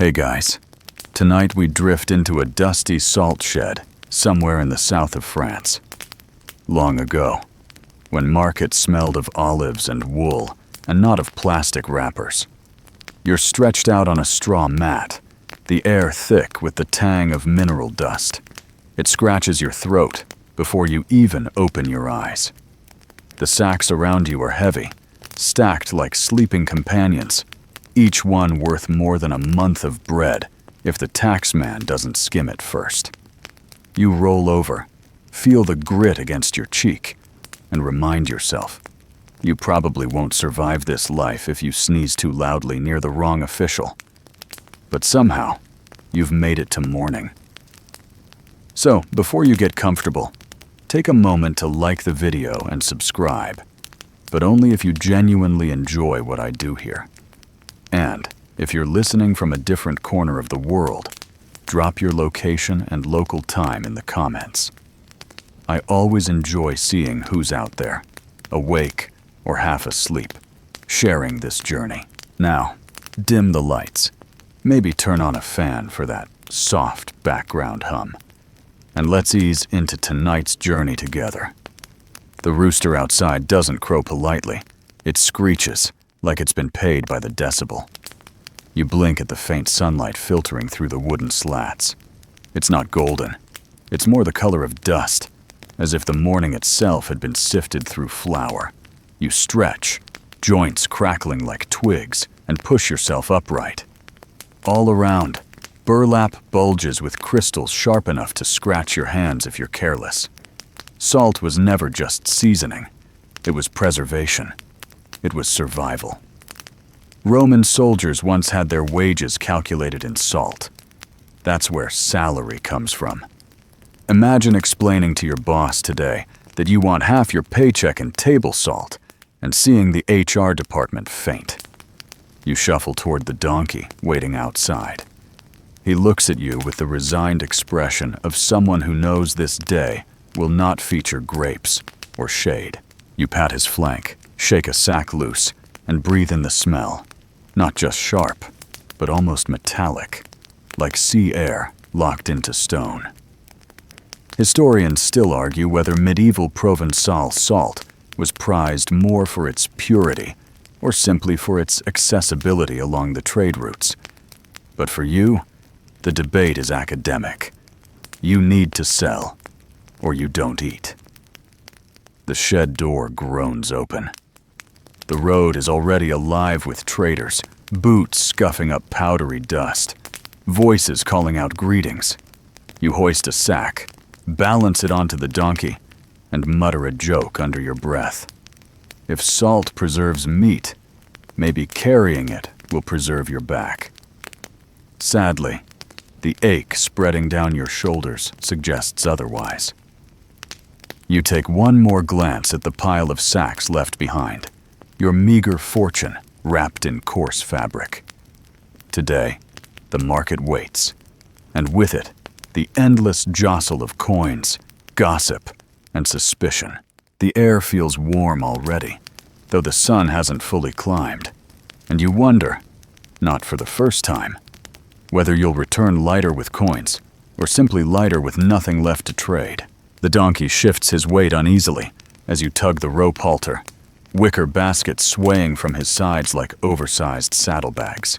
Hey guys, tonight we drift into a dusty salt shed somewhere in the south of France. Long ago, when markets smelled of olives and wool and not of plastic wrappers. You're stretched out on a straw mat, the air thick with the tang of mineral dust. It scratches your throat before you even open your eyes. The sacks around you are heavy, stacked like sleeping companions, each one worth more than a month of bread if the taxman doesn't skim it first. You roll over, feel the grit against your cheek, and remind yourself, you probably won't survive this life if you sneeze too loudly near the wrong official. But somehow, you've made it to morning. So, before you get comfortable, take a moment to like the video and subscribe, but only if you genuinely enjoy what I do here. And if you're listening from a different corner of the world, drop your location and local time in the comments. I always enjoy seeing who's out there, awake or half asleep, sharing this journey. Now, dim the lights. Maybe turn on a fan for that soft background hum. And let's ease into tonight's journey together. The rooster outside doesn't crow politely. It screeches like it's been paid by the decibel. You blink at the faint sunlight filtering through the wooden slats. It's not golden. It's more the color of dust, as if the morning itself had been sifted through flour. You stretch, joints crackling like twigs, and push yourself upright. All around, burlap bulges with crystals sharp enough to scratch your hands if you're careless. Salt was never just seasoning. It was preservation. It was survival. Roman soldiers once had their wages calculated in salt. That's where salary comes from. Imagine explaining to your boss today that you want half your paycheck in table salt and seeing the HR department faint. You shuffle toward the donkey waiting outside. He looks at you with the resigned expression of someone who knows this day will not feature grapes or shade. You pat his flank, shake a sack loose, and breathe in the smell. Not just sharp, but almost metallic, like sea air locked into stone. Historians still argue whether medieval Provençal salt was prized more for its purity or simply for its accessibility along the trade routes. But for you, the debate is academic. You need to sell, or you don't eat. The shed door groans open. The road is already alive with traders, boots scuffing up powdery dust, voices calling out greetings. You hoist a sack, balance it onto the donkey, and mutter a joke under your breath. If salt preserves meat, maybe carrying it will preserve your back. Sadly, the ache spreading down your shoulders suggests otherwise. You take one more glance at the pile of sacks left behind, your meager fortune wrapped in coarse fabric. Today, the market waits, and with it, the endless jostle of coins, gossip, and suspicion. The air feels warm already, though the sun hasn't fully climbed, and you wonder, not for the first time, whether you'll return lighter with coins or simply lighter with nothing left to trade. The donkey shifts his weight uneasily as you tug the rope halter, wicker baskets swaying from his sides like oversized saddlebags.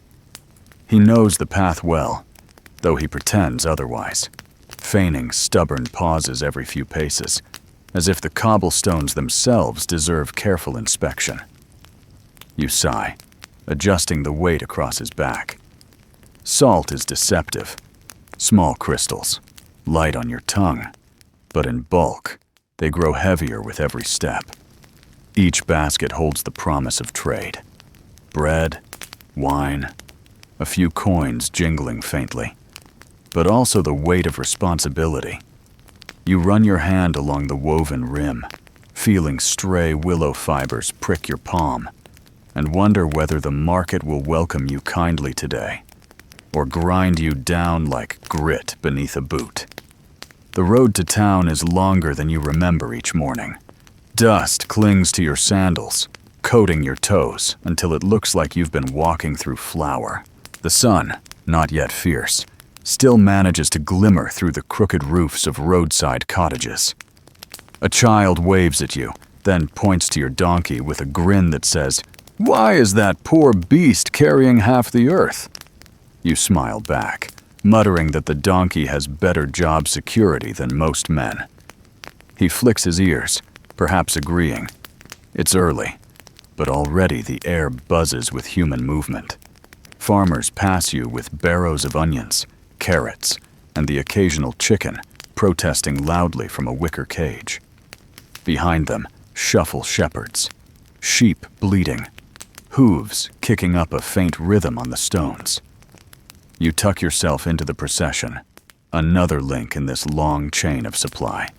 He knows the path well, though he pretends otherwise, feigning stubborn pauses every few paces, as if the cobblestones themselves deserve careful inspection. You sigh, adjusting the weight across his back. Salt is deceptive. Small crystals, light on your tongue, but in bulk, they grow heavier with every step. Each basket holds the promise of trade. Bread, wine, a few coins jingling faintly, but also the weight of responsibility. You run your hand along the woven rim, feeling stray willow fibers prick your palm, and wonder whether the market will welcome you kindly today, or grind you down like grit beneath a boot. The road to town is longer than you remember each morning. Dust clings to your sandals, coating your toes until it looks like you've been walking through flour. The sun, not yet fierce, still manages to glimmer through the crooked roofs of roadside cottages. A child waves at you, then points to your donkey with a grin that says, "Why is that poor beast carrying half the earth?" You smile back, muttering that the donkey has better job security than most men. He flicks his ears, perhaps agreeing. It's early, but already the air buzzes with human movement. Farmers pass you with barrows of onions, carrots, and the occasional chicken protesting loudly from a wicker cage. Behind them, shuffle shepherds, sheep bleating, hooves kicking up a faint rhythm on the stones. You tuck yourself into the procession, another link in this long chain of supply.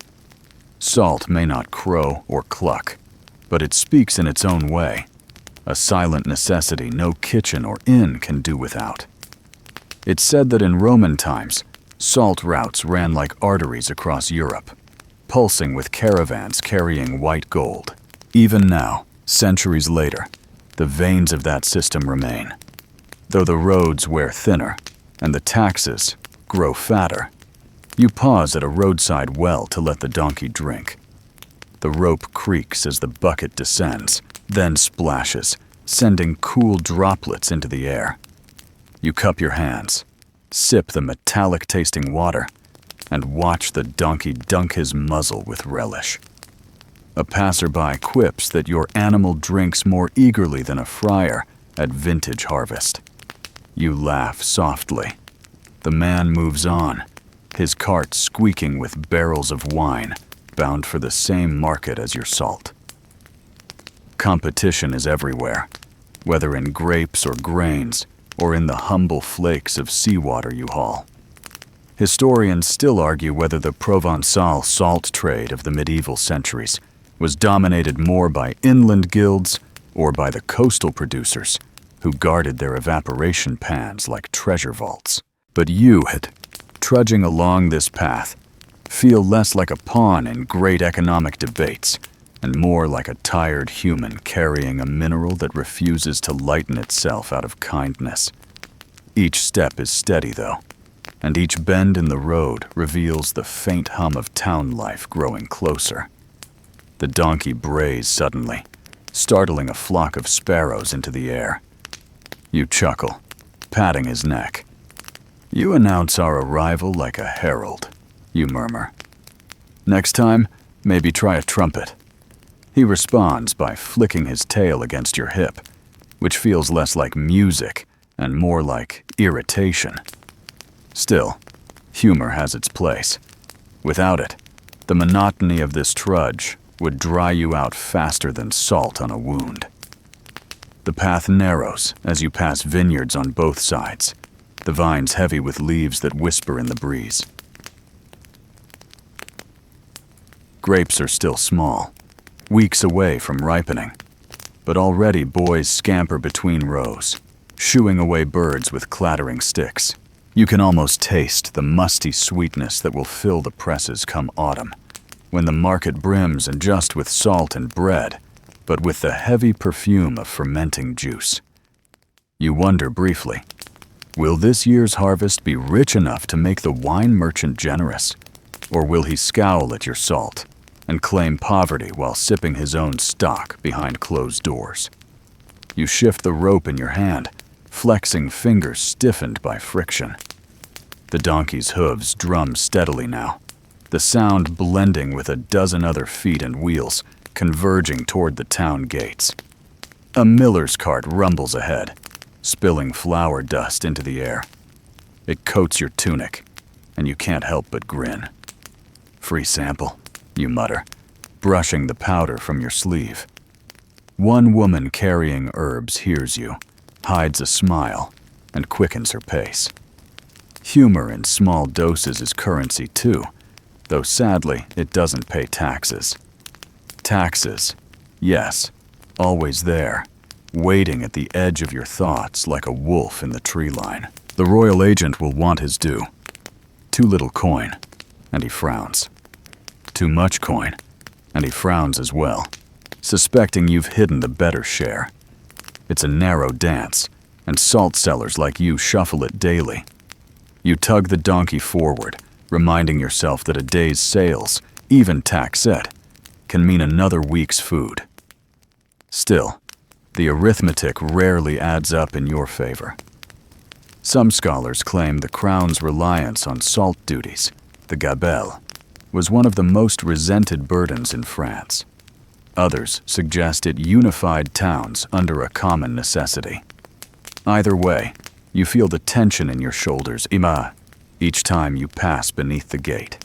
Salt may not crow or cluck, but it speaks in its own way, a silent necessity no kitchen or inn can do without. It's said that in Roman times, salt routes ran like arteries across Europe, pulsing with caravans carrying white gold. Even now, centuries later, the veins of that system remain, though the roads wear thinner and the taxes grow fatter. You pause at a roadside well to let the donkey drink. The rope creaks as the bucket descends, then splashes, sending cool droplets into the air. You cup your hands, sip the metallic-tasting water, and watch the donkey dunk his muzzle with relish. A passerby quips that your animal drinks more eagerly than a friar at vintage harvest. You laugh softly. The man moves on, his cart squeaking with barrels of wine, bound for the same market as your salt. Competition is everywhere, whether in grapes or grains, or in the humble flakes of seawater you haul. Historians still argue whether the Provençal salt trade of the medieval centuries was dominated more by inland guilds or by the coastal producers who guarded their evaporation pans like treasure vaults. But you, trudging along this path, feel less like a pawn in great economic debates and more like a tired human carrying a mineral that refuses to lighten itself out of kindness. Each step is steady, though, and each bend in the road reveals the faint hum of town life growing closer. The donkey brays suddenly, startling a flock of sparrows into the air. You chuckle, patting his neck. "You announce our arrival like a herald," you murmur. "Next time, maybe try a trumpet." He responds by flicking his tail against your hip, which feels less like music and more like irritation. Still, humor has its place. Without it, the monotony of this trudge would dry you out faster than salt on a wound. The path narrows as you pass vineyards on both sides, the vines heavy with leaves that whisper in the breeze. Grapes are still small, weeks away from ripening, but already boys scamper between rows, shooing away birds with clattering sticks. You can almost taste the musty sweetness that will fill the presses come autumn, when the market brims and just with salt and bread, but with the heavy perfume of fermenting juice. You wonder briefly, will this year's harvest be rich enough to make the wine merchant generous, or will he scowl at your salt and claim poverty while sipping his own stock behind closed doors? You shift the rope in your hand, flexing fingers stiffened by friction. The donkey's hooves drum steadily now, the sound blending with a dozen other feet and wheels converging toward the town gates. A miller's cart rumbles ahead, spilling flour dust into the air. It coats your tunic, and you can't help but grin. "Free sample," you mutter, brushing the powder from your sleeve. One woman carrying herbs hears you, hides a smile, and quickens her pace. Humor in small doses is currency too, though sadly it doesn't pay taxes. Taxes, yes, always there, waiting at the edge of your thoughts like a wolf in the tree line. The royal agent will want his due. Too little coin, and he frowns. Too much coin, and he frowns as well, suspecting you've hidden the better share. It's a narrow dance, and salt sellers like you shuffle it daily. You tug the donkey forward, reminding yourself that a day's sales, even taxette, can mean another week's food. Still, the arithmetic rarely adds up in your favor. Some scholars claim the crown's reliance on salt duties, the gabelle, was one of the most resented burdens in France. Others suggest it unified towns under a common necessity. Either way, you feel the tension in your shoulders each time you pass beneath the gate.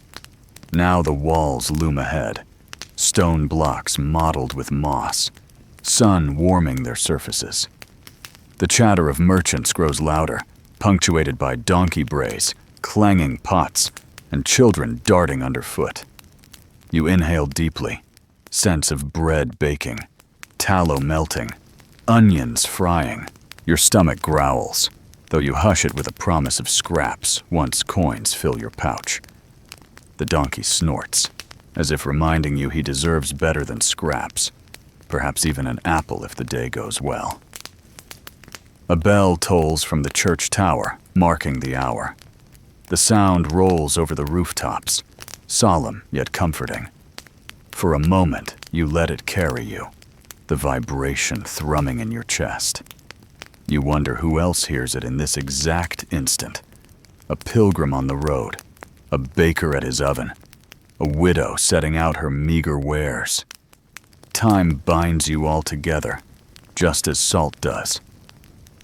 Now the walls loom ahead, stone blocks mottled with moss, sun warming their surfaces. The chatter of merchants grows louder, punctuated by donkey brays, clanging pots, and children darting underfoot. You inhale deeply, scents of bread baking, tallow melting, onions frying. Your stomach growls, though you hush it with a promise of scraps once coins fill your pouch. The donkey snorts, as if reminding you he deserves better than scraps, perhaps even an apple if the day goes well. A bell tolls from the church tower, marking the hour. The sound rolls over the rooftops, solemn yet comforting. For a moment, you let it carry you, the vibration thrumming in your chest. You wonder who else hears it in this exact instant. A pilgrim on the road, a baker at his oven, a widow setting out her meager wares. Time binds you all together, just as salt does.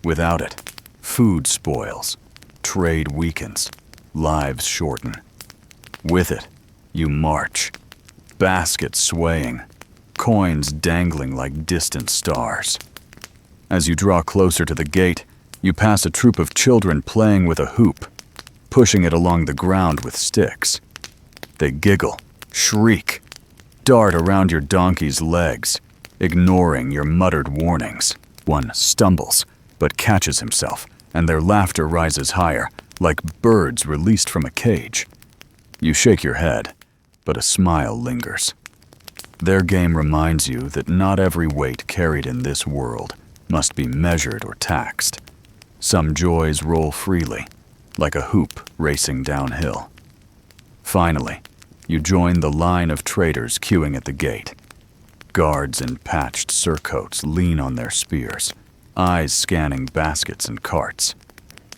Without it, food spoils, trade weakens, lives shorten. With it, you march, baskets swaying, coins dangling like distant stars. As you draw closer to the gate, you pass a troop of children playing with a hoop, pushing it along the ground with sticks. They giggle, shriek, dart around your donkey's legs, ignoring your muttered warnings. One stumbles, but catches himself, and their laughter rises higher, like birds released from a cage. You shake your head, but a smile lingers. Their game reminds you that not every weight carried in this world must be measured or taxed. Some joys roll freely, like a hoop racing downhill. Finally, you join the line of traders queuing at the gate. Guards in patched surcoats lean on their spears, eyes scanning baskets and carts.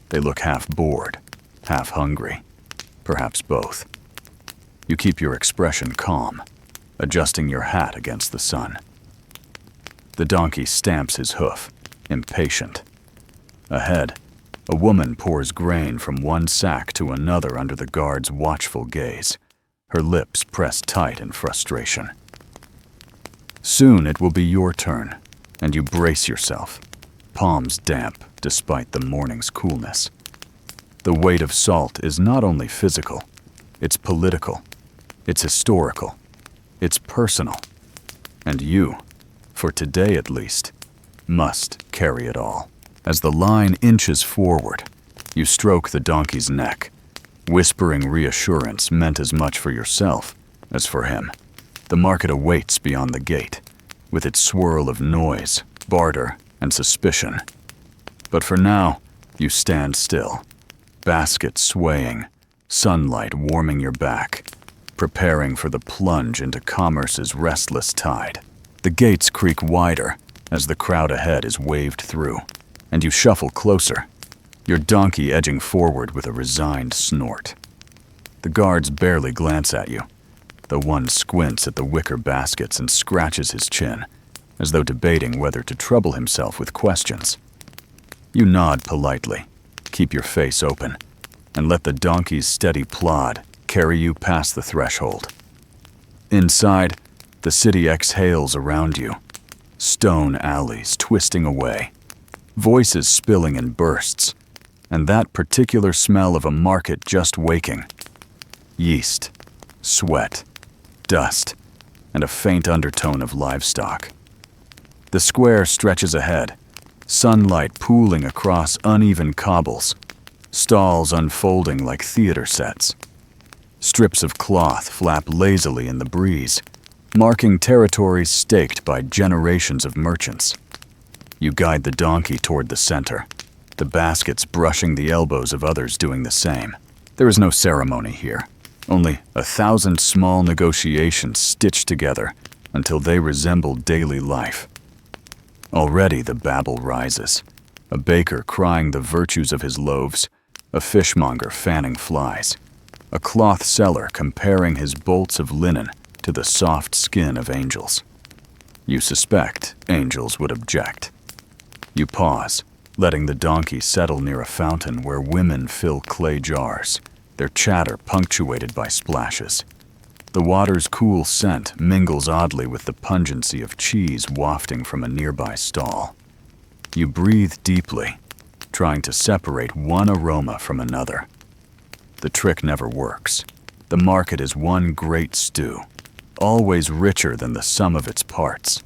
They look half bored, half hungry, perhaps both. You keep your expression calm, adjusting your hat against the sun. The donkey stamps his hoof, impatient. Ahead, a woman pours grain from one sack to another under the guard's watchful gaze, her lips pressed tight in frustration. Soon it will be your turn, and you brace yourself, palms damp despite the morning's coolness. The weight of salt is not only physical, it's political, it's historical, it's personal. And you, for today at least, must carry it all. As the line inches forward, you stroke the donkey's neck, whispering reassurance meant as much for yourself as for him. The market awaits beyond the gate, with its swirl of noise, barter, and suspicion. But for now, you stand still, basket swaying, sunlight warming your back, preparing for the plunge into commerce's restless tide. The gates creak wider as the crowd ahead is waved through, and you shuffle closer, your donkey edging forward with a resigned snort. The guards barely glance at you. The one squints at the wicker baskets and scratches his chin, as though debating whether to trouble himself with questions. You nod politely, keep your face open, and let the donkey's steady plod carry you past the threshold. Inside, the city exhales around you, stone alleys twisting away, voices spilling in bursts, and that particular smell of a market just waking. Yeast, sweat, dust, and a faint undertone of livestock. The square stretches ahead, sunlight pooling across uneven cobbles, stalls unfolding like theater sets. Strips of cloth flap lazily in the breeze, marking territories staked by generations of merchants. You guide the donkey toward the center, the baskets brushing the elbows of others doing the same. There is no ceremony here, only 1,000 small negotiations stitched together until they resemble daily life. Already the babble rises, a baker crying the virtues of his loaves, a fishmonger fanning flies, a cloth seller comparing his bolts of linen to the soft skin of angels. You suspect angels would object. You pause, letting the donkey settle near a fountain where women fill clay jars, their chatter punctuated by splashes. The water's cool scent mingles oddly with the pungency of cheese wafting from a nearby stall. You breathe deeply, trying to separate one aroma from another. The trick never works. The market is one great stew, always richer than the sum of its parts.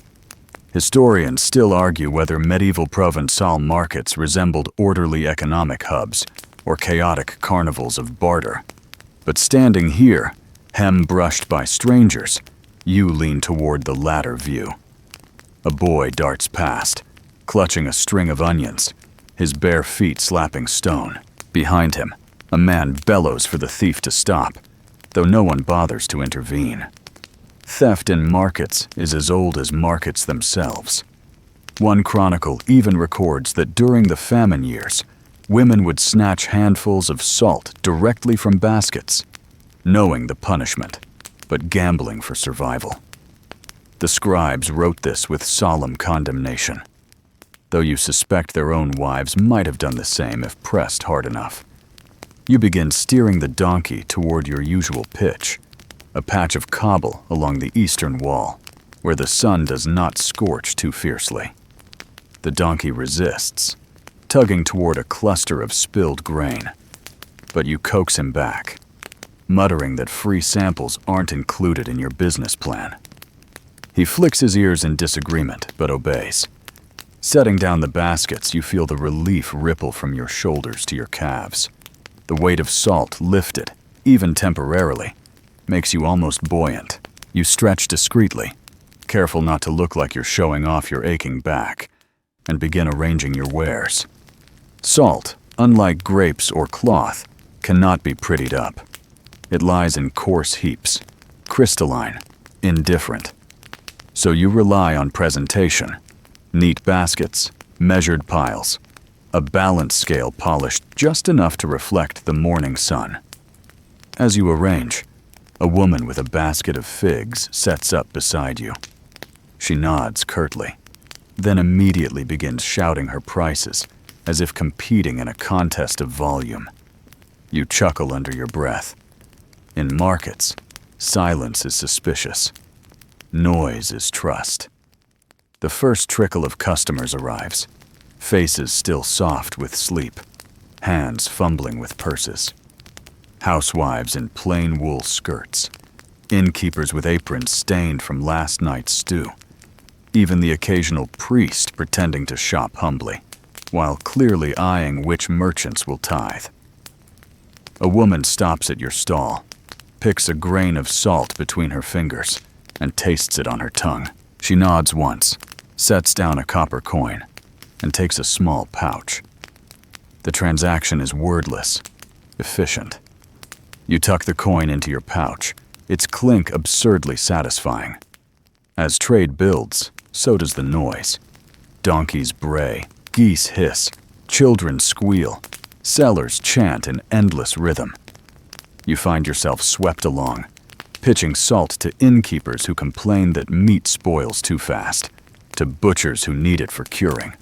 Historians still argue whether medieval Provençal markets resembled orderly economic hubs or chaotic carnivals of barter. But standing here, hem brushed by strangers, you lean toward the latter view. A boy darts past, clutching a string of onions, his bare feet slapping stone. Behind him, a man bellows for the thief to stop, though no one bothers to intervene. Theft in markets is as old as markets themselves. One chronicle even records that during the famine years, women would snatch handfuls of salt directly from baskets, knowing the punishment, but gambling for survival. The scribes wrote this with solemn condemnation, though you suspect their own wives might have done the same if pressed hard enough. You begin steering the donkey toward your usual pitch, a patch of cobble along the eastern wall, where the sun does not scorch too fiercely. The donkey resists, tugging toward a cluster of spilled grain, but you coax him back, muttering that free samples aren't included in your business plan. He flicks his ears in disagreement, but obeys. Setting down the baskets, you feel the relief ripple from your shoulders to your calves. The weight of salt lifted, even temporarily, makes you almost buoyant. You stretch discreetly, careful not to look like you're showing off your aching back, and begin arranging your wares. Salt, unlike grapes or cloth, cannot be prettied up. It lies in coarse heaps, crystalline, indifferent. So you rely on presentation, neat baskets, measured piles, a balance scale polished just enough to reflect the morning sun. As you arrange, a woman with a basket of figs sets up beside you. She nods curtly, then immediately begins shouting her prices, as if competing in a contest of volume. You chuckle under your breath. In markets, silence is suspicious. Noise is trust. The first trickle of customers arrives, faces still soft with sleep, hands fumbling with purses. Housewives in plain wool skirts, innkeepers with aprons stained from last night's stew, even the occasional priest pretending to shop humbly, while clearly eyeing which merchants will tithe. A woman stops at your stall, picks a grain of salt between her fingers, and tastes it on her tongue. She nods once, sets down a copper coin, and takes a small pouch. The transaction is wordless, efficient. You tuck the coin into your pouch, its clink absurdly satisfying. As trade builds, so does the noise. Donkeys bray, geese hiss, children squeal, sellers chant in endless rhythm. You find yourself swept along, pitching salt to innkeepers who complain that meat spoils too fast, to butchers who need it for curing,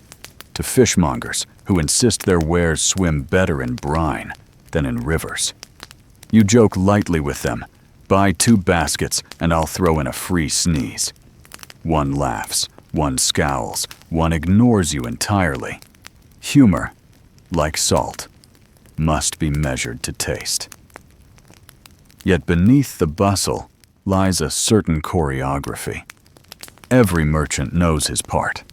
to fishmongers who insist their wares swim better in brine than in rivers. You joke lightly with them, buy 2 baskets and I'll throw in a free sneeze. One laughs, one scowls, one ignores you entirely. Humor, like salt, must be measured to taste. Yet beneath the bustle lies a certain choreography. Every merchant knows his part,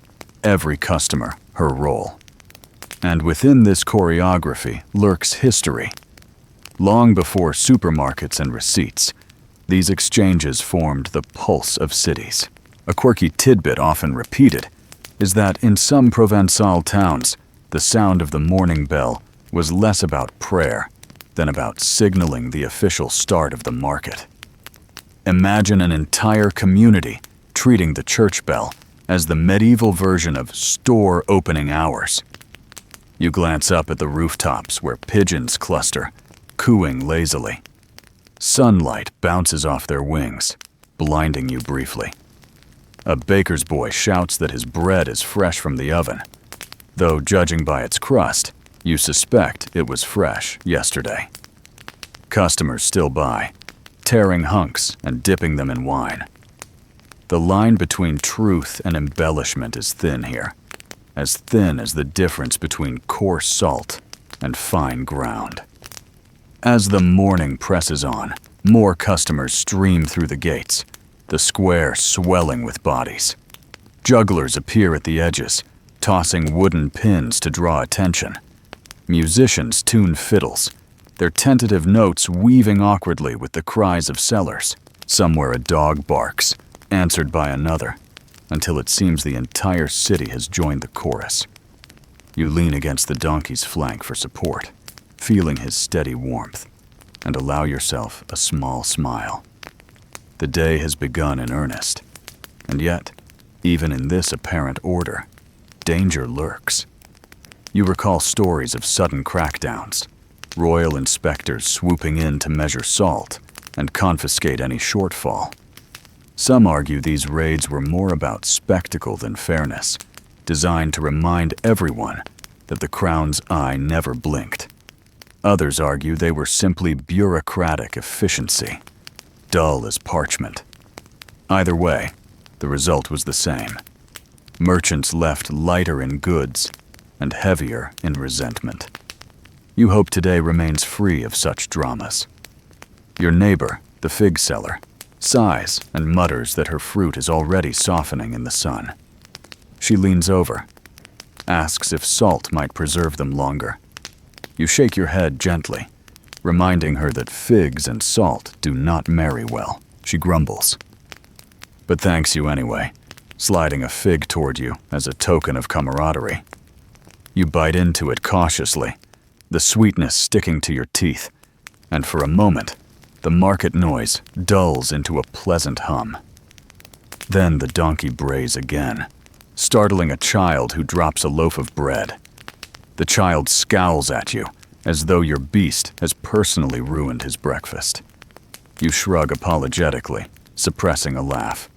every customer her role. And within this choreography lurks history. Long before supermarkets and receipts, these exchanges formed the pulse of cities. A quirky tidbit often repeated is that in some Provençal towns, the The sound of the morning bell was less about prayer than about signaling the official start of the market. Imagine an entire community treating the church bell as the medieval version of store opening hours. You glance up at the rooftops where pigeons cluster, cooing lazily. Sunlight bounces off their wings, blinding you briefly. A baker's boy shouts that his bread is fresh from the oven, though judging by its crust, you suspect it was fresh yesterday. Customers still buy, tearing hunks and dipping them in wine. The line between truth and embellishment is thin here, as thin as the difference between coarse salt and fine ground. As the morning presses on, more customers stream through the gates, the square swelling with bodies. Jugglers appear at the edges, tossing wooden pins to draw attention. Musicians tune fiddles, their tentative notes weaving awkwardly with the cries of sellers. Somewhere a dog barks, answered by another, until it seems the entire city has joined the chorus. You lean against the donkey's flank for support, feeling his steady warmth, and allow yourself a small smile. The day has begun in earnest, and yet, even in this apparent order, danger lurks. You recall stories of sudden crackdowns, royal inspectors swooping in to measure salt and confiscate any shortfall. Some argue these raids were more about spectacle than fairness, designed to remind everyone that the crown's eye never blinked. Others argue they were simply bureaucratic efficiency, dull as parchment. Either way, the result was the same. Merchants left lighter in goods and heavier in resentment. You hope today remains free of such dramas. Your neighbor, the fig seller, sighs and mutters that her fruit is already softening in the sun. She leans over, asks if salt might preserve them longer. You shake your head gently, reminding her that figs and salt do not marry well. She grumbles, but thanks you anyway, sliding a fig toward you as a token of camaraderie. You bite into it cautiously, the sweetness sticking to your teeth, and for a moment, the market noise dulls into a pleasant hum. Then the donkey brays again, startling a child who drops a loaf of bread. The child scowls at you, as though your beast has personally ruined his breakfast. You shrug apologetically, suppressing a laugh.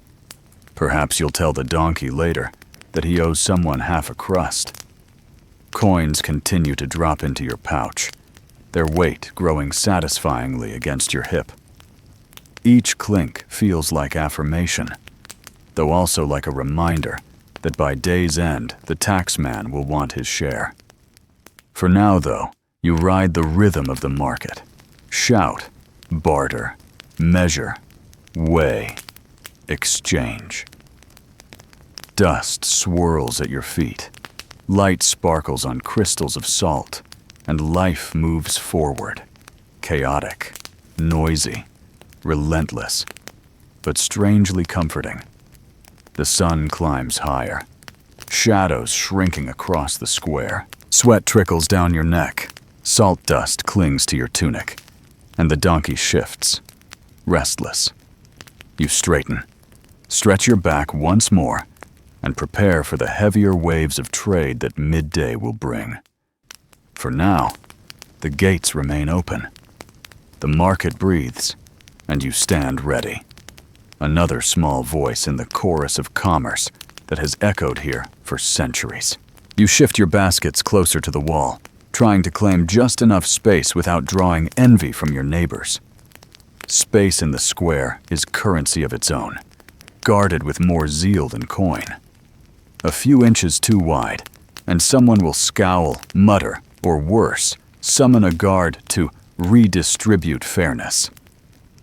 Perhaps you'll tell the donkey later that he owes someone half a crust. Coins continue to drop into your pouch, their weight growing satisfyingly against your hip. Each clink feels like affirmation, though also like a reminder that by day's end the taxman will want his share. For now, though, you ride the rhythm of the market. Shout, barter, measure, weigh, exchange. Dust swirls at your feet. Light sparkles on crystals of salt, and life moves forward. Chaotic, noisy, relentless, but strangely comforting. The sun climbs higher, shadows shrinking across the square. Sweat trickles down your neck, salt dust clings to your tunic, and the donkey shifts, restless. You straighten, stretch your back once more, and prepare for the heavier waves of trade that midday will bring. For now, the gates remain open. The market breathes, and you stand ready. Another small voice in the chorus of commerce that has echoed here for centuries. You shift your baskets closer to the wall, trying to claim just enough space without drawing envy from your neighbors. Space in the square is currency of its own, guarded with more zeal than coin. A few inches too wide, and someone will scowl, mutter, or worse, summon a guard to redistribute fairness.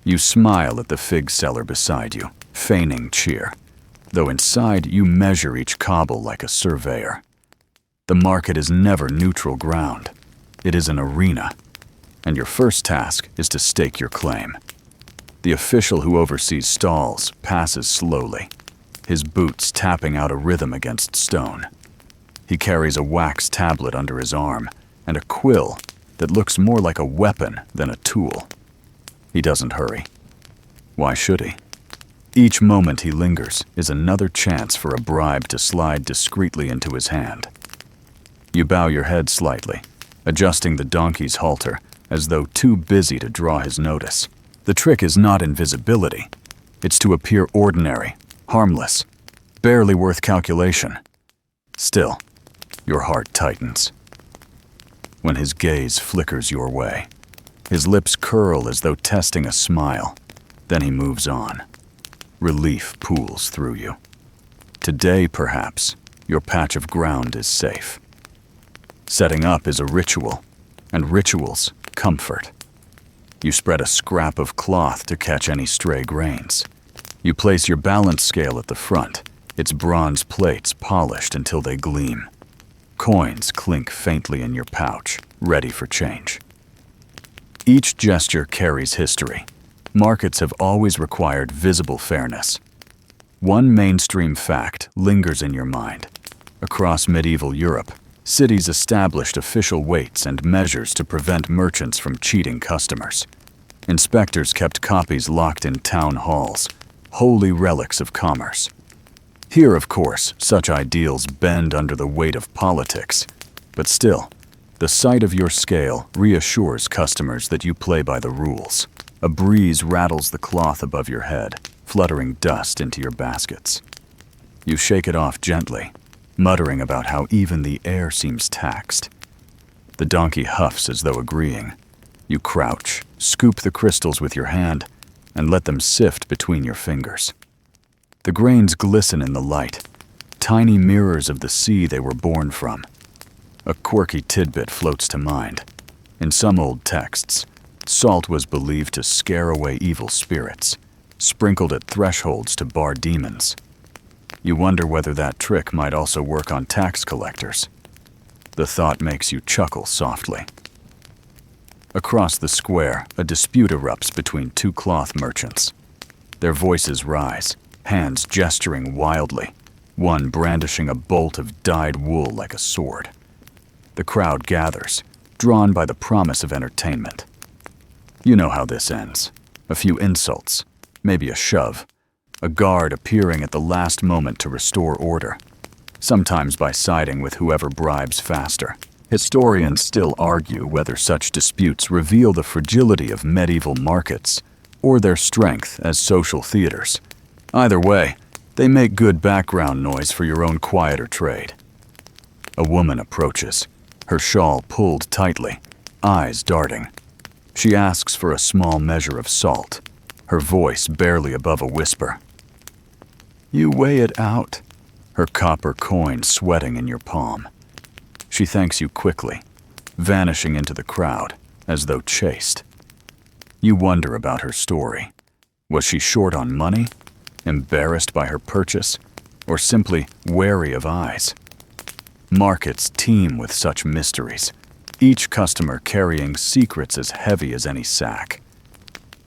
You smile at the fig seller beside you, feigning cheer, though inside you measure each cobble like a surveyor. The market is never neutral ground. It is an arena, and your first task is to stake your claim. The official who oversees stalls passes slowly, his boots tapping out a rhythm against stone. He carries a wax tablet under his arm and a quill that looks more like a weapon than a tool. He doesn't hurry. Why should he? Each moment he lingers is another chance for a bribe to slide discreetly into his hand. You bow your head slightly, adjusting the donkey's halter as though too busy to draw his notice. The trick is not invisibility. It's to appear ordinary, harmless, barely worth calculation. Still, your heart tightens. When his gaze flickers your way, his lips curl as though testing a smile. Then he moves on. Relief pools through you. Today, perhaps, your patch of ground is safe. Setting up is a ritual, and rituals comfort. You spread a scrap of cloth to catch any stray grains. You place your balance scale at the front, its bronze plates polished until they gleam. Coins clink faintly in your pouch, ready for change. Each gesture carries history. Markets have always required visible fairness. One mainstream fact lingers in your mind. Across medieval Europe, cities established official weights and measures to prevent merchants from cheating customers. Inspectors kept copies locked in town halls, holy relics of commerce. Here, of course, such ideals bend under the weight of politics, but still, the sight of your scale reassures customers that you play by the rules. A breeze rattles the cloth above your head, fluttering dust into your baskets. You shake it off gently, muttering about how even the air seems taxed. The donkey huffs as though agreeing. You crouch, scoop the crystals with your hand, and let them sift between your fingers. The grains glisten in the light, tiny mirrors of the sea they were born from. A quirky tidbit floats to mind. In some old texts, salt was believed to scare away evil spirits, sprinkled at thresholds to bar demons. You wonder whether that trick might also work on tax collectors. The thought makes you chuckle softly. Across the square, a dispute erupts between two cloth merchants. Their voices rise, hands gesturing wildly, one brandishing a bolt of dyed wool like a sword. The crowd gathers, drawn by the promise of entertainment. You know how this ends. A few insults, maybe a shove, a guard appearing at the last moment to restore order, sometimes by siding with whoever bribes faster. Historians still argue whether such disputes reveal the fragility of medieval markets or their strength as social theaters. Either way, they make good background noise for your own quieter trade. A woman approaches, her shawl pulled tightly, eyes darting. She asks for a small measure of salt, her voice barely above a whisper. You weigh it out, her copper coin sweating in your palm. She thanks you quickly, vanishing into the crowd, as though chased. You wonder about her story. Was she short on money, embarrassed by her purchase, or simply wary of eyes? Markets teem with such mysteries, each customer carrying secrets as heavy as any sack.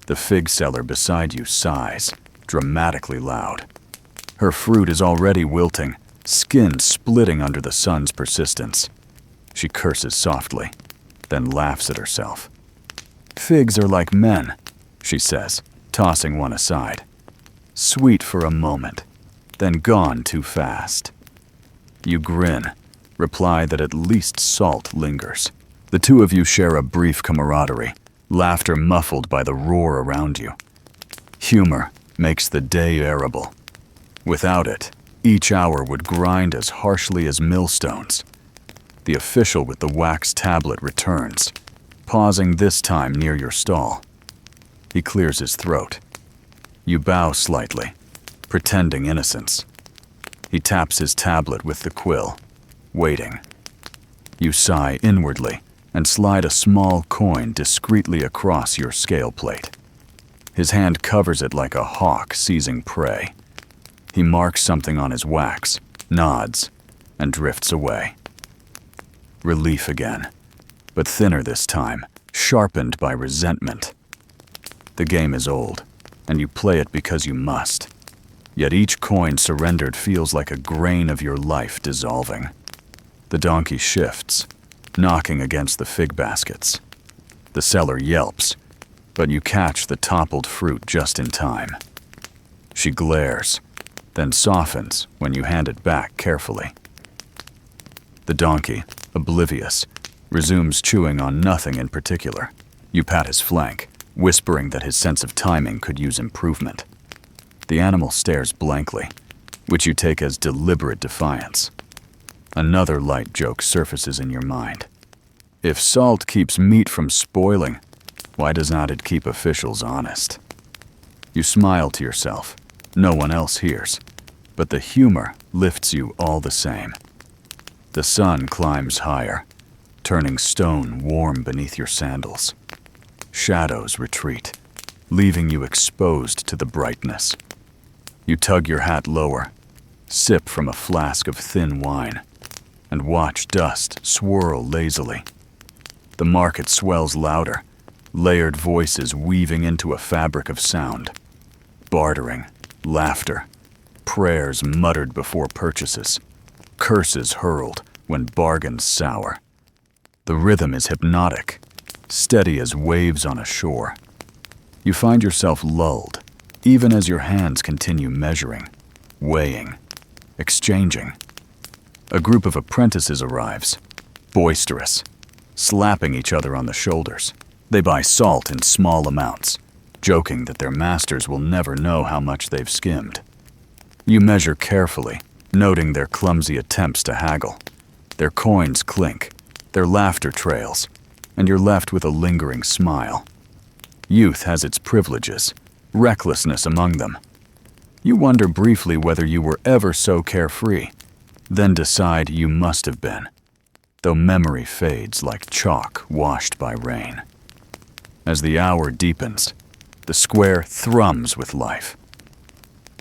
The fig seller beside you sighs, dramatically loud. Her fruit is already wilting, skin splitting under the sun's persistence. She curses softly, then laughs at herself. Figs are like men, she says, tossing one aside. Sweet for a moment, then gone too fast. You grin, reply that at least salt lingers. The two of you share a brief camaraderie, laughter muffled by the roar around you. Humor makes the day bearable. Without it, each hour would grind as harshly as millstones. The official with the wax tablet returns, pausing this time near your stall. He clears his throat. You bow slightly, pretending innocence. He taps his tablet with the quill, waiting. You sigh inwardly and slide a small coin discreetly across your scale plate. His hand covers it like a hawk seizing prey. He marks something on his wax, nods, and drifts away. Relief again, but thinner this time, sharpened by resentment. The game is old, and you play it because you must. Yet each coin surrendered feels like a grain of your life dissolving. The donkey shifts, knocking against the fig baskets. The seller yelps, but you catch the toppled fruit just in time. She glares, then softens when you hand it back carefully. The donkey, oblivious, resumes chewing on nothing in particular. You pat his flank, whispering that his sense of timing could use improvement. The animal stares blankly, which you take as deliberate defiance. Another light joke surfaces in your mind. If salt keeps meat from spoiling, why does not it keep officials honest? You smile to yourself. No one else hears, but the humor lifts you all the same. The sun climbs higher, turning stone warm beneath your sandals. Shadows retreat, leaving you exposed to the brightness. You tug your hat lower, sip from a flask of thin wine, and watch dust swirl lazily. The market swells louder, layered voices weaving into a fabric of sound. Bartering, laughter, prayers muttered before purchases, curses hurled when bargains sour. The rhythm is hypnotic, steady as waves on a shore. You find yourself lulled, even as your hands continue measuring, weighing, exchanging. A group of apprentices arrives, boisterous, slapping each other on the shoulders. They buy salt in small amounts, joking that their masters will never know how much they've skimmed. You measure carefully, noting their clumsy attempts to haggle. Their coins clink, their laughter trails, and you're left with a lingering smile. Youth has its privileges, recklessness among them. You wonder briefly whether you were ever so carefree, then decide you must have been, though memory fades like chalk washed by rain. As the hour deepens, the square thrums with life.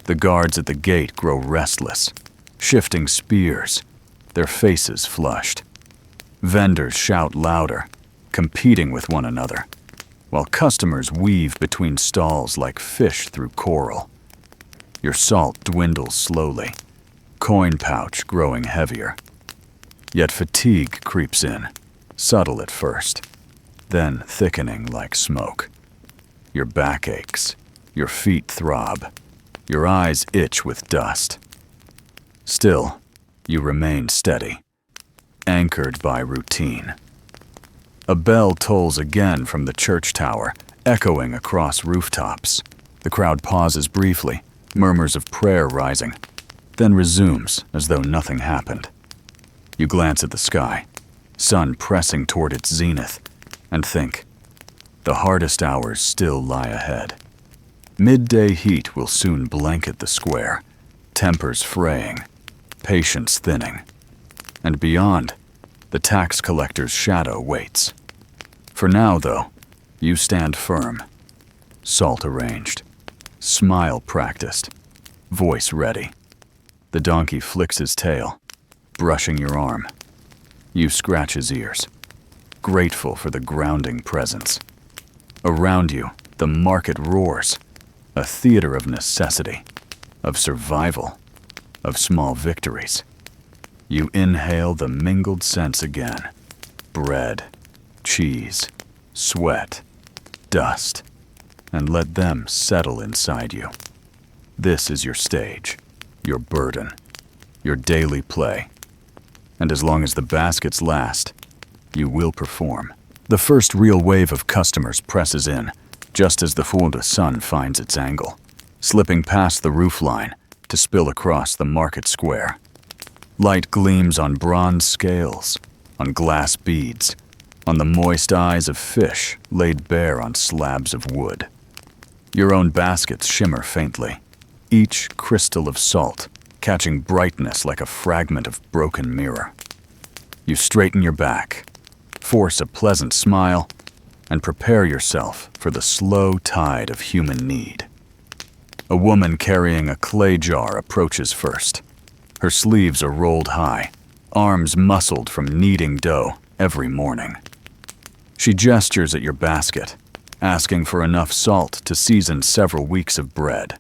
The guards at the gate grow restless, shifting spears, their faces flushed. Vendors shout louder, competing with one another, while customers weave between stalls like fish through coral. Your salt dwindles slowly, coin pouch growing heavier. Yet fatigue creeps in, subtle at first, then thickening like smoke. Your back aches, your feet throb, your eyes itch with dust. Still, you remain steady, anchored by routine. A bell tolls again from the church tower, echoing across rooftops. The crowd pauses briefly, murmurs of prayer rising, then resumes as though nothing happened. You glance at the sky, sun pressing toward its zenith, and think, the hardest hours still lie ahead. Midday heat will soon blanket the square, tempers fraying, patience thinning. And beyond, the tax collector's shadow waits. For now, though, you stand firm, salt arranged, smile practiced, voice ready. The donkey flicks his tail, brushing your arm. You scratch his ears, grateful for the grounding presence. Around you, the market roars, a theater of necessity, of survival, of small victories. You inhale the mingled scents again. Bread, cheese, sweat, dust, and let them settle inside you. This is your stage, your burden, your daily play. And as long as the baskets last, you will perform. The first real wave of customers presses in, just as the full sun finds its angle, slipping past the roofline to spill across the market square. Light gleams on bronze scales, on glass beads, on the moist eyes of fish laid bare on slabs of wood. Your own baskets shimmer faintly, each crystal of salt catching brightness like a fragment of broken mirror. You straighten your back, force a pleasant smile, and prepare yourself for the slow tide of human need. A woman carrying a clay jar approaches first. Her sleeves are rolled high, arms muscled from kneading dough every morning. She gestures at your basket, asking for enough salt to season several weeks of bread.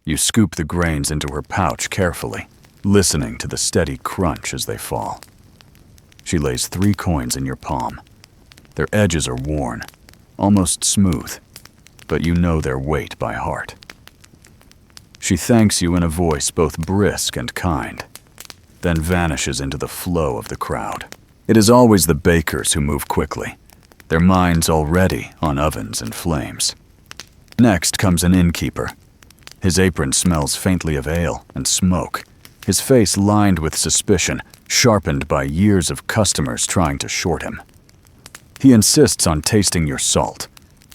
You scoop the grains into her pouch carefully, listening to the steady crunch as they fall. She lays 3 coins in your palm. Their edges are worn, almost smooth, but you know their weight by heart. She thanks you in a voice both brisk and kind, then vanishes into the flow of the crowd. It is always the bakers who move quickly, their minds already on ovens and flames. Next comes an innkeeper. His apron smells faintly of ale and smoke, his face lined with suspicion, sharpened by years of customers trying to short him. He insists on tasting your salt,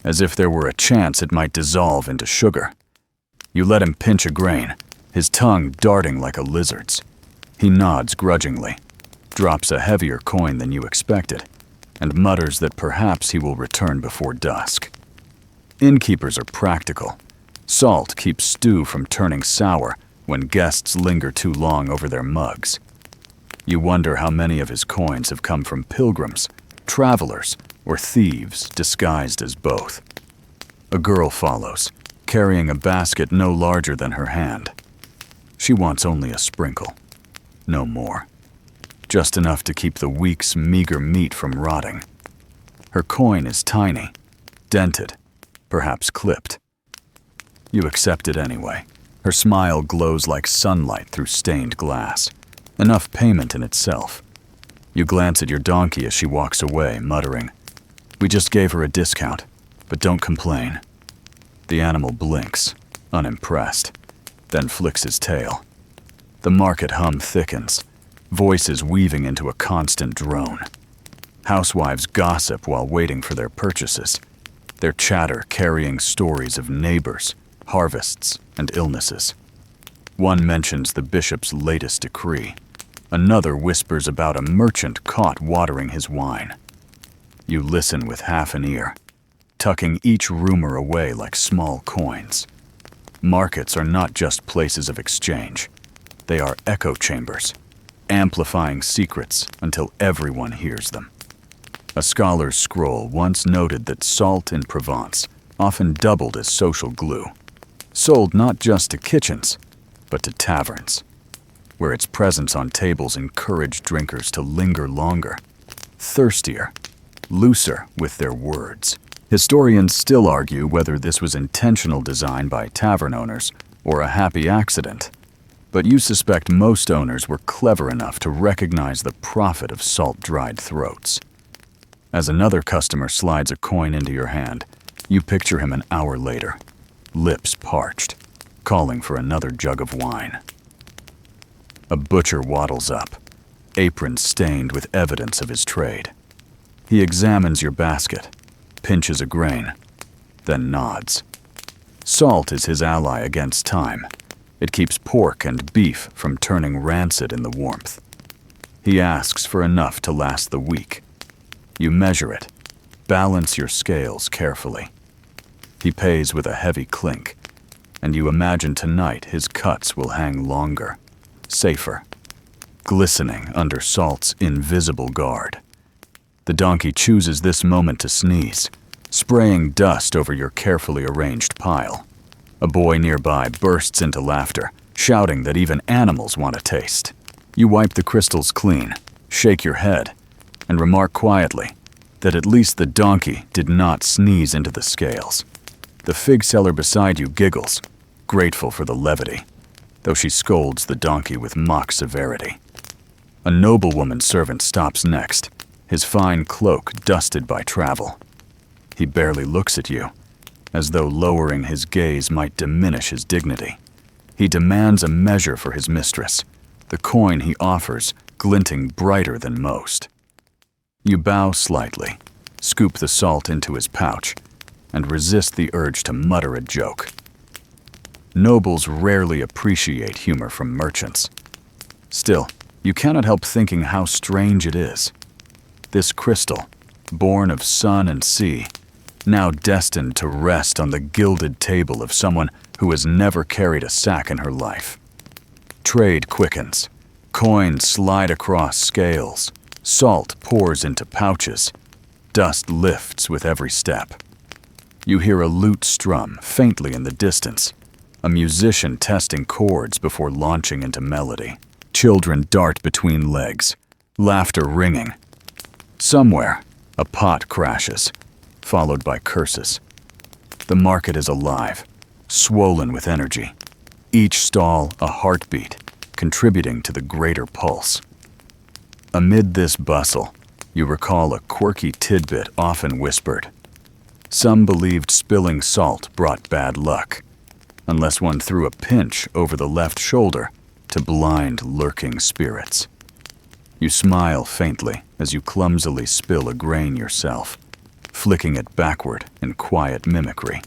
as if there were a chance it might dissolve into sugar. You let him pinch a grain, his tongue darting like a lizard's. He nods grudgingly, drops a heavier coin than you expected, and mutters that perhaps he will return before dusk. Innkeepers are practical. Salt keeps stew from turning sour when guests linger too long over their mugs. You wonder how many of his coins have come from pilgrims, travelers, or thieves disguised as both. A girl follows, carrying a basket no larger than her hand. She wants only a sprinkle, no more. Just enough to keep the week's meager meat from rotting. Her coin is tiny, dented, perhaps clipped. You accept it anyway. Her smile glows like sunlight through stained glass, enough payment in itself. You glance at your donkey as she walks away, muttering, "We just gave her a discount, but don't complain." The animal blinks, unimpressed, then flicks his tail. The market hum thickens, voices weaving into a constant drone. Housewives gossip while waiting for their purchases, their chatter carrying stories of neighbors, harvests, and illnesses. One mentions the bishop's latest decree. Another whispers about a merchant caught watering his wine. You listen with half an ear, tucking each rumor away like small coins. Markets are not just places of exchange. They are echo chambers, amplifying secrets until everyone hears them. A scholar's scroll once noted that salt in Provence often doubled as social glue, sold not just to kitchens, but to taverns, where its presence on tables encouraged drinkers to linger longer, thirstier, looser with their words. Historians still argue whether this was intentional design by tavern owners or a happy accident, but you suspect most owners were clever enough to recognize the profit of salt-dried throats. As another customer slides a coin into your hand, you picture him an hour later, lips parched, calling for another jug of wine. A butcher waddles up, apron stained with evidence of his trade. He examines your basket, pinches a grain, then nods. Salt is his ally against time. It keeps pork and beef from turning rancid in the warmth. He asks for enough to last the week. You measure it, balance your scales carefully. He pays with a heavy clink, and you imagine tonight his cuts will hang longer, safer, glistening under salt's invisible guard. The donkey chooses this moment to sneeze, spraying dust over your carefully arranged pile. A boy nearby bursts into laughter, shouting that even animals want a taste. You wipe the crystals clean, shake your head, and remark quietly that at least the donkey did not sneeze into the scales. The fig seller beside you giggles, grateful for the levity, though she scolds the donkey with mock severity. A noblewoman servant stops next, his fine cloak dusted by travel. He barely looks at you, as though lowering his gaze might diminish his dignity. He demands a measure for his mistress, the coin he offers glinting brighter than most. You bow slightly, scoop the salt into his pouch, and resist the urge to mutter a joke. Nobles rarely appreciate humor from merchants. Still, you cannot help thinking how strange it is. This crystal, born of sun and sea, now destined to rest on the gilded table of someone who has never carried a sack in her life. Trade quickens, coins slide across scales, salt pours into pouches, dust lifts with every step. You hear a lute strum faintly in the distance, a musician testing chords before launching into melody. Children dart between legs, laughter ringing. Somewhere, a pot crashes, followed by curses. The market is alive, swollen with energy. Each stall a heartbeat, contributing to the greater pulse. Amid this bustle, you recall a quirky tidbit often whispered. Some believed spilling salt brought bad luck, unless one threw a pinch over the left shoulder to blind lurking spirits. You smile faintly as you clumsily spill a grain yourself, flicking it backward in quiet mimicry.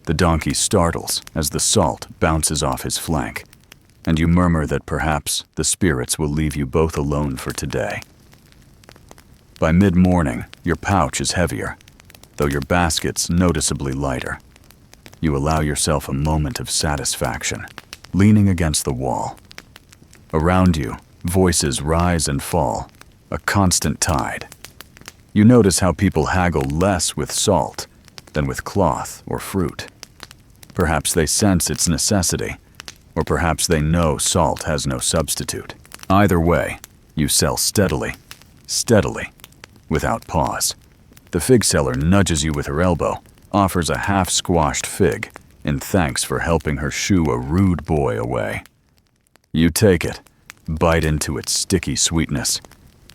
The donkey startles as the salt bounces off his flank, and you murmur that perhaps the spirits will leave you both alone for today. By mid-morning, your pouch is heavier, though your basket's noticeably lighter. You allow yourself a moment of satisfaction, leaning against the wall. Around you, voices rise and fall, a constant tide. You notice how people haggle less with salt than with cloth or fruit. Perhaps they sense its necessity, or perhaps they know salt has no substitute. Either way, you sell steadily, without pause. The fig seller nudges you with her elbow, offers a half-squashed fig in thanks for helping her shoo a rude boy away. You take it, bite into its sticky sweetness,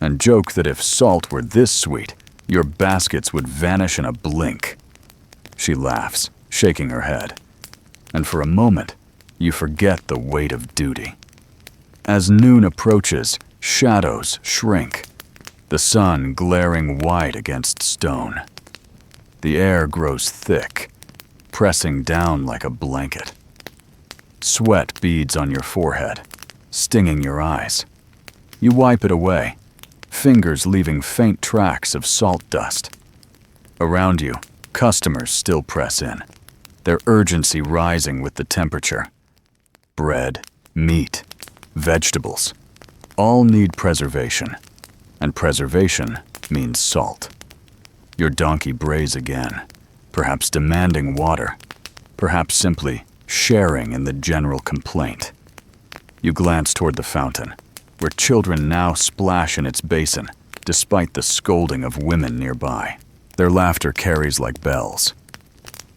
and joke that if salt were this sweet, your baskets would vanish in a blink. She laughs, shaking her head, and for a moment, you forget the weight of duty. As noon approaches, shadows shrink, the sun glaring white against stone. The air grows thick, pressing down like a blanket. Sweat beads on your forehead, stinging your eyes. You wipe it away, fingers leaving faint tracks of salt dust. Around you, customers still press in, their urgency rising with the temperature. Bread, meat, vegetables, all need preservation, and preservation means salt. Your donkey brays again, perhaps demanding water, perhaps simply sharing in the general complaint. You glance toward the fountain, where children now splash in its basin, despite the scolding of women nearby. Their laughter carries like bells.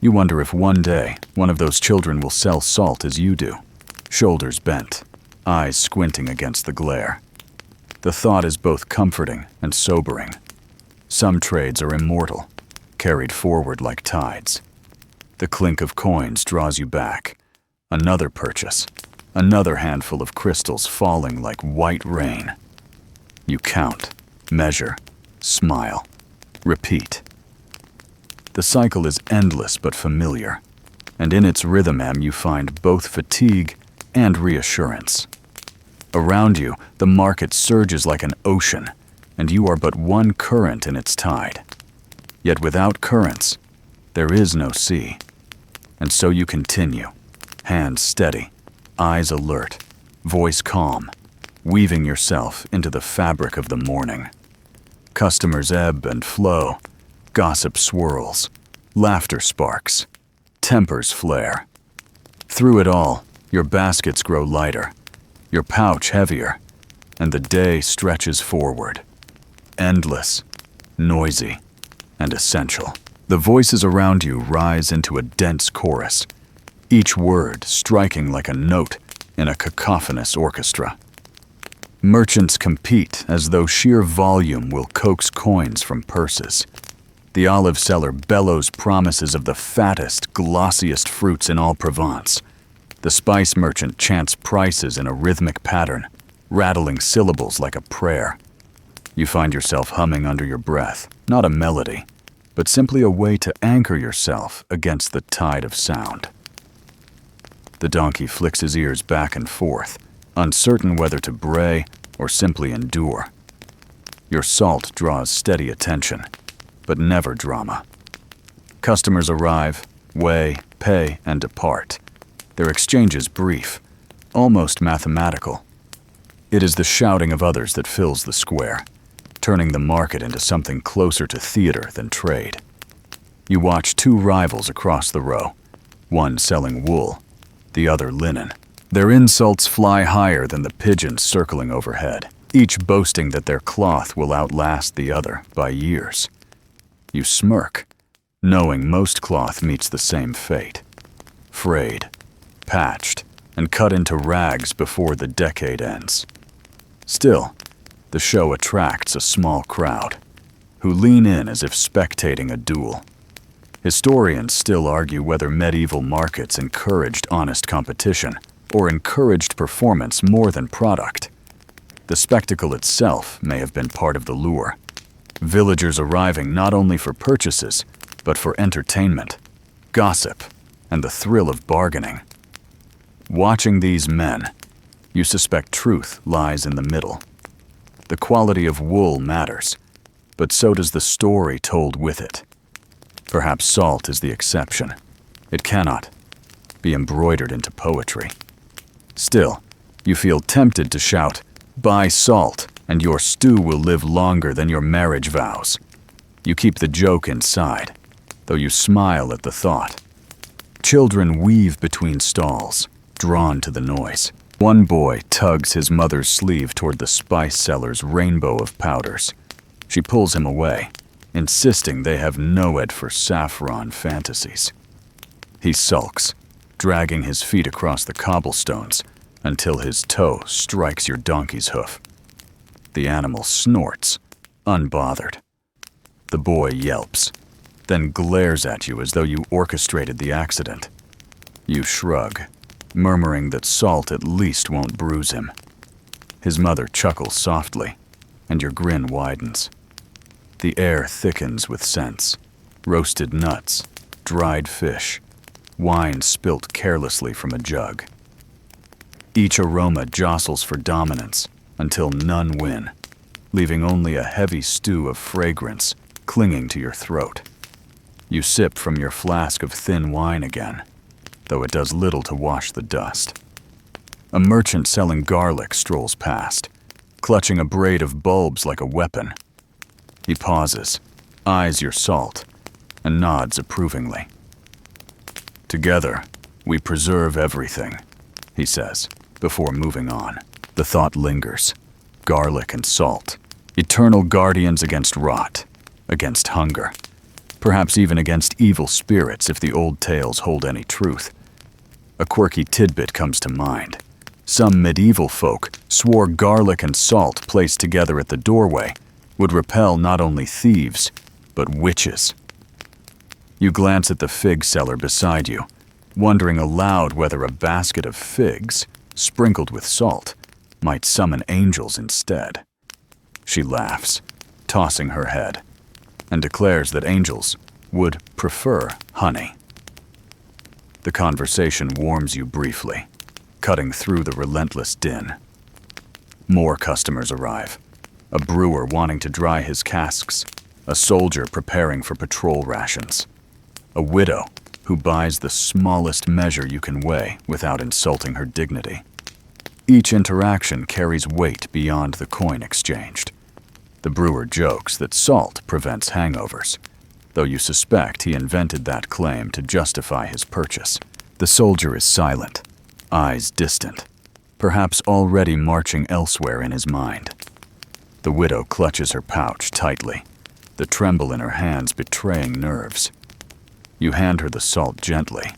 You wonder if one day one of those children will sell salt as you do, shoulders bent, eyes squinting against the glare. The thought is both comforting and sobering. Some trades are immortal, carried forward like tides. The clink of coins draws you back. Another purchase, another handful of crystals falling like white rain. You count, measure, smile, repeat. The cycle is endless but familiar, and in its rhythm you find both fatigue and reassurance. Around you, the market surges like an ocean, and you are but one current in its tide. Yet without currents, there is no sea. And so you continue, hands steady, eyes alert, voice calm, weaving yourself into the fabric of the morning. Customers ebb and flow, gossip swirls, laughter sparks, tempers flare. Through it all, your baskets grow lighter, your pouch heavier, and the day stretches forward. Endless, noisy, and essential. The voices around you rise into a dense chorus, each word striking like a note in a cacophonous orchestra. Merchants compete as though sheer volume will coax coins from purses. The olive seller bellows promises of the fattest, glossiest fruits in all Provence. The spice merchant chants prices in a rhythmic pattern, rattling syllables like a prayer. You find yourself humming under your breath, not a melody, but simply a way to anchor yourself against the tide of sound. The donkey flicks his ears back and forth, uncertain whether to bray or simply endure. Your salt draws steady attention, but never drama. Customers arrive, weigh, pay, and depart. Their exchange is brief, almost mathematical. It is the shouting of others that fills the square, turning the market into something closer to theater than trade. You watch two rivals across the row, one selling wool, the other linen. Their insults fly higher than the pigeons circling overhead. each boasting that their cloth will outlast the other by years. You smirk, knowing most cloth meets the same fate. Frayed, patched, and cut into rags before the decade ends. Still, the show attracts a small crowd, who lean in as if spectating a duel. Historians still argue whether medieval markets encouraged honest competition or encouraged performance more than product. The spectacle itself may have been part of the lure. Villagers arriving not only for purchases, but for entertainment, gossip, and the thrill of bargaining. Watching these men, you suspect truth lies in the middle. The quality of wool matters, but so does the story told with it. Perhaps salt is the exception. It cannot be embroidered into poetry. Still, you feel tempted to shout, "Buy salt, and your stew will live longer than your marriage vows." You keep the joke inside, though you smile at the thought. Children weave between stalls, drawn to the noise. One boy tugs his mother's sleeve toward the spice seller's rainbow of powders. She pulls him away, insisting they have no ed for saffron fantasies. He sulks, dragging his feet across the cobblestones until his toe strikes your donkey's hoof. The animal snorts, unbothered. The boy yelps, then glares at you as though you orchestrated the accident. You shrug, murmuring that salt at least won't bruise him. His mother chuckles softly, and your grin widens. The air thickens with scents: roasted nuts, dried fish, wine spilt carelessly from a jug. Each aroma jostles for dominance until none win, leaving only a heavy stew of fragrance clinging to your throat. You sip from your flask of thin wine again, though it does little to wash the dust. A merchant selling garlic strolls past, clutching a braid of bulbs like a weapon. He pauses, eyes your salt, and nods approvingly. "Together, we preserve everything," he says, before moving on. The thought lingers. Garlic and salt, eternal guardians against rot, against hunger, perhaps even against evil spirits if the old tales hold any truth. A quirky tidbit comes to mind. Some medieval folk swore garlic and salt placed together at the doorway would repel not only thieves, but witches. You glance at the fig seller beside you, wondering aloud whether a basket of figs, sprinkled with salt, might summon angels instead. She laughs, tossing her head, and declares that angels would prefer honey. The conversation warms you briefly, cutting through the relentless din. More customers arrive. A brewer wanting to dry his casks, a soldier preparing for patrol rations, a widow who buys the smallest measure you can weigh without insulting her dignity. Each interaction carries weight beyond the coin exchanged. The brewer jokes that salt prevents hangovers, though you suspect he invented that claim to justify his purchase. The soldier is silent, eyes distant, perhaps already marching elsewhere in his mind. The widow clutches her pouch tightly, the tremble in her hands betraying nerves. You hand her the salt gently,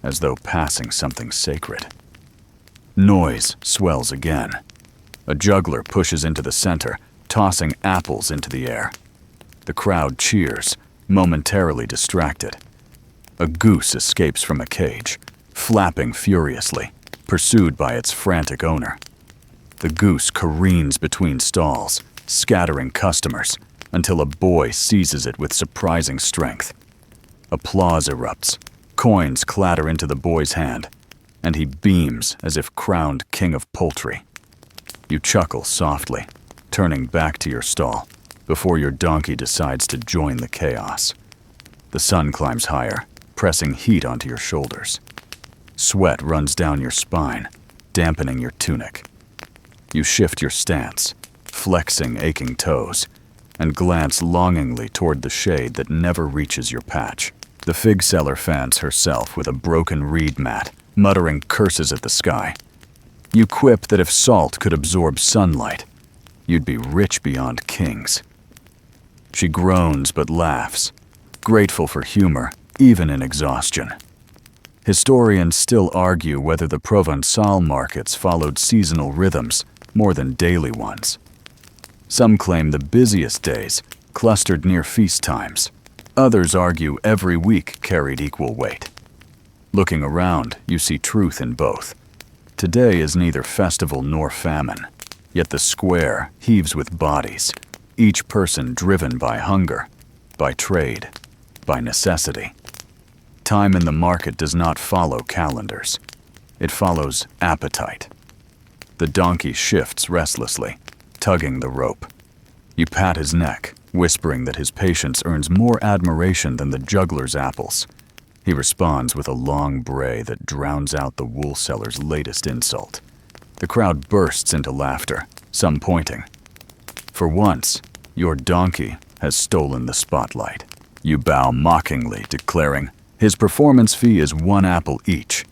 as though passing something sacred. Noise swells again. A juggler pushes into the center, tossing apples into the air. The crowd cheers, momentarily distracted. A goose escapes from a cage, flapping furiously, pursued by its frantic owner. The goose careens between stalls, scattering customers, until a boy seizes it with surprising strength. Applause erupts, coins clatter into the boy's hand, and he beams as if crowned king of poultry. You chuckle softly, turning back to your stall, before your donkey decides to join the chaos. The sun climbs higher, pressing heat onto your shoulders. Sweat runs down your spine, dampening your tunic. You shift your stance, flexing aching toes, and glance longingly toward the shade that never reaches your patch. The fig seller fans herself with a broken reed mat, muttering curses at the sky. You quip that if salt could absorb sunlight, you'd be rich beyond kings. She groans but laughs, grateful for humor, even in exhaustion. Historians still argue whether the Provençal markets followed seasonal rhythms more than daily ones. Some claim the busiest days clustered near feast times. Others argue every week carried equal weight. Looking around, you see truth in both. Today is neither festival nor famine, yet the square heaves with bodies, each person driven by hunger, by trade, by necessity. Time in the market does not follow calendars. It follows appetite. The donkey shifts restlessly, tugging the rope. You pat his neck, whispering that his patience earns more admiration than the juggler's apples. He responds with a long bray that drowns out the wool seller's latest insult. The crowd bursts into laughter, some pointing. For once, your donkey has stolen the spotlight. You bow mockingly, declaring, "His performance fee is 1 apple each."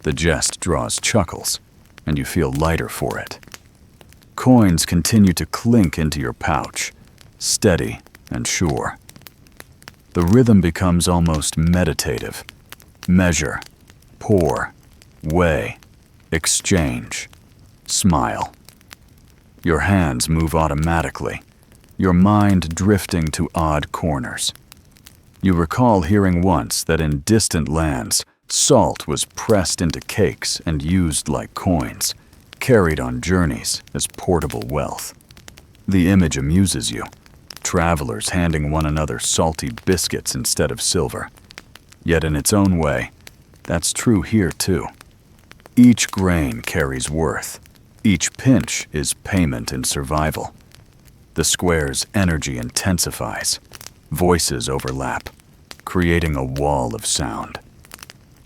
The jest draws chuckles, and you feel lighter for it. Coins continue to clink into your pouch, steady and sure. The rhythm becomes almost meditative. Measure, pour, weigh, exchange, smile. Your hands move automatically, your mind drifting to odd corners. You recall hearing once that in distant lands, salt was pressed into cakes and used like coins, carried on journeys as portable wealth. The image amuses you, travelers handing one another salty biscuits instead of silver. Yet in its own way, that's true here too. Each grain carries worth. Each pinch is payment in survival. The square's energy intensifies. Voices overlap, creating a wall of sound.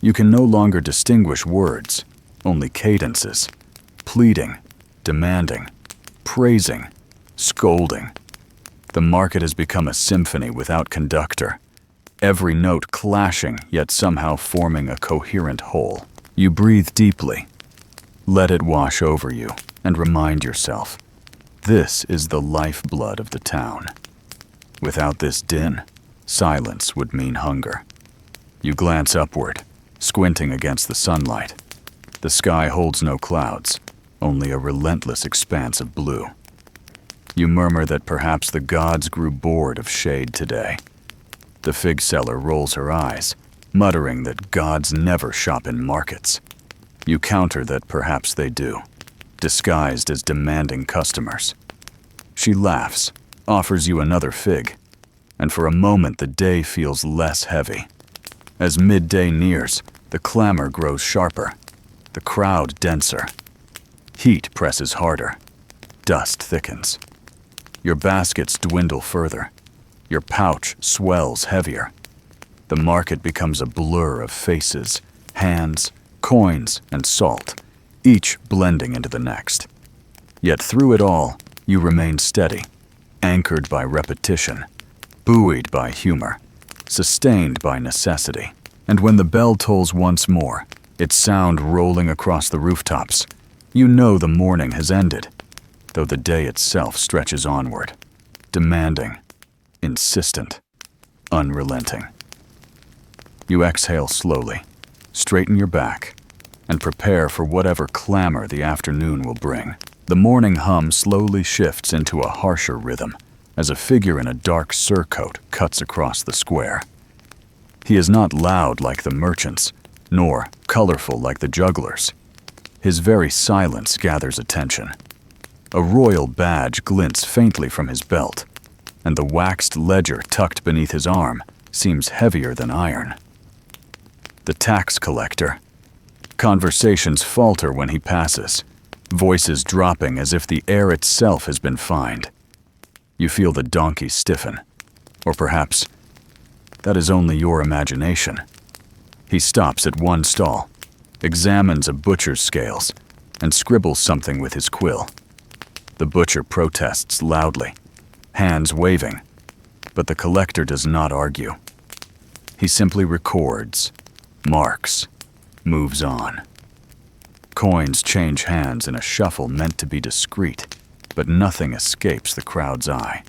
You can no longer distinguish words, only cadences. Pleading, demanding, praising, scolding. The market has become a symphony without conductor, every note clashing yet somehow forming a coherent whole. You breathe deeply. Let it wash over you and remind yourself, this is the lifeblood of the town. Without this din, silence would mean hunger. You glance upward, squinting against the sunlight. The sky holds no clouds, only a relentless expanse of blue. You murmur that perhaps the gods grew bored of shade today. The fig seller rolls her eyes, muttering that gods never shop in markets. You counter that perhaps they do, disguised as demanding customers. She laughs, offers you another fig, and for a moment the day feels less heavy. As midday nears, the clamor grows sharper, the crowd denser. Heat presses harder, dust thickens. Your baskets dwindle further. Your pouch swells heavier. The market becomes a blur of faces, hands, coins, and salt, each blending into the next. Yet through it all, you remain steady, anchored by repetition, buoyed by humor, sustained by necessity. And when the bell tolls once more, its sound rolling across the rooftops, you know the morning has ended, though the day itself stretches onward, demanding, insistent, unrelenting. You exhale slowly, straighten your back, and prepare for whatever clamor the afternoon will bring. The morning hum slowly shifts into a harsher rhythm as a figure in a dark surcoat cuts across the square. He is not loud like the merchants, nor colorful like the jugglers. His very silence gathers attention. A royal badge glints faintly from his belt, and the waxed ledger tucked beneath his arm seems heavier than iron. The tax collector. Conversations falter when he passes, voices dropping as if the air itself has been fined. You feel the donkey stiffen, or perhaps that is only your imagination. He stops at one stall, examines a butcher's scales, and scribbles something with his quill. The butcher protests loudly, hands waving, but the collector does not argue. He simply records, marks, moves on. Coins change hands in a shuffle meant to be discreet. but nothing escapes the crowd's eye.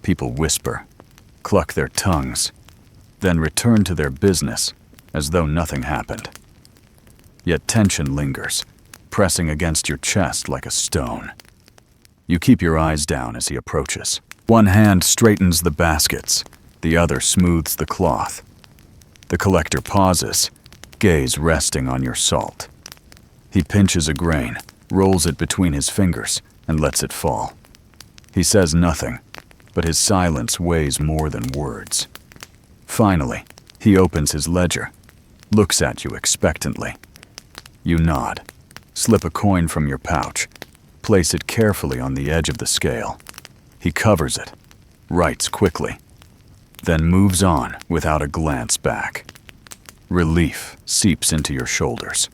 People whisper, cluck their tongues, then return to their business as though nothing happened. Yet tension lingers, pressing against your chest like a stone. You keep your eyes down as he approaches. One hand straightens the baskets, the other smooths the cloth. The collector pauses, gaze resting on your salt. He pinches a grain, rolls it between his fingers, and lets it fall. He says nothing, but his silence weighs more than words. Finally, he opens his ledger, looks at you expectantly. You nod, slip a coin from your pouch, place it carefully on the edge of the scale. He covers it, writes quickly, then moves on without a glance back. Relief seeps into your shoulders.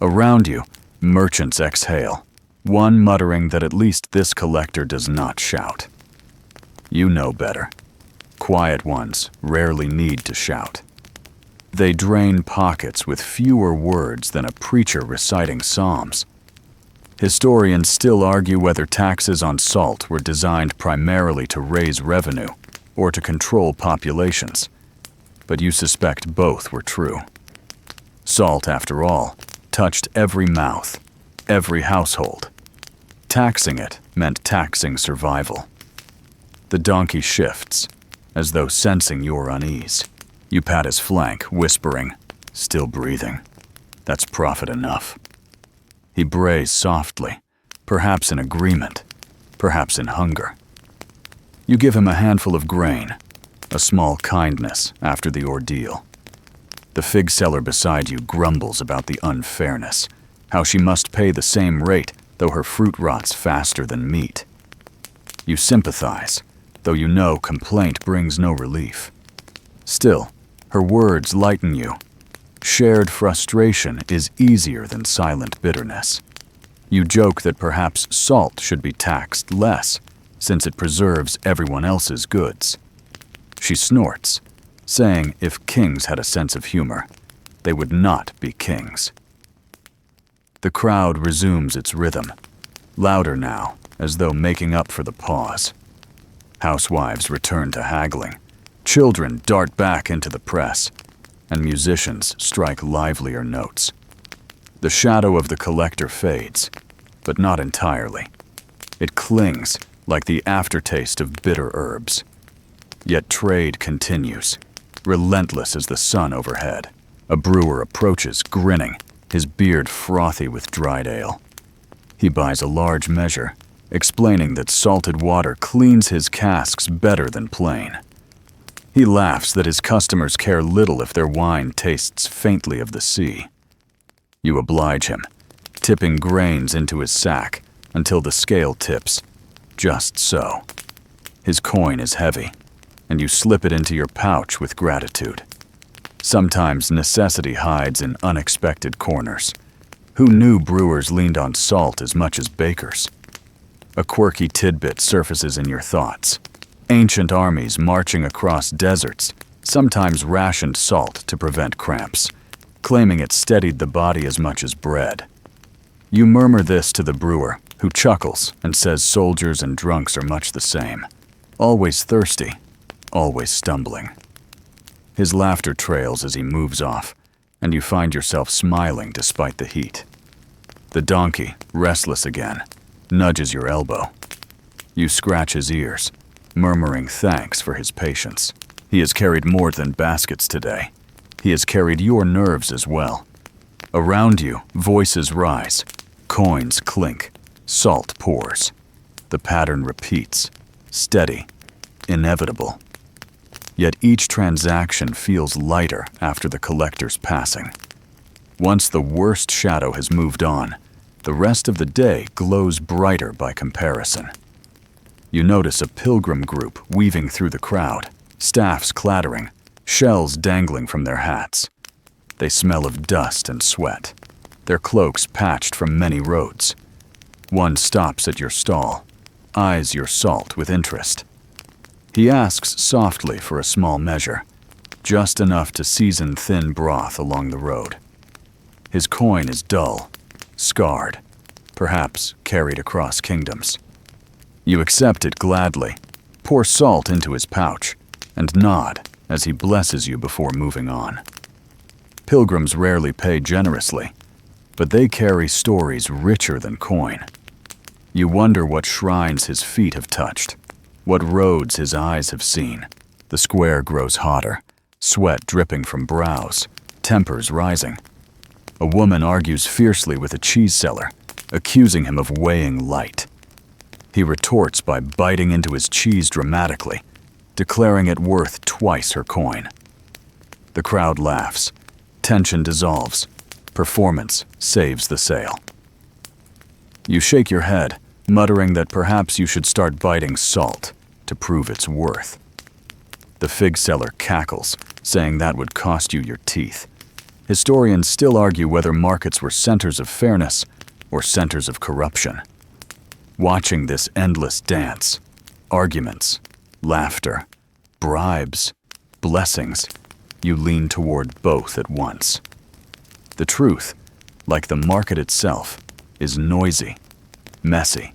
Around you, merchants exhale, one muttering that at least this collector does not shout. You know better. Quiet ones rarely need to shout. They drain pockets with fewer words than a preacher reciting psalms. Historians still argue whether taxes on salt were designed primarily to raise revenue or to control populations, but you suspect both were true. Salt, after all, touched every mouth, every household. Taxing it meant taxing survival. The donkey shifts, as though sensing your unease. You pat his flank, whispering, "Still breathing. That's profit enough." He brays softly, perhaps in agreement, perhaps in hunger. You give him a handful of grain, a small kindness after the ordeal. The fig seller beside you grumbles about the unfairness, how she must pay the same rate though her fruit rots faster than meat. You sympathize, though you know complaint brings no relief. Still, her words lighten you. Shared frustration is easier than silent bitterness. You joke that perhaps salt should be taxed less, since it preserves everyone else's goods. She snorts, saying if kings had a sense of humor, they would not be kings. The crowd resumes its rhythm, louder now, as though making up for the pause. Housewives return to haggling, children dart back into the press, and musicians strike livelier notes. The shadow of the collector fades, but not entirely. It clings like the aftertaste of bitter herbs. Yet trade continues, relentless as the sun overhead. A brewer approaches, grinning, his beard frothy with dried ale. He buys a large measure, explaining that salted water cleans his casks better than plain. He laughs that his customers care little if their wine tastes faintly of the sea. You oblige him, tipping grains into his sack until the scale tips, just so. His coin is heavy, and you slip it into your pouch with gratitude. Sometimes necessity hides in unexpected corners. Who knew brewers leaned on salt as much as bakers? A quirky tidbit surfaces in your thoughts. Ancient armies marching across deserts sometimes rationed salt to prevent cramps, claiming it steadied the body as much as bread. You murmur this to the brewer, who chuckles and says soldiers and drunks are much the same. Always thirsty, always stumbling. His laughter trails as he moves off, and you find yourself smiling despite the heat. The donkey, restless again, nudges your elbow. You scratch his ears, murmuring thanks for his patience. He has carried more than baskets today. He has carried your nerves as well. Around you, voices rise, coins clink, salt pours. The pattern repeats, steady, inevitable. Yet each transaction feels lighter after the collector's passing. Once the worst shadow has moved on, the rest of the day glows brighter by comparison. You notice a pilgrim group weaving through the crowd, staffs clattering, shells dangling from their hats. They smell of dust and sweat, their cloaks patched from many roads. One stops at your stall, eyes your salt with interest. He asks softly for a small measure, just enough to season thin broth along the road. His coin is dull, scarred, perhaps carried across kingdoms. You accept it gladly, pour salt into his pouch, and nod as he blesses you before moving on. Pilgrims rarely pay generously, but they carry stories richer than coin. You wonder what shrines his feet have touched, what roads his eyes have seen. The square grows hotter, sweat dripping from brows, tempers rising. A woman argues fiercely with a cheese seller, accusing him of weighing light. He retorts by biting into his cheese dramatically, declaring it worth twice her coin. The crowd laughs, tension dissolves, performance saves the sale. You shake your head, muttering that perhaps you should start biting salt to prove its worth. The fig seller cackles, saying that would cost you your teeth. Historians still argue whether markets were centers of fairness or centers of corruption. Watching this endless dance, arguments, laughter, bribes, blessings, you lean toward both at once. The truth, like the market itself, is noisy, messy,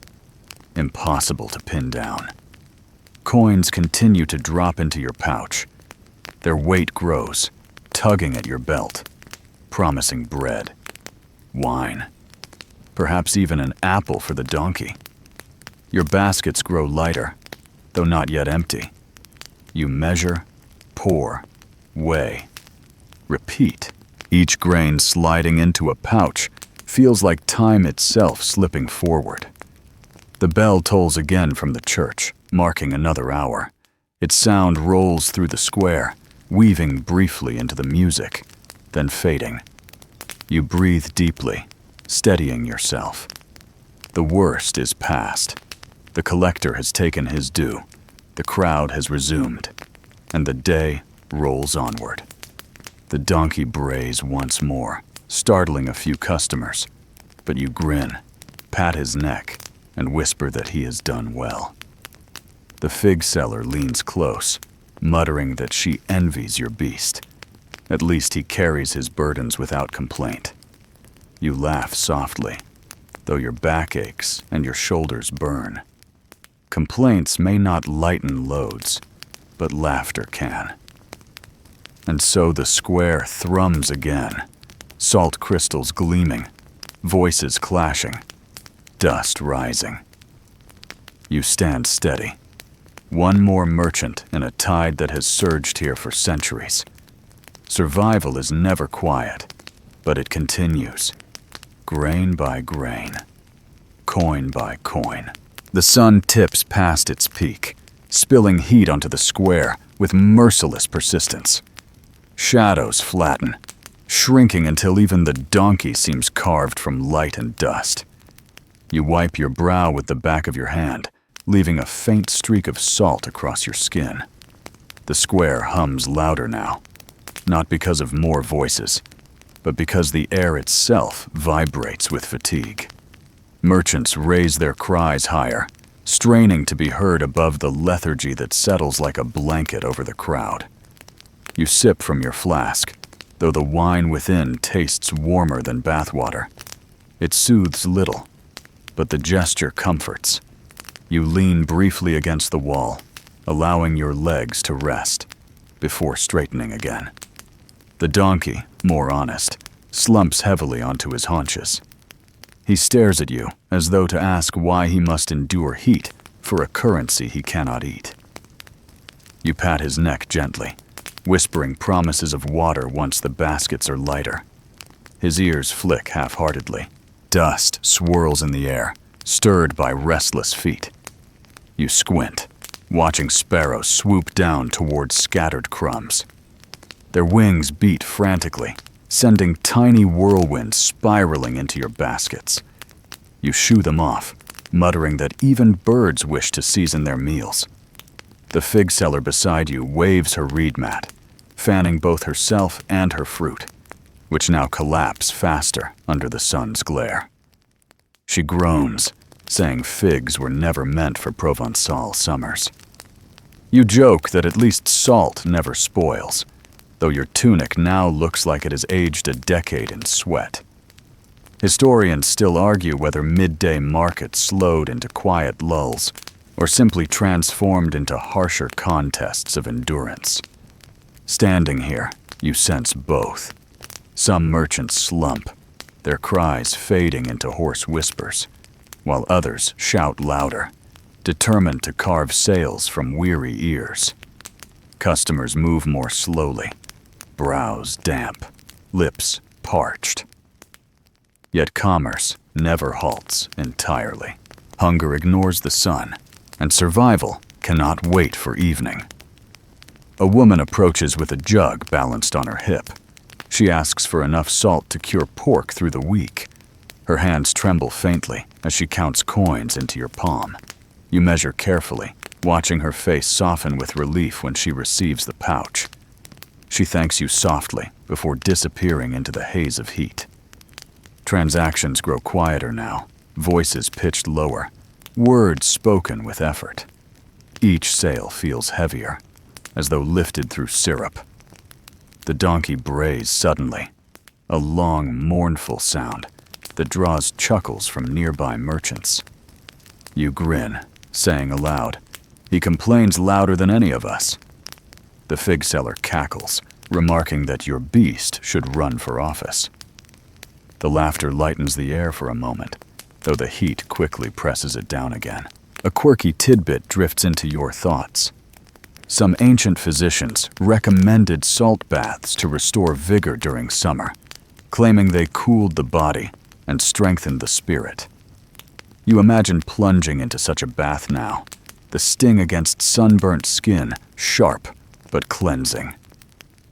impossible to pin down. Coins continue to drop into your pouch. Their weight grows, tugging at your belt, promising bread, wine, perhaps even an apple for the donkey. Your baskets grow lighter, though not yet empty. You measure, pour, weigh, repeat. Each grain sliding into a pouch feels like time itself slipping forward. The bell tolls again from the church, marking another hour. Its sound rolls through the square, weaving briefly into the music, then fading. You breathe deeply, steadying yourself. The worst is past. The collector has taken his due, the crowd has resumed, and the day rolls onward. The donkey brays once more, startling a few customers, but you grin, pat his neck, and whisper that he has done well. The fig seller leans close, muttering that she envies your beast. At least he carries his burdens without complaint. You laugh softly, though your back aches and your shoulders burn. Complaints may not lighten loads, but laughter can. And so the square thrums again, salt crystals gleaming, voices clashing, dust rising. You stand steady. One more merchant in a tide that has surged here for centuries. Survival is never quiet, but it continues, grain by grain, coin by coin. The sun tips past its peak, spilling heat onto the square with merciless persistence. Shadows flatten, shrinking until even the donkey seems carved from light and dust. You wipe your brow with the back of your hand, leaving a faint streak of salt across your skin. The square hums louder now, not because of more voices, but because the air itself vibrates with fatigue. Merchants raise their cries higher, straining to be heard above the lethargy that settles like a blanket over the crowd. You sip from your flask, though the wine within tastes warmer than bathwater. It soothes little, but the gesture comforts. You lean briefly against the wall, allowing your legs to rest, before straightening again. The donkey, more honest, slumps heavily onto his haunches. He stares at you as though to ask why he must endure heat for a currency he cannot eat. You pat his neck gently, whispering promises of water once the baskets are lighter. His ears flick half-heartedly. Dust swirls in the air, stirred by restless feet. You squint, watching sparrows swoop down towards scattered crumbs. Their wings beat frantically, sending tiny whirlwinds spiraling into your baskets. You shoo them off, muttering that even birds wish to season their meals. The fig seller beside you waves her reed mat, fanning both herself and her fruit, which now collapse faster under the sun's glare. She groans, saying figs were never meant for Provençal summers. You joke that at least salt never spoils, though your tunic now looks like it has aged a decade in sweat. Historians still argue whether midday markets slowed into quiet lulls or simply transformed into harsher contests of endurance. Standing here, you sense both. Some merchants slump, their cries fading into hoarse whispers, while others shout louder, determined to carve sales from weary ears. Customers move more slowly, brows damp, lips parched. Yet commerce never halts entirely. Hunger ignores the sun, and survival cannot wait for evening. A woman approaches with a jug balanced on her hip. She asks for enough salt to cure pork through the week. Her hands tremble faintly as she counts coins into your palm. You measure carefully, watching her face soften with relief when she receives the pouch. She thanks you softly before disappearing into the haze of heat. Transactions grow quieter now, voices pitched lower, words spoken with effort. Each sale feels heavier, as though lifted through syrup. The donkey brays suddenly, a long, mournful sound that draws chuckles from nearby merchants. You grin, saying aloud, "He complains louder than any of us." The fig seller cackles, remarking that your beast should run for office. The laughter lightens the air for a moment, though the heat quickly presses it down again. A quirky tidbit drifts into your thoughts. Some ancient physicians recommended salt baths to restore vigor during summer, claiming they cooled the body and strengthened the spirit. You imagine plunging into such a bath now, the sting against sunburnt skin sharp but cleansing.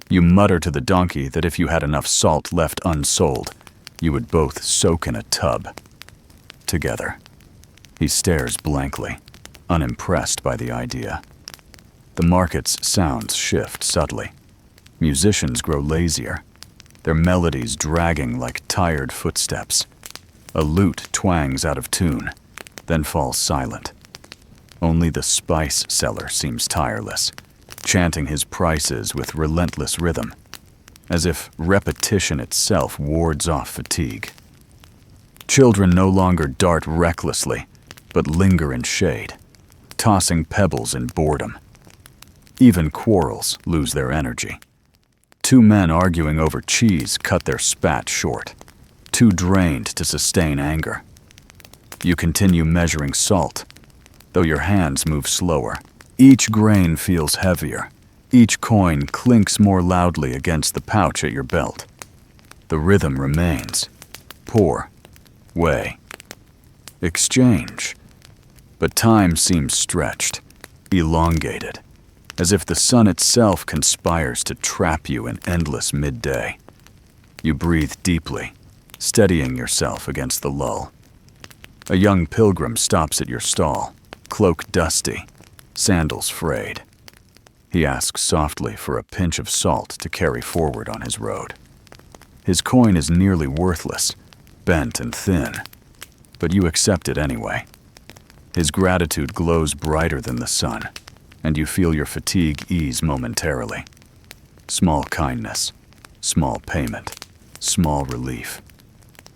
You mutter to the donkey that if you had enough salt left unsold, you would both soak in a tub. Together. He stares blankly, unimpressed by the idea. The market's sounds shift subtly. Musicians grow lazier, their melodies dragging like tired footsteps. A lute twangs out of tune, then falls silent. Only the spice seller seems tireless, chanting his prices with relentless rhythm, as if repetition itself wards off fatigue. Children no longer dart recklessly, but linger in shade, tossing pebbles in boredom. Even quarrels lose their energy. Two men arguing over cheese cut their spat short, too drained to sustain anger. You continue measuring salt, though your hands move slower. Each grain feels heavier. Each coin clinks more loudly against the pouch at your belt. The rhythm remains. Pour, weigh, exchange. But time seems stretched, elongated, as if the sun itself conspires to trap you in endless midday. You breathe deeply, steadying yourself against the lull. A young pilgrim stops at your stall, cloak dusty, sandals frayed. He asks softly for a pinch of salt to carry forward on his road. His coin is nearly worthless, bent and thin, but you accept it anyway. His gratitude glows brighter than the sun, and you feel your fatigue ease momentarily. Small kindness, small payment, small relief.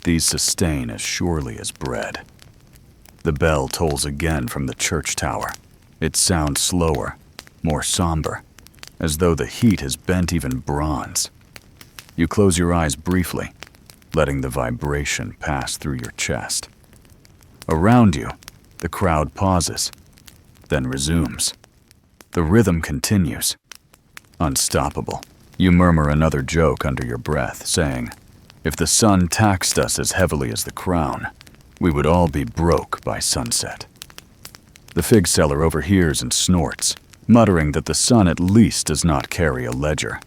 These sustain as surely as bread. The bell tolls again from the church tower. It sounds slower, more somber, as though the heat has bent even bronze. You close your eyes briefly, letting the vibration pass through your chest. Around you, the crowd pauses, then resumes. The rhythm continues. Unstoppable. You murmur another joke under your breath, saying, "If the sun taxed us as heavily as the crown, we would all be broke by sunset." The fig seller overhears and snorts, muttering that the sun at least does not carry a ledger.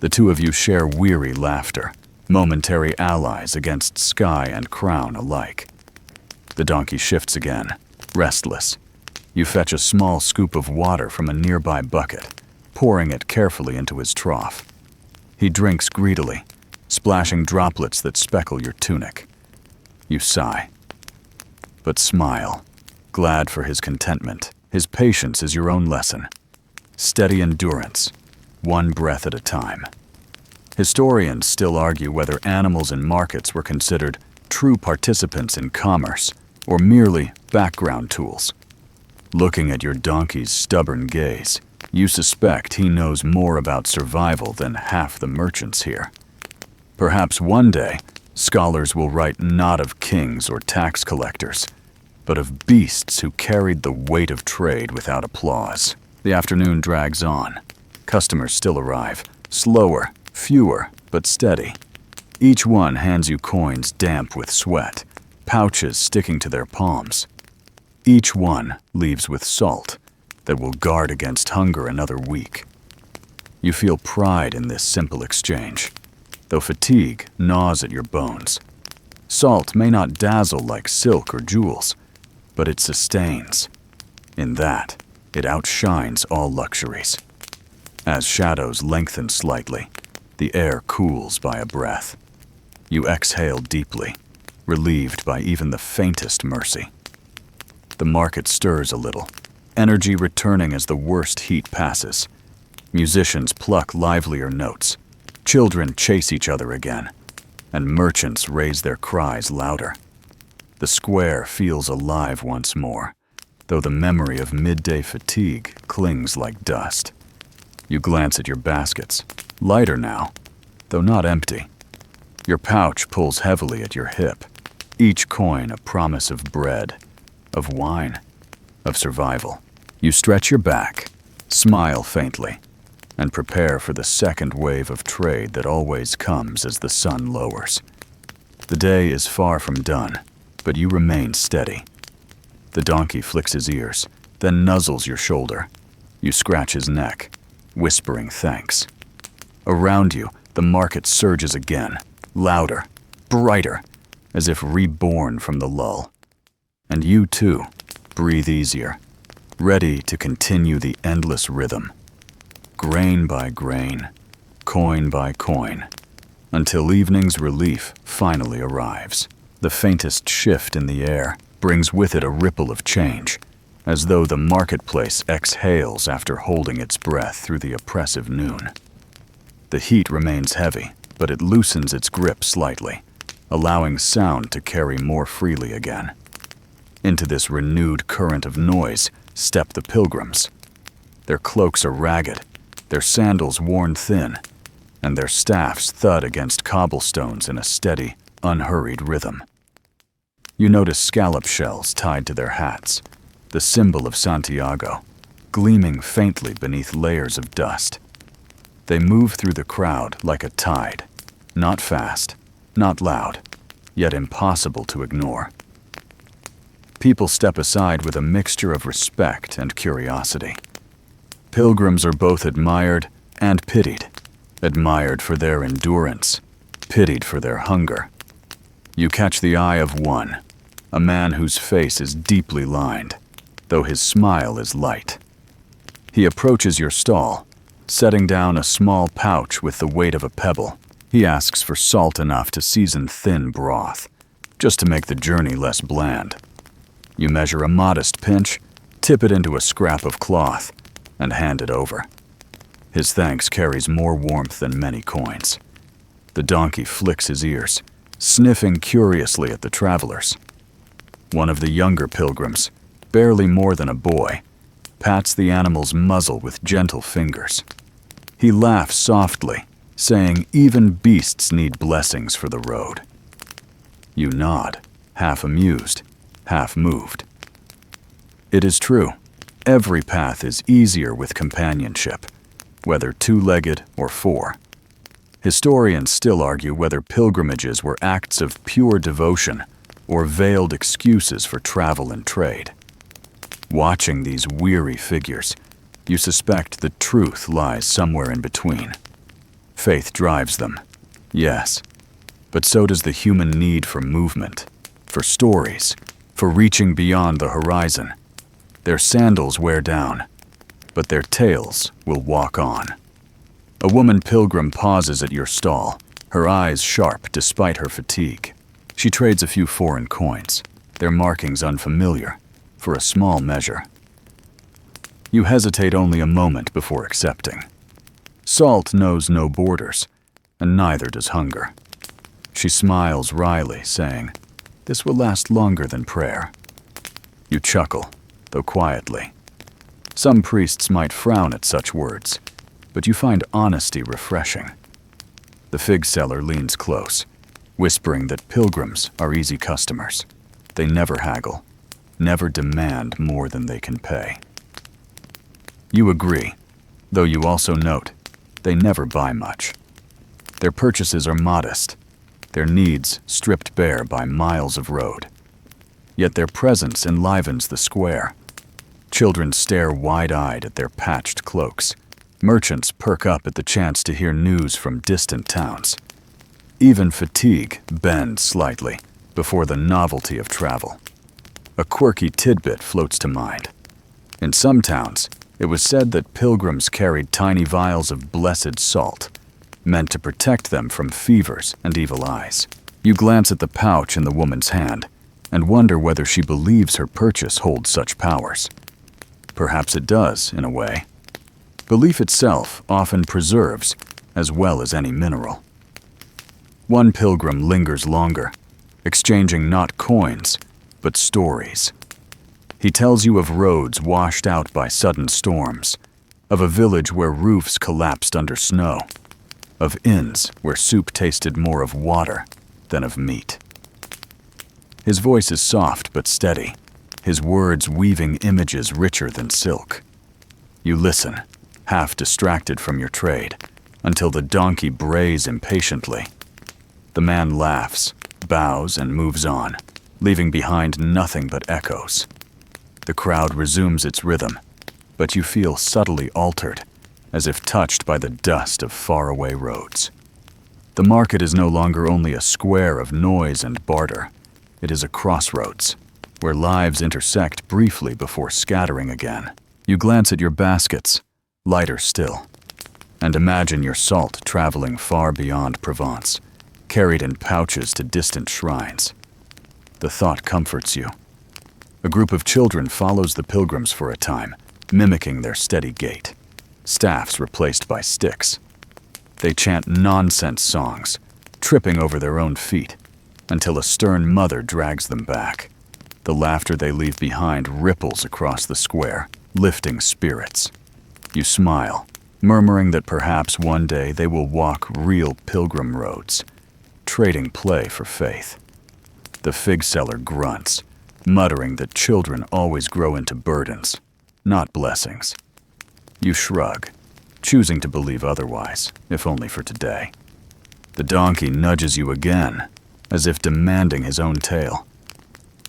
The two of you share weary laughter, momentary allies against sky and crown alike. The donkey shifts again, restless. You fetch a small scoop of water from a nearby bucket, pouring it carefully into his trough. He drinks greedily, splashing droplets that speckle your tunic. You sigh, but smile, glad for his contentment. His patience is your own lesson. Steady endurance, one breath at a time. Historians still argue whether animals in markets were considered true participants in commerce or merely background tools. Looking at your donkey's stubborn gaze, you suspect he knows more about survival than half the merchants here. Perhaps one day, scholars will write not of kings or tax collectors, but of beasts who carried the weight of trade without applause. The afternoon drags on. Customers still arrive, slower, fewer, but steady. Each one hands you coins damp with sweat, pouches sticking to their palms. Each one leaves with salt that will guard against hunger another week. You feel pride in this simple exchange, though fatigue gnaws at your bones. Salt may not dazzle like silk or jewels, but it sustains. In that, it outshines all luxuries. As shadows lengthen slightly, the air cools by a breath. You exhale deeply, relieved by even the faintest mercy. The market stirs a little, energy returning as the worst heat passes. Musicians pluck livelier notes. Children chase each other again, and merchants raise their cries louder. The square feels alive once more, though the memory of midday fatigue clings like dust. You glance at your baskets, lighter now, though not empty. Your pouch pulls heavily at your hip, each coin a promise of bread, of wine, of survival. You stretch your back, smile faintly, and prepare for the second wave of trade that always comes as the sun lowers. The day is far from done, but you remain steady. The donkey flicks his ears, then nuzzles your shoulder. You scratch his neck, whispering thanks. Around you, the market surges again, louder, brighter, as if reborn from the lull. And you, too, breathe easier, ready to continue the endless rhythm. Grain by grain, coin by coin, until evening's relief finally arrives. The faintest shift in the air brings with it a ripple of change, as though the marketplace exhales after holding its breath through the oppressive noon. The heat remains heavy, but it loosens its grip slightly, allowing sound to carry more freely again. Into this renewed current of noise step the pilgrims. Their cloaks are ragged, their sandals worn thin, and their staffs thud against cobblestones in a steady, unhurried rhythm. You notice scallop shells tied to their hats, the symbol of Santiago, gleaming faintly beneath layers of dust. They move through the crowd like a tide, not fast, not loud, yet impossible to ignore. People step aside with a mixture of respect and curiosity. Pilgrims are both admired and pitied, admired for their endurance, pitied for their hunger. You catch the eye of one, a man whose face is deeply lined, though his smile is light. He approaches your stall, setting down a small pouch with the weight of a pebble. He asks for salt enough to season thin broth, just to make the journey less bland. You measure a modest pinch, tip it into a scrap of cloth, and hand it over. His thanks carries more warmth than many coins. The donkey flicks his ears, sniffing curiously at the travelers. One of the younger pilgrims, barely more than a boy, pats the animal's muzzle with gentle fingers. He laughs softly, saying even beasts need blessings for the road. You nod, half amused, half moved. It is true, every path is easier with companionship, whether two-legged or four. Historians still argue whether pilgrimages were acts of pure devotion or veiled excuses for travel and trade. Watching these weary figures, you suspect the truth lies somewhere in between. Faith drives them, yes, but so does the human need for movement, for stories, for reaching beyond the horizon. Their sandals wear down, but their tails will walk on. A woman pilgrim pauses at your stall, her eyes sharp despite her fatigue. She trades a few foreign coins, their markings unfamiliar, for a small measure. You hesitate only a moment before accepting. Salt knows no borders, and neither does hunger. She smiles wryly, saying, "This will last longer than prayer." You chuckle, though quietly. Some priests might frown at such words, but you find honesty refreshing. The fig seller leans close, whispering that pilgrims are easy customers. They never haggle, never demand more than they can pay. You agree, though you also note they never buy much. Their purchases are modest, their needs stripped bare by miles of road. Yet their presence enlivens the square. Children stare wide-eyed at their patched cloaks. Merchants perk up at the chance to hear news from distant towns. Even fatigue bends slightly before the novelty of travel. A quirky tidbit floats to mind. In some towns, it was said that pilgrims carried tiny vials of blessed salt, meant to protect them from fevers and evil eyes. You glance at the pouch in the woman's hand and wonder whether she believes her purchase holds such powers. Perhaps it does, in a way. Belief itself often preserves, as well as any mineral. One pilgrim lingers longer, exchanging not coins, but stories. He tells you of roads washed out by sudden storms, of a village where roofs collapsed under snow, of inns where soup tasted more of water than of meat. His voice is soft but steady, his words weaving images richer than silk. You listen, half distracted from your trade, until the donkey brays impatiently. The man laughs, bows, and moves on, leaving behind nothing but echoes. The crowd resumes its rhythm, but you feel subtly altered, as if touched by the dust of faraway roads. The market is no longer only a square of noise and barter. It is a crossroads, where lives intersect briefly before scattering again. You glance at your baskets, lighter still, and imagine your salt traveling far beyond Provence, carried in pouches to distant shrines. The thought comforts you. A group of children follows the pilgrims for a time, mimicking their steady gait, staffs replaced by sticks. They chant nonsense songs, tripping over their own feet, until a stern mother drags them back. The laughter they leave behind ripples across the square, lifting spirits. You smile, murmuring that perhaps one day they will walk real pilgrim roads, trading play for faith. The fig seller grunts, muttering that children always grow into burdens, not blessings. You shrug, choosing to believe otherwise, if only for today. The donkey nudges you again, as if demanding his own tale.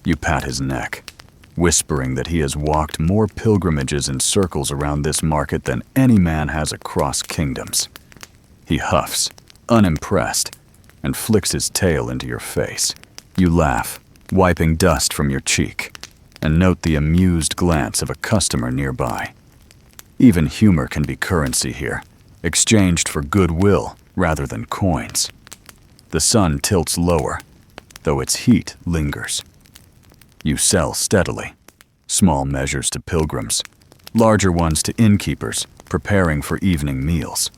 You pat his neck, whispering that he has walked more pilgrimages in circles around this market than any man has across kingdoms. He huffs, unimpressed, and flicks his tail into your face. You laugh, wiping dust from your cheek, and note the amused glance of a customer nearby. Even humor can be currency here, exchanged for goodwill rather than coins. The sun tilts lower, though its heat lingers. You sell steadily, small measures to pilgrims, larger ones to innkeepers preparing for evening meals.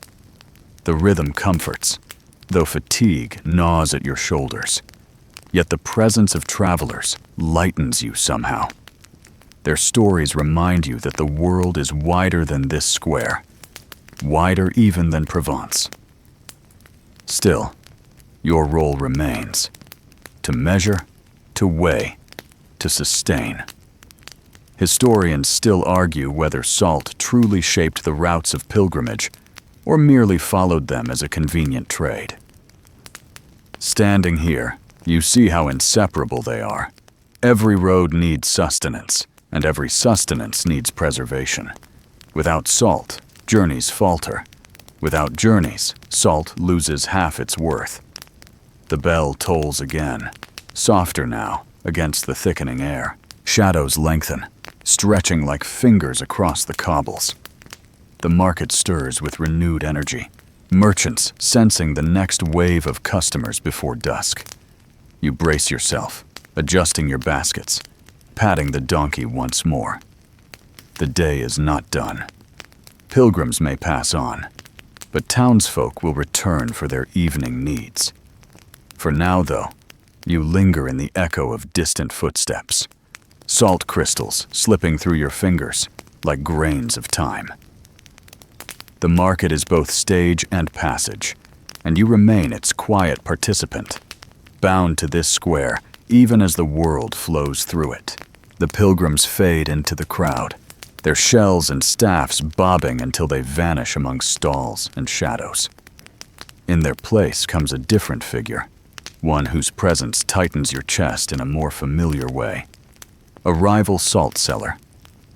The rhythm comforts, though fatigue gnaws at your shoulders. Yet the presence of travelers lightens you somehow. Their stories remind you that the world is wider than this square, wider even than Provence. Still, your role remains: to measure, to weigh, to sustain. Historians still argue whether salt truly shaped the routes of pilgrimage or merely followed them as a convenient trade. Standing here, you see how inseparable they are. Every road needs sustenance, and every sustenance needs preservation. Without salt, journeys falter. Without journeys, salt loses half its worth. The bell tolls again, softer now against the thickening air. Shadows lengthen, stretching like fingers across the cobbles. The market stirs with renewed energy, merchants sensing the next wave of customers before dusk. You brace yourself, adjusting your baskets, patting the donkey once more. The day is not done. Pilgrims may pass on, but townsfolk will return for their evening needs. For now, though, you linger in the echo of distant footsteps, salt crystals slipping through your fingers like grains of time. The market is both stage and passage, and you remain its quiet participant, bound to this square even as the world flows through it. The pilgrims fade into the crowd, their shells and staffs bobbing until they vanish among stalls and shadows. In their place comes a different figure, one whose presence tightens your chest in a more familiar way. A rival salt seller.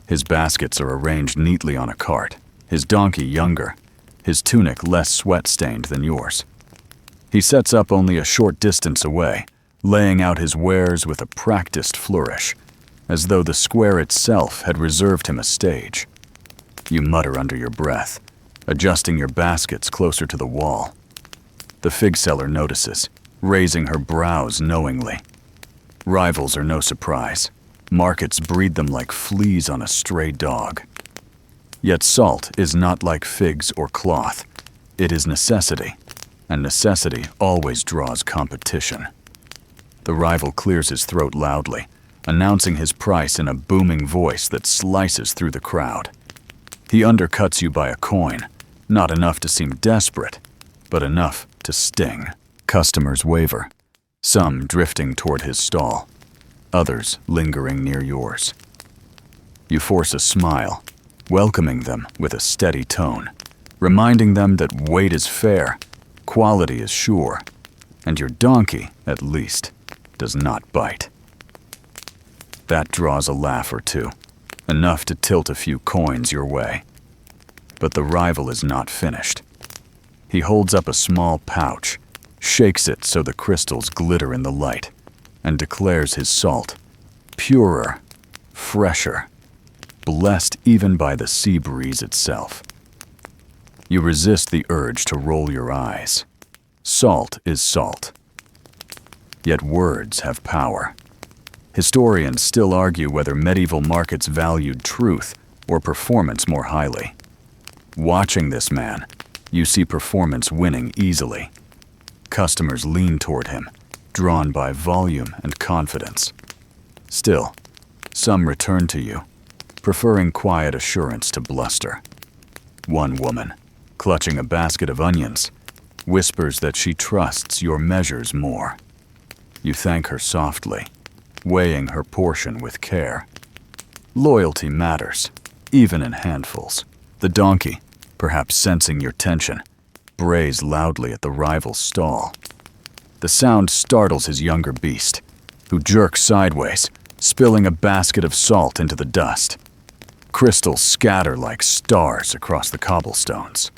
His baskets are arranged neatly on a cart, his donkey younger, his tunic less sweat-stained than yours. He sets up only a short distance away, laying out his wares with a practiced flourish, as though the square itself had reserved him a stage. You mutter under your breath, adjusting your baskets closer to the wall. The fig seller notices, raising her brows knowingly. Rivals are no surprise. Markets breed them like fleas on a stray dog. Yet salt is not like figs or cloth. It is necessity, and necessity always draws competition. The rival clears his throat loudly, announcing his price in a booming voice that slices through the crowd. He undercuts you by a coin, not enough to seem desperate, but enough to sting. Customers waver, some drifting toward his stall, others lingering near yours. You force a smile, welcoming them with a steady tone, reminding them that weight is fair, quality is sure, and your donkey, at least, does not bite. That draws a laugh or two, enough to tilt a few coins your way. But the rival is not finished. He holds up a small pouch, shakes it so the crystals glitter in the light, and declares his salt purer, fresher, blessed even by the sea breeze itself. You resist the urge to roll your eyes. Salt is salt. Yet words have power. Historians still argue whether medieval markets valued truth or performance more highly. Watching this man, you see performance winning easily. Customers lean toward him, drawn by volume and confidence. Still, some return to you, preferring quiet assurance to bluster. One woman, clutching a basket of onions, whispers that she trusts your measures more. You thank her softly, weighing her portion with care. Loyalty matters, even in handfuls. The donkey, perhaps sensing your tension, brays loudly at the rival's stall. The sound startles his younger beast, who jerks sideways, spilling a basket of salt into the dust. Crystals scatter like stars across the cobblestones.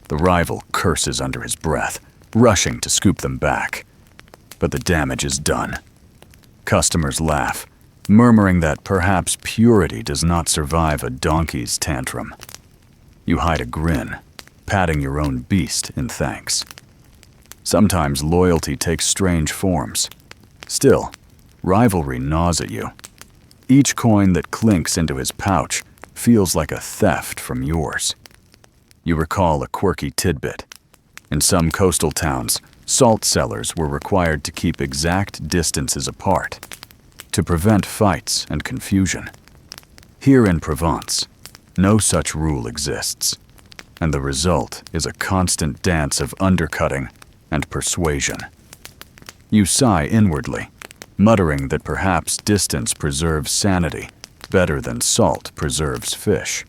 The rival curses under his breath, rushing to scoop them back. But the damage is done. Customers laugh, murmuring that perhaps purity does not survive a donkey's tantrum. You hide a grin, patting your own beast in thanks. Sometimes loyalty takes strange forms. Still, rivalry gnaws at you. Each coin that clinks into his pouch feels like a theft from yours. You recall a quirky tidbit. In some coastal towns, salt sellers were required to keep exact distances apart to prevent fights and confusion. Here in Provence, no such rule exists, and the result is a constant dance of undercutting and persuasion. You sigh inwardly, muttering that perhaps distance preserves sanity better than salt preserves fish.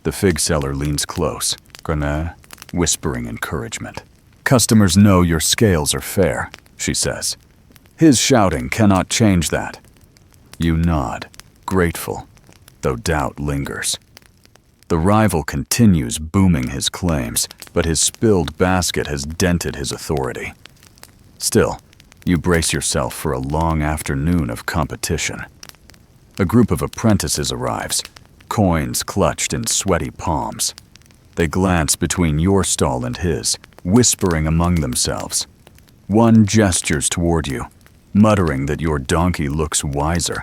The fig seller leans close, Grenade, whispering encouragement. Customers know your scales are fair, she says. His shouting cannot change that. You nod, grateful, though doubt lingers. The rival continues booming his claims, but his spilled basket has dented his authority. Still, you brace yourself for a long afternoon of competition. A group of apprentices arrives, coins clutched in sweaty palms. They glance between your stall and his, whispering among themselves. One gestures toward you, muttering that your donkey looks wiser.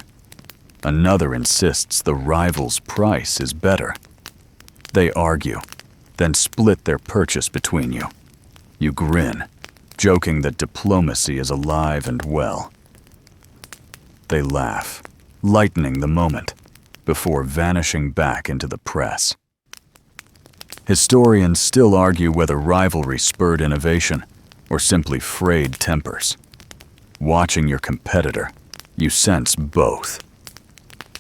Another insists the rival's price is better. They argue, then split their purchase between you. You grin, joking that diplomacy is alive and well. They laugh, lightening the moment, before vanishing back into the press. Historians still argue whether rivalry spurred innovation or simply frayed tempers. Watching your competitor, you sense both.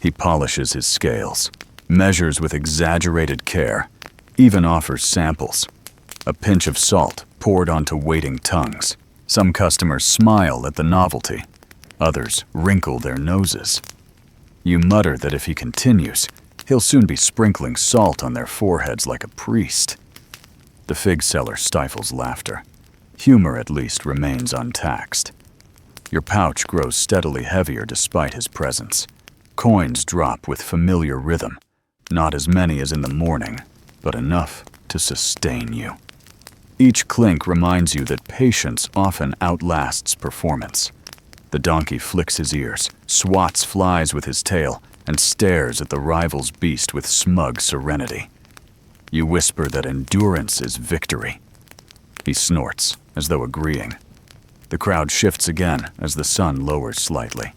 He polishes his scales, measures with exaggerated care, even offers samples. A pinch of salt poured onto waiting tongues. Some customers smile at the novelty. Others wrinkle their noses. You mutter that if he continues, he'll soon be sprinkling salt on their foreheads like a priest. The fig seller stifles laughter. Humor at least remains untaxed. Your pouch grows steadily heavier despite his presence. Coins drop with familiar rhythm. Not as many as in the morning, but enough to sustain you. Each clink reminds you that patience often outlasts performance. The donkey flicks his ears, swats flies with his tail, and stares at the rival's beast with smug serenity. You whisper that endurance is victory. He snorts, as though agreeing. The crowd shifts again as the sun lowers slightly.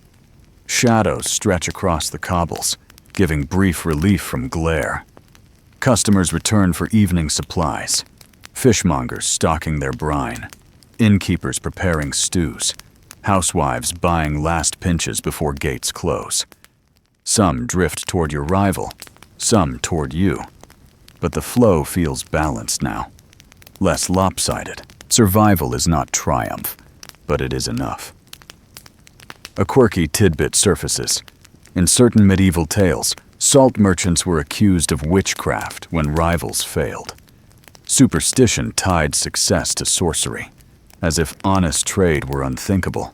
Shadows stretch across the cobbles, giving brief relief from glare. Customers return for evening supplies. Fishmongers stocking their brine. Innkeepers preparing stews. Housewives buying last pinches before gates close. Some drift toward your rival, some toward you. But the flow feels balanced now. Less lopsided. Survival is not triumph, but it is enough. A quirky tidbit surfaces. In certain medieval tales, salt merchants were accused of witchcraft when rivals failed. Superstition tied success to sorcery, as if honest trade were unthinkable.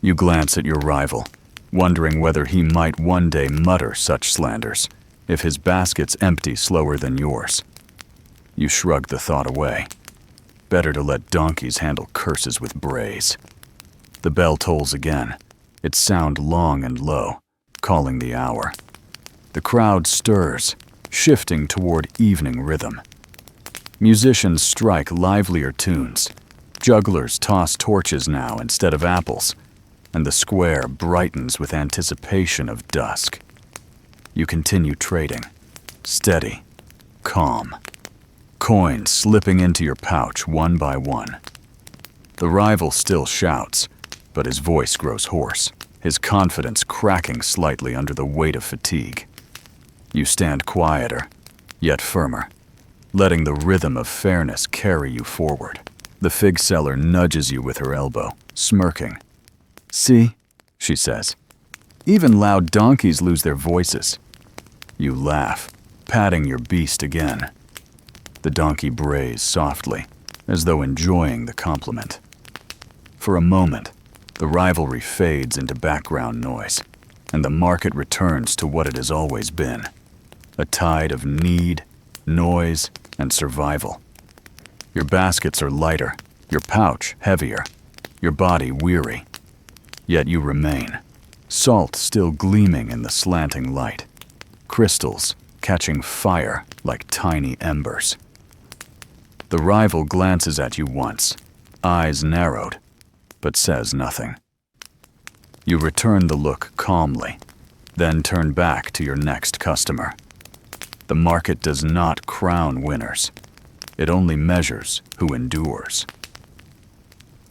You glance at your rival, wondering whether he might one day mutter such slanders, if his baskets empty slower than yours. You shrug the thought away. Better to let donkeys handle curses with brays. The bell tolls again, its sound long and low, calling the hour. The crowd stirs, shifting toward evening rhythm. Musicians strike livelier tunes. Jugglers toss torches now instead of apples, and the square brightens with anticipation of dusk. You continue trading, steady, calm. Coins slipping into your pouch one by one. The rival still shouts, but his voice grows hoarse, his confidence cracking slightly under the weight of fatigue. You stand quieter, yet firmer, letting the rhythm of fairness carry you forward. The fig seller nudges you with her elbow, smirking. "See," she says, "even loud donkeys lose their voices." You laugh, patting your beast again. The donkey brays softly, as though enjoying the compliment. For a moment, the rivalry fades into background noise, and the market returns to what it has always been, a tide of need, noise, and survival. Your baskets are lighter, your pouch heavier, your body weary. Yet you remain, salt still gleaming in the slanting light, crystals catching fire like tiny embers. The rival glances at you once, eyes narrowed, but says nothing. You return the look calmly, then turn back to your next customer. The market does not crown winners. It only measures who endures.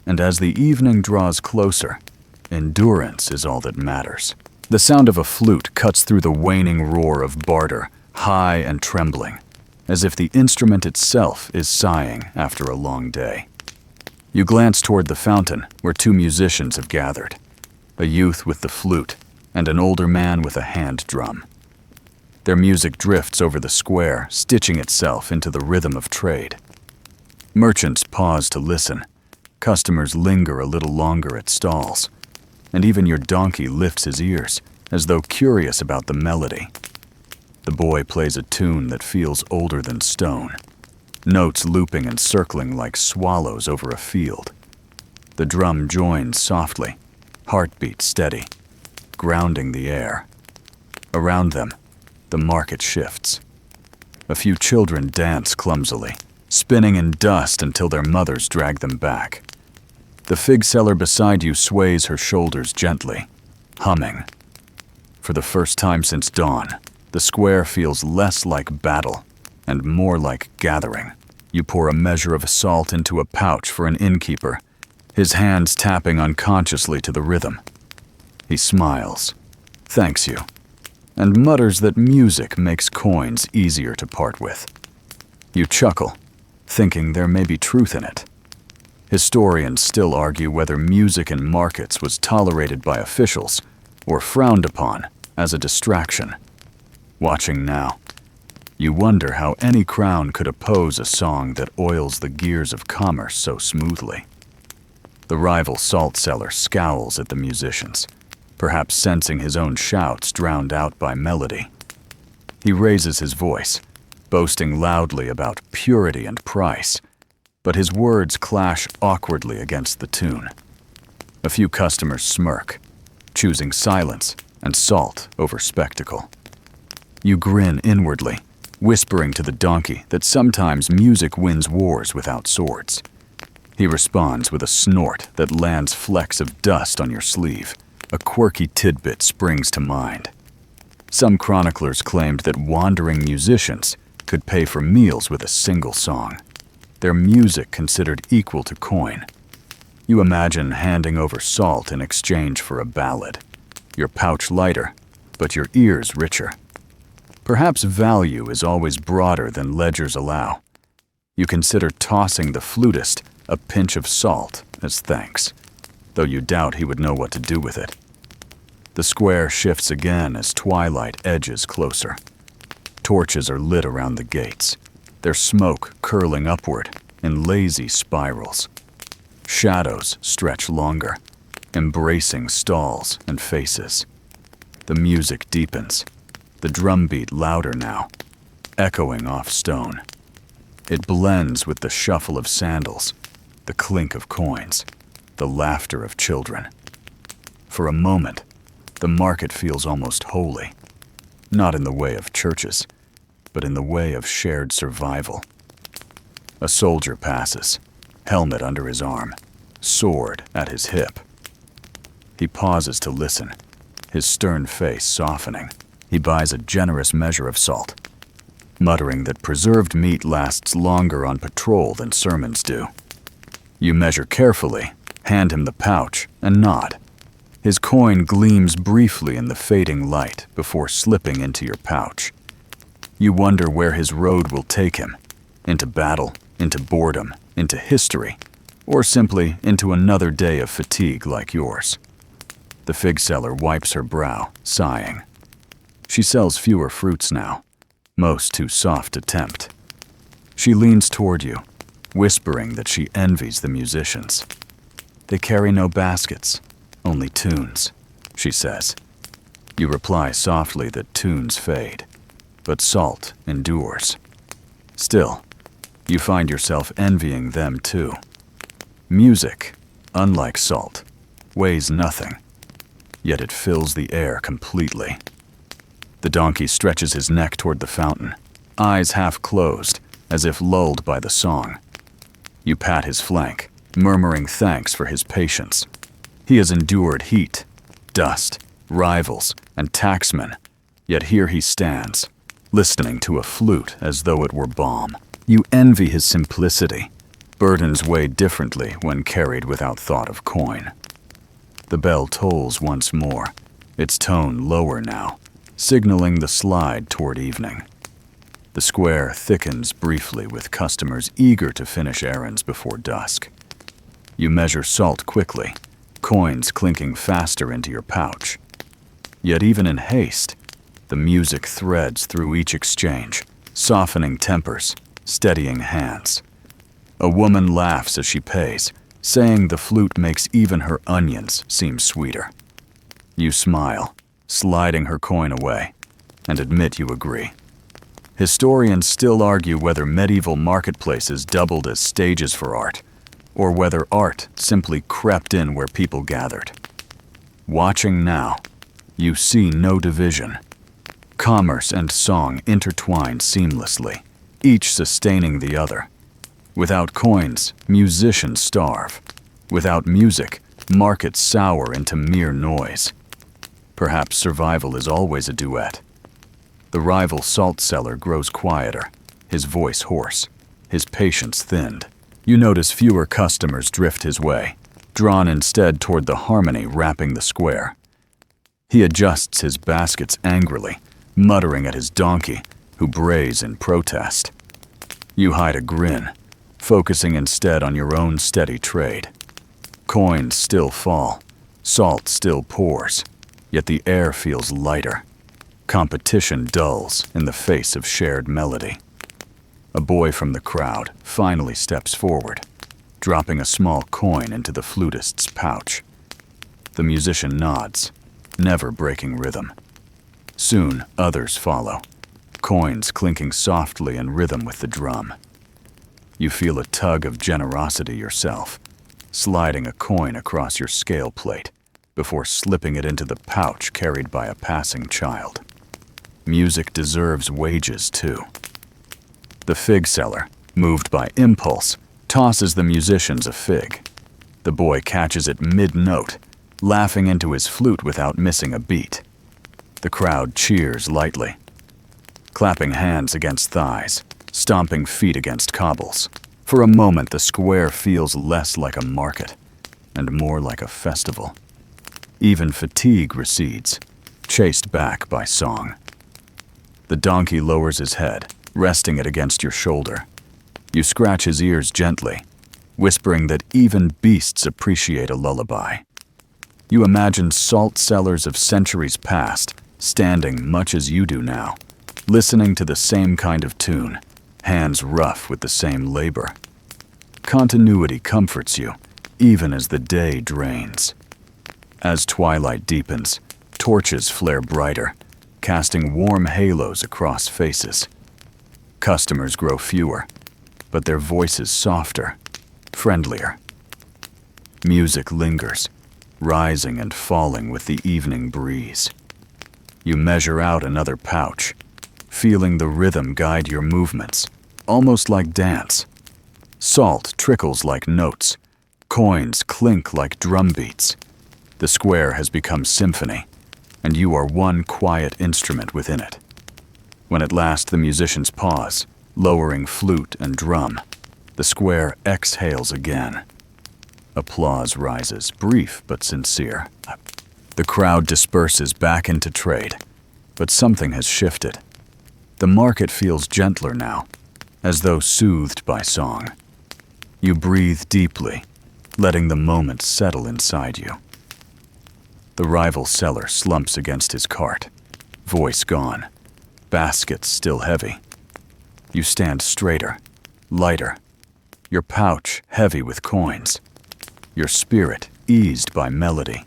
And as the evening draws closer, endurance is all that matters. The sound of a flute cuts through the waning roar of barter, high and trembling, as if the instrument itself is sighing after a long day. You glance toward the fountain where two musicians have gathered, a youth with the flute and an older man with a hand drum. Their music drifts over the square, stitching itself into the rhythm of trade. Merchants pause to listen. Customers linger a little longer at stalls, and even your donkey lifts his ears, as though curious about the melody. The boy plays a tune that feels older than stone, notes looping and circling like swallows over a field. The drum joins softly, heartbeat steady, grounding the air. Around them, the market shifts. A few children dance clumsily, spinning in dust until their mothers drag them back. The fig seller beside you sways her shoulders gently, humming. For the first time since dawn, the square feels less like battle and more like gathering. You pour a measure of salt into a pouch for an innkeeper, his hands tapping unconsciously to the rhythm. He smiles, thanks you, and mutters that music makes coins easier to part with. You chuckle, thinking there may be truth in it. Historians still argue whether music in markets was tolerated by officials or frowned upon as a distraction. Watching now, you wonder how any crown could oppose a song that oils the gears of commerce so smoothly. The rival salt seller scowls at the musicians, perhaps sensing his own shouts drowned out by melody. He raises his voice, boasting loudly about purity and price, but his words clash awkwardly against the tune. A few customers smirk, choosing silence and salt over spectacle. You grin inwardly, whispering to the donkey that sometimes music wins wars without swords. He responds with a snort that lands flecks of dust on your sleeve. A quirky tidbit springs to mind. Some chroniclers claimed that wandering musicians could pay for meals with a single song, their music considered equal to coin. You imagine handing over salt in exchange for a ballad, your pouch lighter, but your ears richer. Perhaps value is always broader than ledgers allow. You consider tossing the flutist a pinch of salt as thanks, though you doubt he would know what to do with it. The square shifts again as twilight edges closer. Torches are lit around the gates, their smoke curling upward in lazy spirals. Shadows stretch longer, embracing stalls and faces. The music deepens, the drumbeat louder now, echoing off stone. It blends with the shuffle of sandals, the clink of coins, the laughter of children. For a moment, the market feels almost holy, not in the way of churches, but in the way of shared survival. A soldier passes, helmet under his arm, sword at his hip. He pauses to listen, his stern face softening. He buys a generous measure of salt, muttering that preserved meat lasts longer on patrol than sermons do. You measure carefully, hand him the pouch, and nod. His coin gleams briefly in the fading light before slipping into your pouch. You wonder where his road will take him, into battle, into boredom, into history, or simply into another day of fatigue like yours. The fig seller wipes her brow, sighing. She sells fewer fruits now, most too soft to tempt. She leans toward you, whispering that she envies the musicians. They carry no baskets, only tunes, she says. You reply softly that tunes fade, but salt endures. Still, you find yourself envying them too. Music, unlike salt, weighs nothing, yet it fills the air completely. The donkey stretches his neck toward the fountain, eyes half closed, as if lulled by the song. You pat his flank, murmuring thanks for his patience. He has endured heat, dust, rivals, and tacksmen, yet here he stands, listening to a flute as though it were balm. You envy his simplicity. Burdens weigh differently when carried without thought of coin. The bell tolls once more, its tone lower now, signaling the slide toward evening. The square thickens briefly with customers eager to finish errands before dusk. You measure salt quickly, coins clinking faster into your pouch. Yet even in haste, the music threads through each exchange, softening tempers, steadying hands. A woman laughs as she pays, saying the flute makes even her onions seem sweeter. You smile, sliding her coin away, and admit you agree. Historians still argue whether medieval marketplaces doubled as stages for art, or whether art simply crept in where people gathered. Watching now, you see no division. Commerce and song intertwine seamlessly, each sustaining the other. Without coins, musicians starve. Without music, markets sour into mere noise. Perhaps survival is always a duet. The rival salt seller grows quieter, his voice hoarse, his patience thinned. You notice fewer customers drift his way, drawn instead toward the harmony wrapping the square. He adjusts his baskets angrily, muttering at his donkey, who brays in protest. You hide a grin, focusing instead on your own steady trade. Coins still fall, salt still pours, yet the air feels lighter. Competition dulls in the face of shared melody. A boy from the crowd finally steps forward, dropping a small coin into the flutist's pouch. The musician nods, never breaking rhythm. Soon, others follow, coins clinking softly in rhythm with the drum. You feel a tug of generosity yourself, sliding a coin across your scale plate before slipping it into the pouch carried by a passing child. Music deserves wages, too. The fig seller, moved by impulse, tosses the musicians a fig. The boy catches it mid-note, laughing into his flute without missing a beat. The crowd cheers lightly, clapping hands against thighs, stomping feet against cobbles. For a moment, the square feels less like a market and more like a festival. Even fatigue recedes, chased back by song. The donkey lowers his head, resting it against your shoulder. You scratch his ears gently, whispering that even beasts appreciate a lullaby. You imagine salt sellers of centuries past, standing much as you do now, listening to the same kind of tune, hands rough with the same labor. Continuity comforts you, even as the day drains. As twilight deepens, torches flare brighter, casting warm halos across faces. Customers grow fewer, but their voices softer, friendlier. Music lingers, rising and falling with the evening breeze. You measure out another pouch, feeling the rhythm guide your movements, almost like dance. Salt trickles like notes, coins clink like drum beats. The square has become symphony, and you are one quiet instrument within it. When at last the musicians pause, lowering flute and drum, the square exhales again. Applause rises, brief but sincere. The crowd disperses back into trade, but something has shifted. The market feels gentler now, as though soothed by song. You breathe deeply, letting the moment settle inside you. The rival seller slumps against his cart, voice gone, baskets still heavy. You stand straighter, lighter, your pouch heavy with coins, your spirit eased by melody.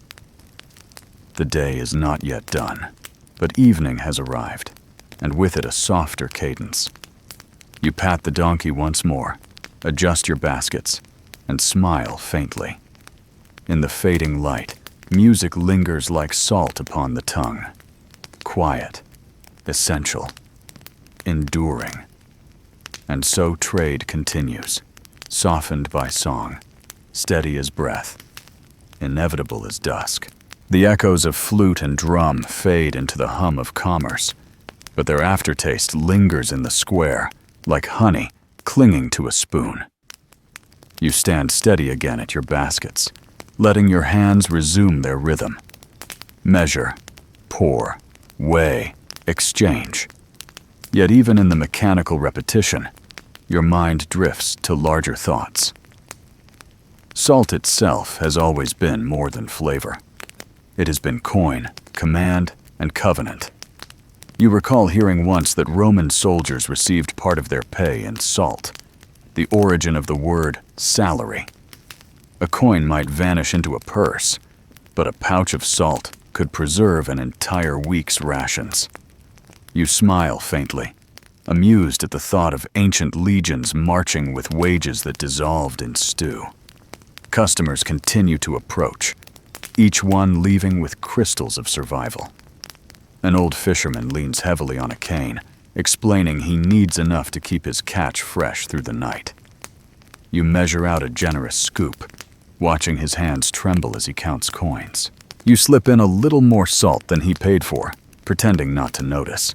The day is not yet done, but evening has arrived, and with it a softer cadence. You pat the donkey once more, adjust your baskets, and smile faintly. In the fading light, music lingers like salt upon the tongue. Quiet, essential, enduring. And so trade continues, softened by song, steady as breath, inevitable as dusk. The echoes of flute and drum fade into the hum of commerce, but their aftertaste lingers in the square, like honey clinging to a spoon. You stand steady again at your baskets, letting your hands resume their rhythm. Measure, pour, weigh, exchange. Yet even in the mechanical repetition, your mind drifts to larger thoughts. Salt itself has always been more than flavor. It has been coin, command, and covenant. You recall hearing once that Roman soldiers received part of their pay in salt, the origin of the word salary. A coin might vanish into a purse, but a pouch of salt could preserve an entire week's rations. You smile faintly, amused at the thought of ancient legions marching with wages that dissolved in stew. Customers continue to approach, each one leaving with crystals of survival. An old fisherman leans heavily on a cane, explaining he needs enough to keep his catch fresh through the night. You measure out a generous scoop, watching his hands tremble as he counts coins. You slip in a little more salt than he paid for, pretending not to notice.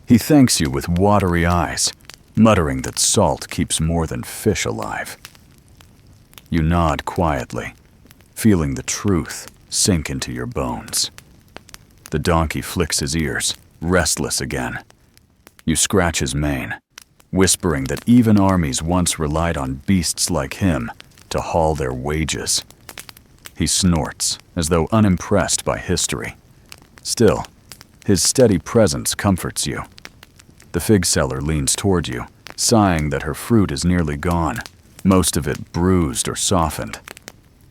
He thanks you with watery eyes, muttering that salt keeps more than fish alive. You nod quietly, feeling the truth sink into your bones. The donkey flicks his ears, restless again. You scratch his mane, whispering that even armies once relied on beasts like him to haul their wages. He snorts, as though unimpressed by history. Still, his steady presence comforts you. The fig seller leans toward you, sighing that her fruit is nearly gone, most of it bruised or softened.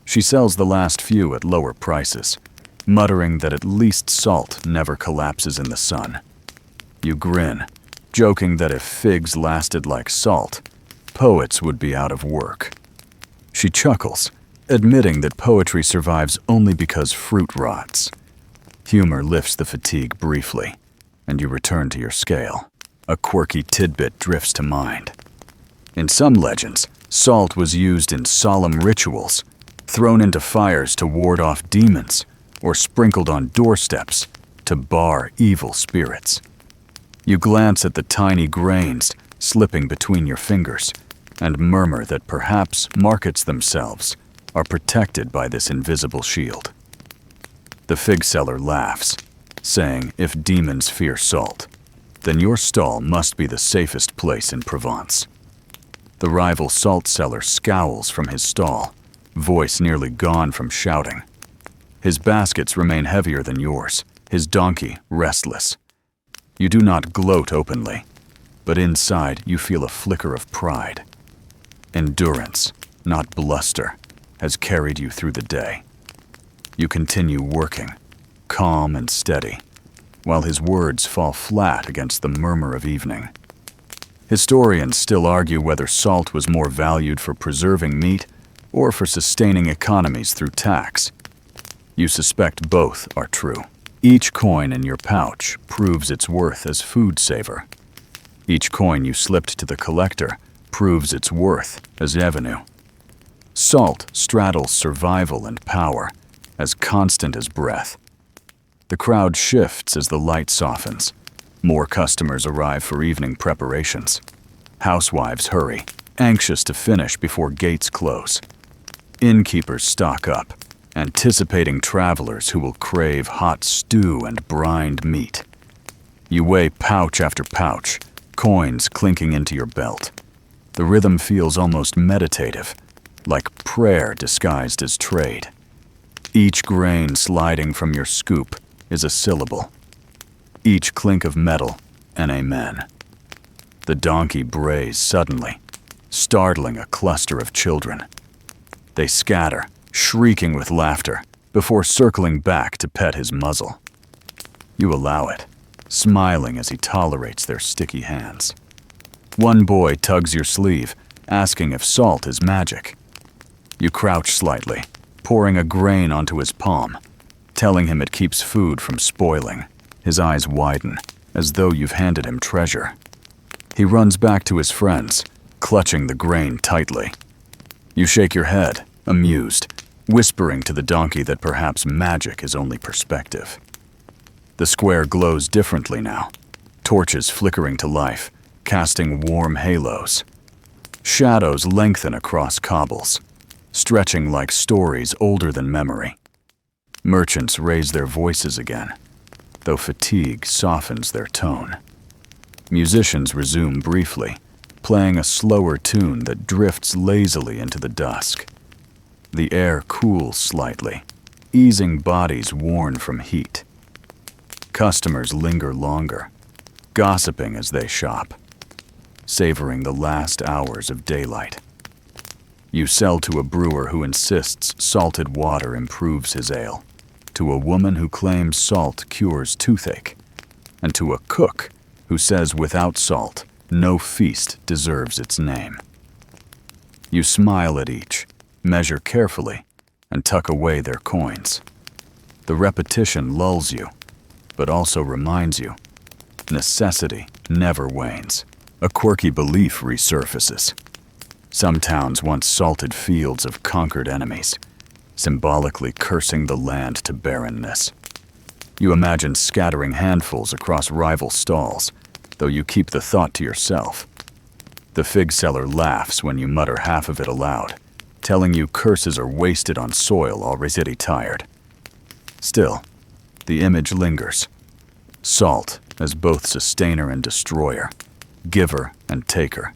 She sells the last few at lower prices, muttering that at least salt never collapses in the sun. You grin, joking that if figs lasted like salt, poets would be out of work. She chuckles, admitting that poetry survives only because fruit rots. Humor lifts the fatigue briefly, and you return to your scale. A quirky tidbit drifts to mind. In some legends, salt was used in solemn rituals, thrown into fires to ward off demons, or sprinkled on doorsteps to bar evil spirits. You glance at the tiny grains slipping between your fingers and murmur that perhaps markets themselves are protected by this invisible shield. The fig seller laughs, saying if demons fear salt, then your stall must be the safest place in Provence. The rival salt seller scowls from his stall, voice nearly gone from shouting. His baskets remain heavier than yours, his donkey restless. You do not gloat openly, but inside you feel a flicker of pride. Endurance, not bluster, has carried you through the day. You continue working, calm and steady, while his words fall flat against the murmur of evening. Historians still argue whether salt was more valued for preserving meat or for sustaining economies through tax. You suspect both are true. Each coin in your pouch proves its worth as food saver. Each coin you slipped to the collector proves its worth as revenue. Salt straddles survival and power, as constant as breath. The crowd shifts as the light softens. More customers arrive for evening preparations. Housewives hurry, anxious to finish before gates close. Innkeepers stock up, anticipating travelers who will crave hot stew and brined meat. You weigh pouch after pouch, coins clinking into your belt. The rhythm feels almost meditative, like prayer disguised as trade. Each grain sliding from your scoop is a syllable. Each clink of metal, an amen. The donkey brays suddenly, startling a cluster of children. They scatter, shrieking with laughter, before circling back to pet his muzzle. You allow it, smiling as he tolerates their sticky hands. One boy tugs your sleeve, asking if salt is magic. You crouch slightly, pouring a grain onto his palm, telling him it keeps food from spoiling. His eyes widen, as though you've handed him treasure. He runs back to his friends, clutching the grain tightly. You shake your head, amused, whispering to the donkey that perhaps magic is only perspective. The square glows differently now, torches flickering to life, casting warm halos. Shadows lengthen across cobbles, stretching like stories older than memory. Merchants raise their voices again, though fatigue softens their tone. Musicians resume briefly, playing a slower tune that drifts lazily into the dusk. The air cools slightly, easing bodies worn from heat. Customers linger longer, gossiping as they shop, savoring the last hours of daylight. You sell to a brewer who insists salted water improves his ale, to a woman who claims salt cures toothache, and to a cook who says without salt, no feast deserves its name. You smile at each, measure carefully, and tuck away their coins. The repetition lulls you, but also reminds you, necessity never wanes. A quirky belief resurfaces. Some towns once salted fields of conquered enemies, symbolically cursing the land to barrenness. You imagine scattering handfuls across rival stalls, though you keep the thought to yourself. The fig seller laughs when you mutter half of it aloud, telling you curses are wasted on soil already tired. Still, the image lingers. Salt as both sustainer and destroyer, giver and taker.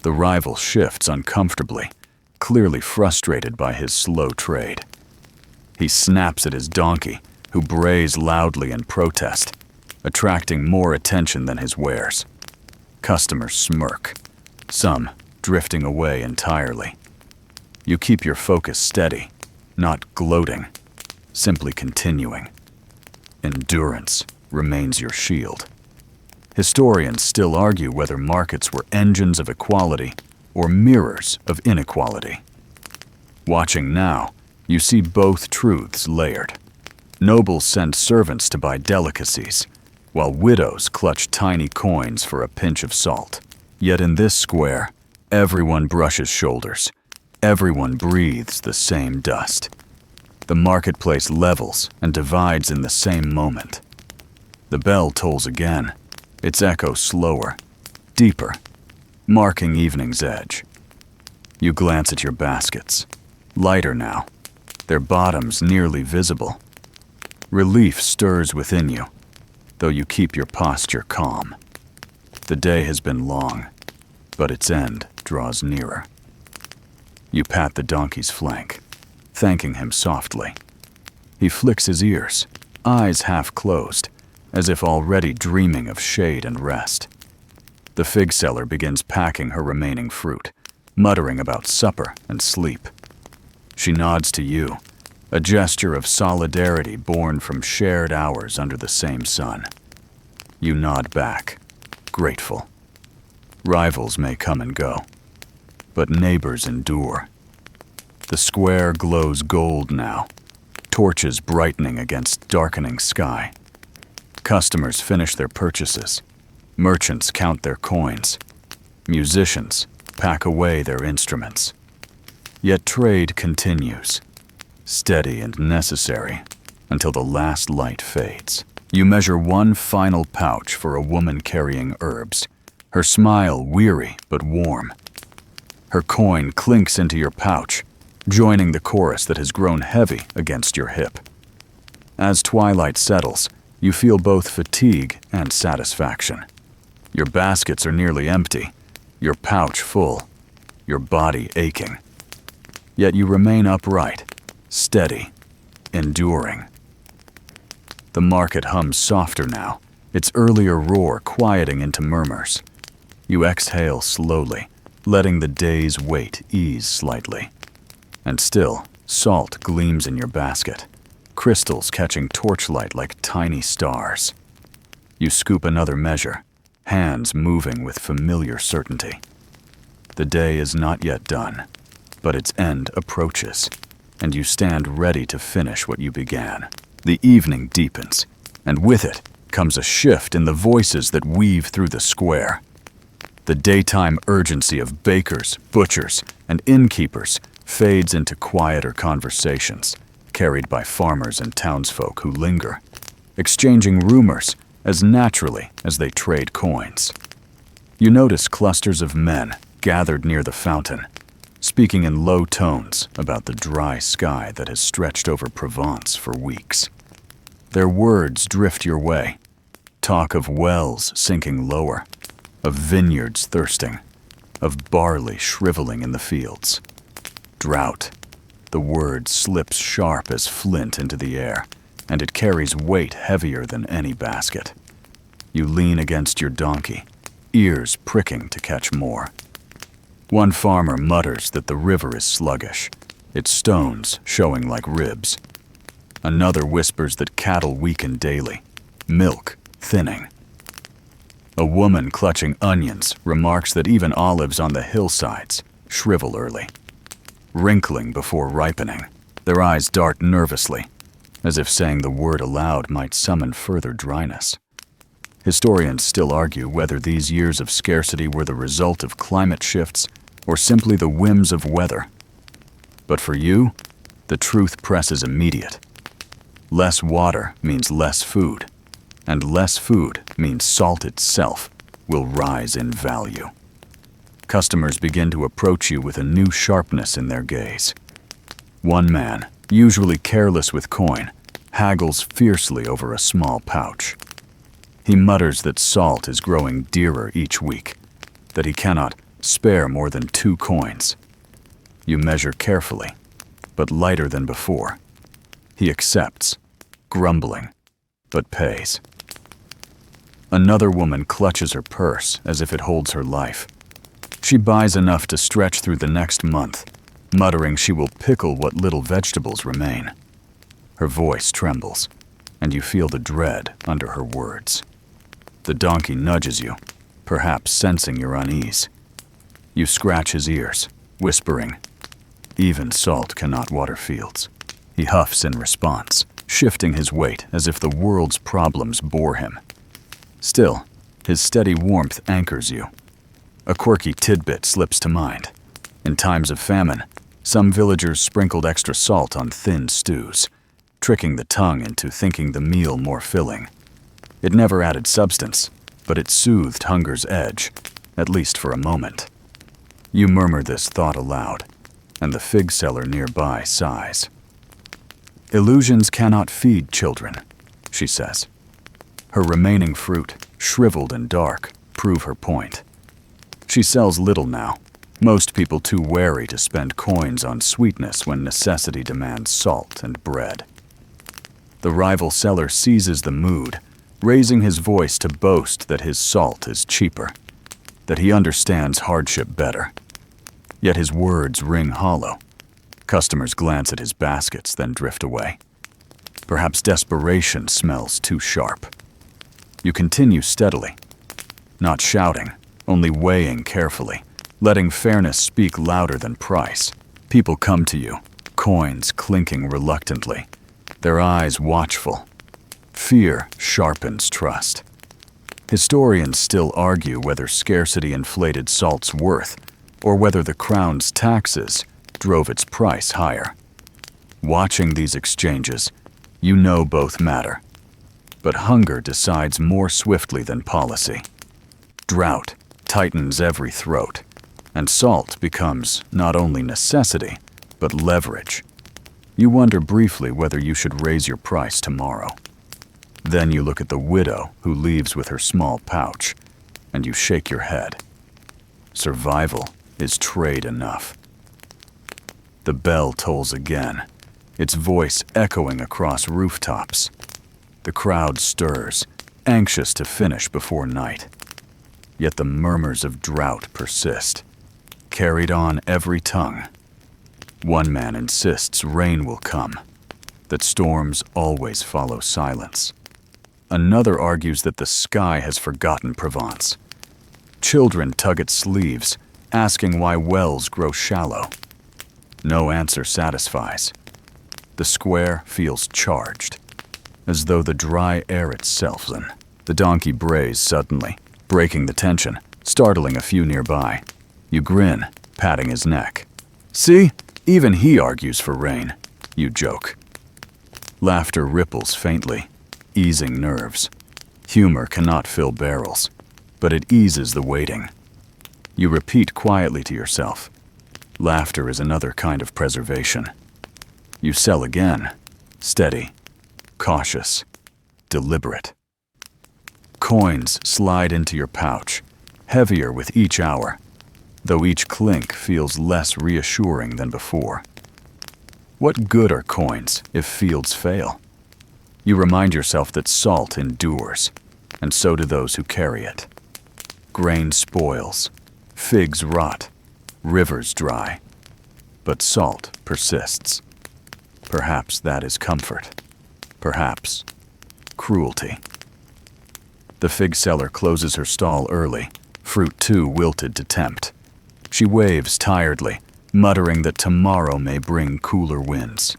The rival shifts uncomfortably, clearly frustrated by his slow trade. He snaps at his donkey, who brays loudly in protest, attracting more attention than his wares. Customers smirk, some drifting away entirely. You keep your focus steady, not gloating, simply continuing. Endurance remains your shield. Historians still argue whether markets were engines of equality or mirrors of inequality. Watching now, you see both truths layered. Nobles send servants to buy delicacies, while widows clutch tiny coins for a pinch of salt. Yet in this square, everyone brushes shoulders. Everyone breathes the same dust. The marketplace levels and divides in the same moment. The bell tolls again, its echo slower, deeper, marking evening's edge. You glance at your baskets, lighter now, their bottoms nearly visible. Relief stirs within you, though you keep your posture calm. The day has been long, but its end draws nearer. You pat the donkey's flank, thanking him softly. He flicks his ears, eyes half closed, as if already dreaming of shade and rest. The fig seller begins packing her remaining fruit, muttering about supper and sleep. She nods to you, a gesture of solidarity born from shared hours under the same sun. You nod back, grateful. Rivals may come and go, but neighbors endure. The square glows gold now, torches brightening against darkening sky. Customers finish their purchases. Merchants count their coins. Musicians pack away their instruments. Yet trade continues, steady and necessary, until the last light fades. You measure one final pouch for a woman carrying herbs, her smile weary but warm. Her coin clinks into your pouch, joining the chorus that has grown heavy against your hip. As twilight settles, you feel both fatigue and satisfaction. Your baskets are nearly empty, your pouch full, your body aching. Yet you remain upright, steady, enduring. The market hums softer now, its earlier roar quieting into murmurs. You exhale slowly, letting the day's weight ease slightly. And still, salt gleams in your basket, crystals catching torchlight like tiny stars. You scoop another measure, hands moving with familiar certainty. The day is not yet done, but its end approaches, and you stand ready to finish what you began. The evening deepens, and with it comes a shift in the voices that weave through the square. The daytime urgency of bakers, butchers, and innkeepers fades into quieter conversations, carried by farmers and townsfolk who linger, exchanging rumors as naturally as they trade coins. You notice clusters of men gathered near the fountain, speaking in low tones about the dry sky that has stretched over Provence for weeks. Their words drift your way, talk of wells sinking lower, of vineyards thirsting, of barley shriveling in the fields. Drought. The word slips sharp as flint into the air, and it carries weight heavier than any basket. You lean against your donkey, ears pricking to catch more. One farmer mutters that the river is sluggish, its stones showing like ribs. Another whispers that cattle weaken daily, milk thinning. A woman clutching onions remarks that even olives on the hillsides shrivel early, wrinkling before ripening. Their eyes dart nervously, as if saying the word aloud might summon further dryness. Historians still argue whether these years of scarcity were the result of climate shifts or simply the whims of weather. But for you, the truth presses immediate. Less water means less food, and less food means salt itself will rise in value. Customers begin to approach you with a new sharpness in their gaze. One man, usually careless with coin, haggles fiercely over a small pouch. He mutters that salt is growing dearer each week, that he cannot spare more than 2 coins. You measure carefully, but lighter than before. He accepts, grumbling, but pays. Another woman clutches her purse as if it holds her life. She buys enough to stretch through the next month, muttering she will pickle what little vegetables remain. Her voice trembles, and you feel the dread under her words. The donkey nudges you, perhaps sensing your unease. You scratch his ears, whispering, "Even salt cannot water fields." He huffs in response, shifting his weight as if the world's problems bore him. Still, his steady warmth anchors you. A quirky tidbit slips to mind. In times of famine, some villagers sprinkled extra salt on thin stews, tricking the tongue into thinking the meal more filling. It never added substance, but it soothed hunger's edge, at least for a moment. You murmur this thought aloud, and the fig seller nearby sighs. "Illusions cannot feed children," she says. Her remaining fruit, shriveled and dark, prove her point. She sells little now, most people too wary to spend coins on sweetness when necessity demands salt and bread. The rival seller seizes the mood, raising his voice to boast that his salt is cheaper, that he understands hardship better. Yet his words ring hollow. Customers glance at his baskets, then drift away. Perhaps desperation smells too sharp. You continue steadily, not shouting, only weighing carefully, letting fairness speak louder than price. People come to you, coins clinking reluctantly, their eyes watchful. Fear sharpens trust. Historians still argue whether scarcity inflated salt's worth, or whether the crown's taxes drove its price higher. Watching these exchanges, you know both matter. But hunger decides more swiftly than policy. Drought tightens every throat, and salt becomes not only necessity, but leverage. You wonder briefly whether you should raise your price tomorrow. Then you look at the widow who leaves with her small pouch, and you shake your head. Survival is trade enough. The bell tolls again, its voice echoing across rooftops. The crowd stirs, anxious to finish before night. Yet the murmurs of drought persist, carried on every tongue. One man insists rain will come, that storms always follow silence. Another argues that the sky has forgotten Provence. Children tug at sleeves, asking why wells grow shallow. No answer satisfies. The square feels charged, as though the dry air itself. The donkey brays suddenly, breaking the tension, startling a few nearby. You grin, patting his neck. "See, even he argues for rain," you joke. Laughter ripples faintly, easing nerves. Humor cannot fill barrels, but it eases the waiting. You repeat quietly to yourself, laughter is another kind of preservation. You sell again, steady, cautious, deliberate. Coins slide into your pouch, heavier with each hour, though each clink feels less reassuring than before. What good are coins if fields fail? You remind yourself that salt endures, and so do those who carry it. Grain spoils, figs rot, rivers dry, but salt persists. Perhaps that is comfort, perhaps cruelty. The fig seller closes her stall early, fruit too wilted to tempt. She waves tiredly, muttering that tomorrow may bring cooler winds.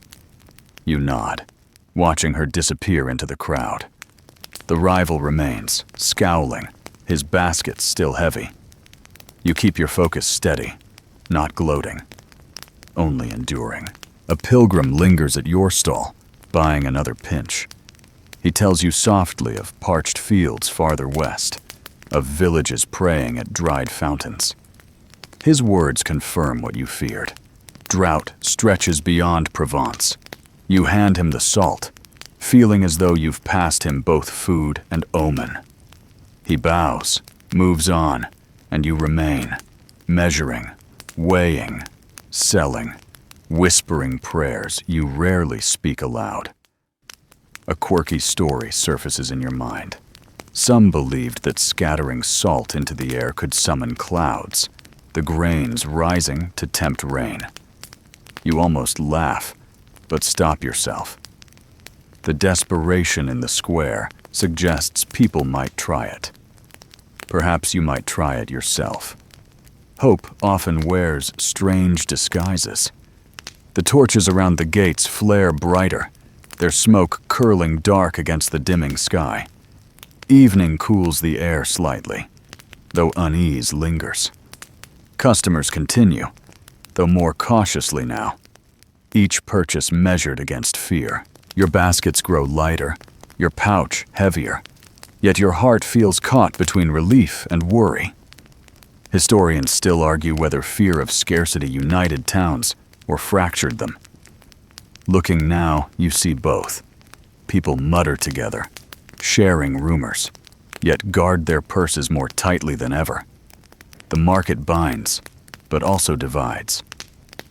You nod, watching her disappear into the crowd. The rival remains, scowling, his basket still heavy. You keep your focus steady, not gloating, only enduring. A pilgrim lingers at your stall, buying another pinch. He tells you softly of parched fields farther west, of villages praying at dried fountains. His words confirm what you feared. Drought stretches beyond Provence. You hand him the salt, feeling as though you've passed him both food and omen. He bows, moves on, and you remain, measuring, weighing, selling, whispering prayers you rarely speak aloud. A quirky story surfaces in your mind. Some believed that scattering salt into the air could summon clouds, the grains rising to tempt rain. You almost laugh, but stop yourself. The desperation in the square suggests people might try it. Perhaps you might try it yourself. Hope often wears strange disguises. The torches around the gates flare brighter, their smoke curling dark against the dimming sky. Evening cools the air slightly, though unease lingers. Customers continue, though more cautiously now. Each purchase measured against fear. Your baskets grow lighter, your pouch heavier, yet your heart feels caught between relief and worry. Historians still argue whether fear of scarcity united towns or fractured them. Looking now, you see both. People mutter together, sharing rumors, yet guard their purses more tightly than ever. The market binds, but also divides.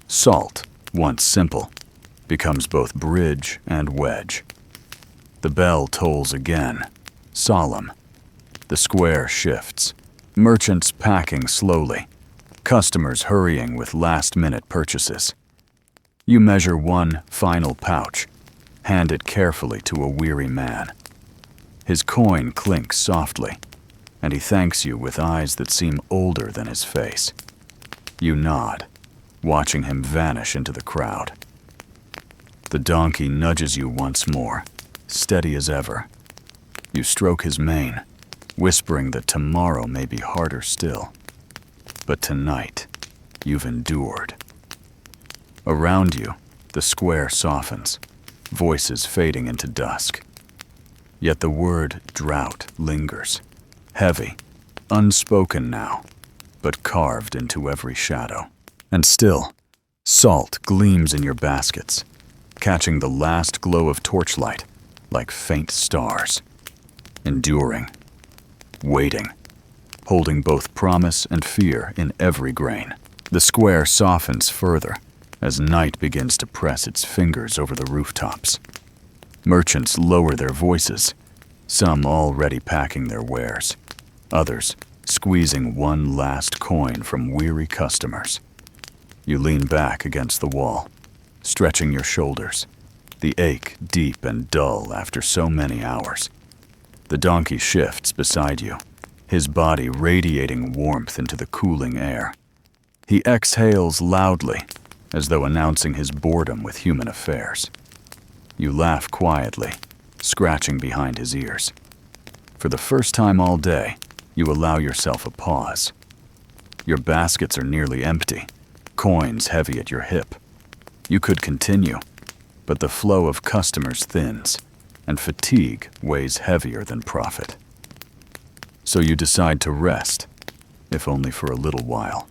Salt, once simple, becomes both bridge and wedge. The bell tolls again, solemn. The square shifts, merchants packing slowly, customers hurrying with last-minute purchases. You measure one final pouch, hand it carefully to a weary man. His coin clinks softly, and he thanks you with eyes that seem older than his face. You nod, watching him vanish into the crowd. The donkey nudges you once more, steady as ever. You stroke his mane, whispering that tomorrow may be harder still. But tonight, you've endured. Around you, the square softens, voices fading into dusk. Yet the word drought lingers, heavy, unspoken now, but carved into every shadow. And still, salt gleams in your baskets, catching the last glow of torchlight like faint stars. Enduring, waiting, holding both promise and fear in every grain. The square softens further as night begins to press its fingers over the rooftops. Merchants lower their voices, some already packing their wares, others squeezing one last coin from weary customers. You lean back against the wall, stretching your shoulders, the ache deep and dull after so many hours. The donkey shifts beside you, his body radiating warmth into the cooling air. He exhales loudly, as though announcing his boredom with human affairs. You laugh quietly, scratching behind his ears. For the first time all day, you allow yourself a pause. Your baskets are nearly empty, coins heavy at your hip. You could continue, but the flow of customers thins, and fatigue weighs heavier than profit. So you decide to rest, if only for a little while.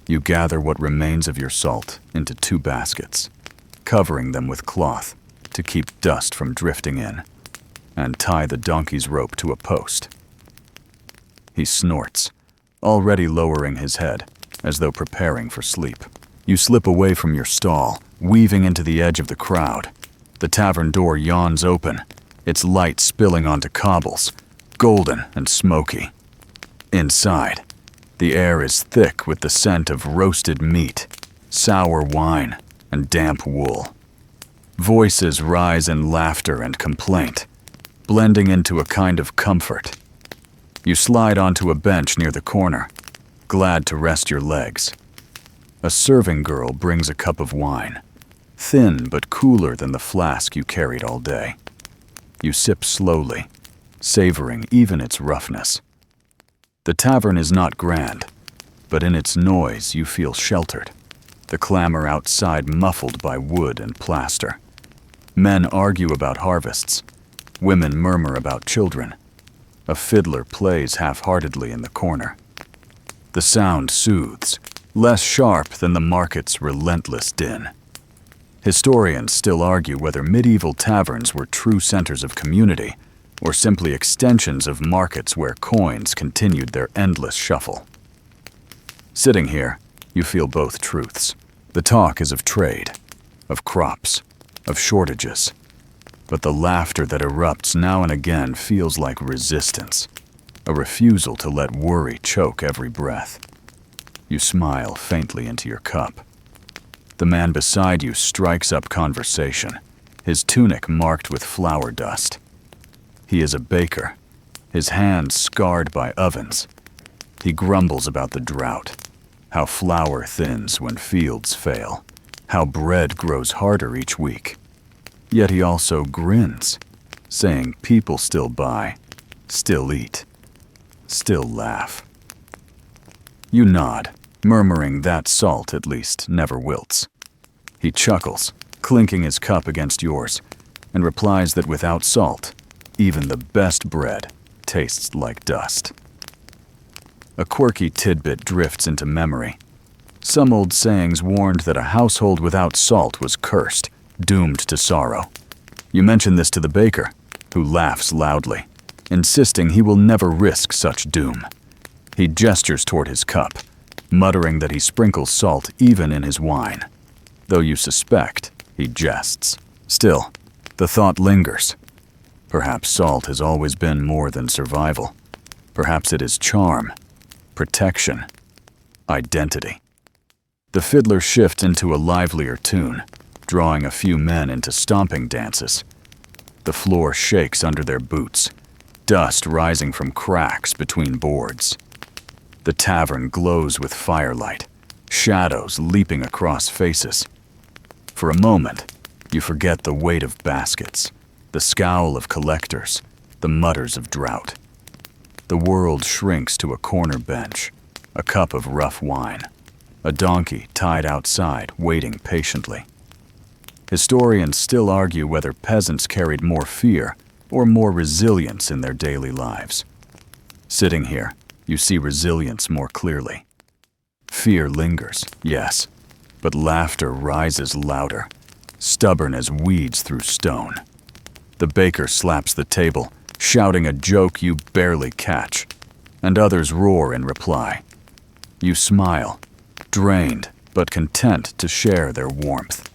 You gather what remains of your salt into 2 baskets, covering them with cloth to keep dust from drifting in, and tie the donkey's rope to a post. He snorts, already lowering his head, as though preparing for sleep. You slip away from your stall, weaving into the edge of the crowd. The tavern door yawns open, its light spilling onto cobbles, golden and smoky. Inside, the air is thick with the scent of roasted meat, sour wine, and damp wool. Voices rise in laughter and complaint, blending into a kind of comfort. You slide onto a bench near the corner, glad to rest your legs. A serving girl brings a cup of wine, thin but cooler than the flask you carried all day. You sip slowly, savoring even its roughness. The tavern is not grand, but in its noise you feel sheltered. The clamor outside muffled by wood and plaster. Men argue about harvests. Women murmur about children. A fiddler plays half-heartedly in the corner. The sound soothes, less sharp than the market's relentless din. Historians still argue whether medieval taverns were true centers of community or simply extensions of markets where coins continued their endless shuffle. Sitting here, you feel both truths. The talk is of trade, of crops, of shortages. But the laughter that erupts now and again feels like resistance, a refusal to let worry choke every breath. You smile faintly into your cup. The man beside you strikes up conversation, his tunic marked with flour dust. He is a baker, his hands scarred by ovens. He grumbles about the drought, how flour thins when fields fail, how bread grows harder each week. Yet he also grins, saying people still buy, still eat, still laugh. You nod, murmuring that salt at least never wilts. He chuckles, clinking his cup against yours, and replies that without salt, even the best bread tastes like dust. A quirky tidbit drifts into memory. Some old sayings warned that a household without salt was cursed, doomed to sorrow. You mention this to the baker, who laughs loudly, insisting he will never risk such doom. He gestures toward his cup, muttering that he sprinkles salt even in his wine. Though you suspect, he jests. Still, the thought lingers. Perhaps salt has always been more than survival. Perhaps it is charm, protection, identity. The fiddler shifts into a livelier tune, drawing a few men into stomping dances. The floor shakes under their boots, dust rising from cracks between boards. The tavern glows with firelight, shadows leaping across faces. For a moment, you forget the weight of baskets, the scowl of collectors, the mutters of drought. The world shrinks to a corner bench, a cup of rough wine, a donkey tied outside, waiting patiently. Historians still argue whether peasants carried more fear or more resilience in their daily lives. Sitting here, you see resilience more clearly. Fear lingers, yes, but laughter rises louder, stubborn as weeds through stone. The baker slaps the table, shouting a joke you barely catch, and others roar in reply. You smile, drained but content to share their warmth.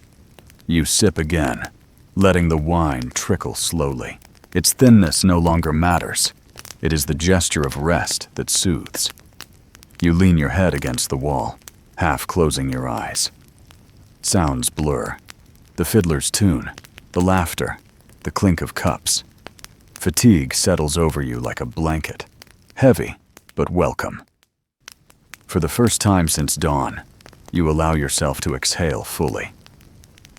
You sip again, letting the wine trickle slowly. Its thinness no longer matters. It is the gesture of rest that soothes. You lean your head against the wall, half closing your eyes. Sounds blur. The fiddler's tune, the laughter, the clink of cups. Fatigue settles over you like a blanket, heavy but welcome. For the first time since dawn, you allow yourself to exhale fully.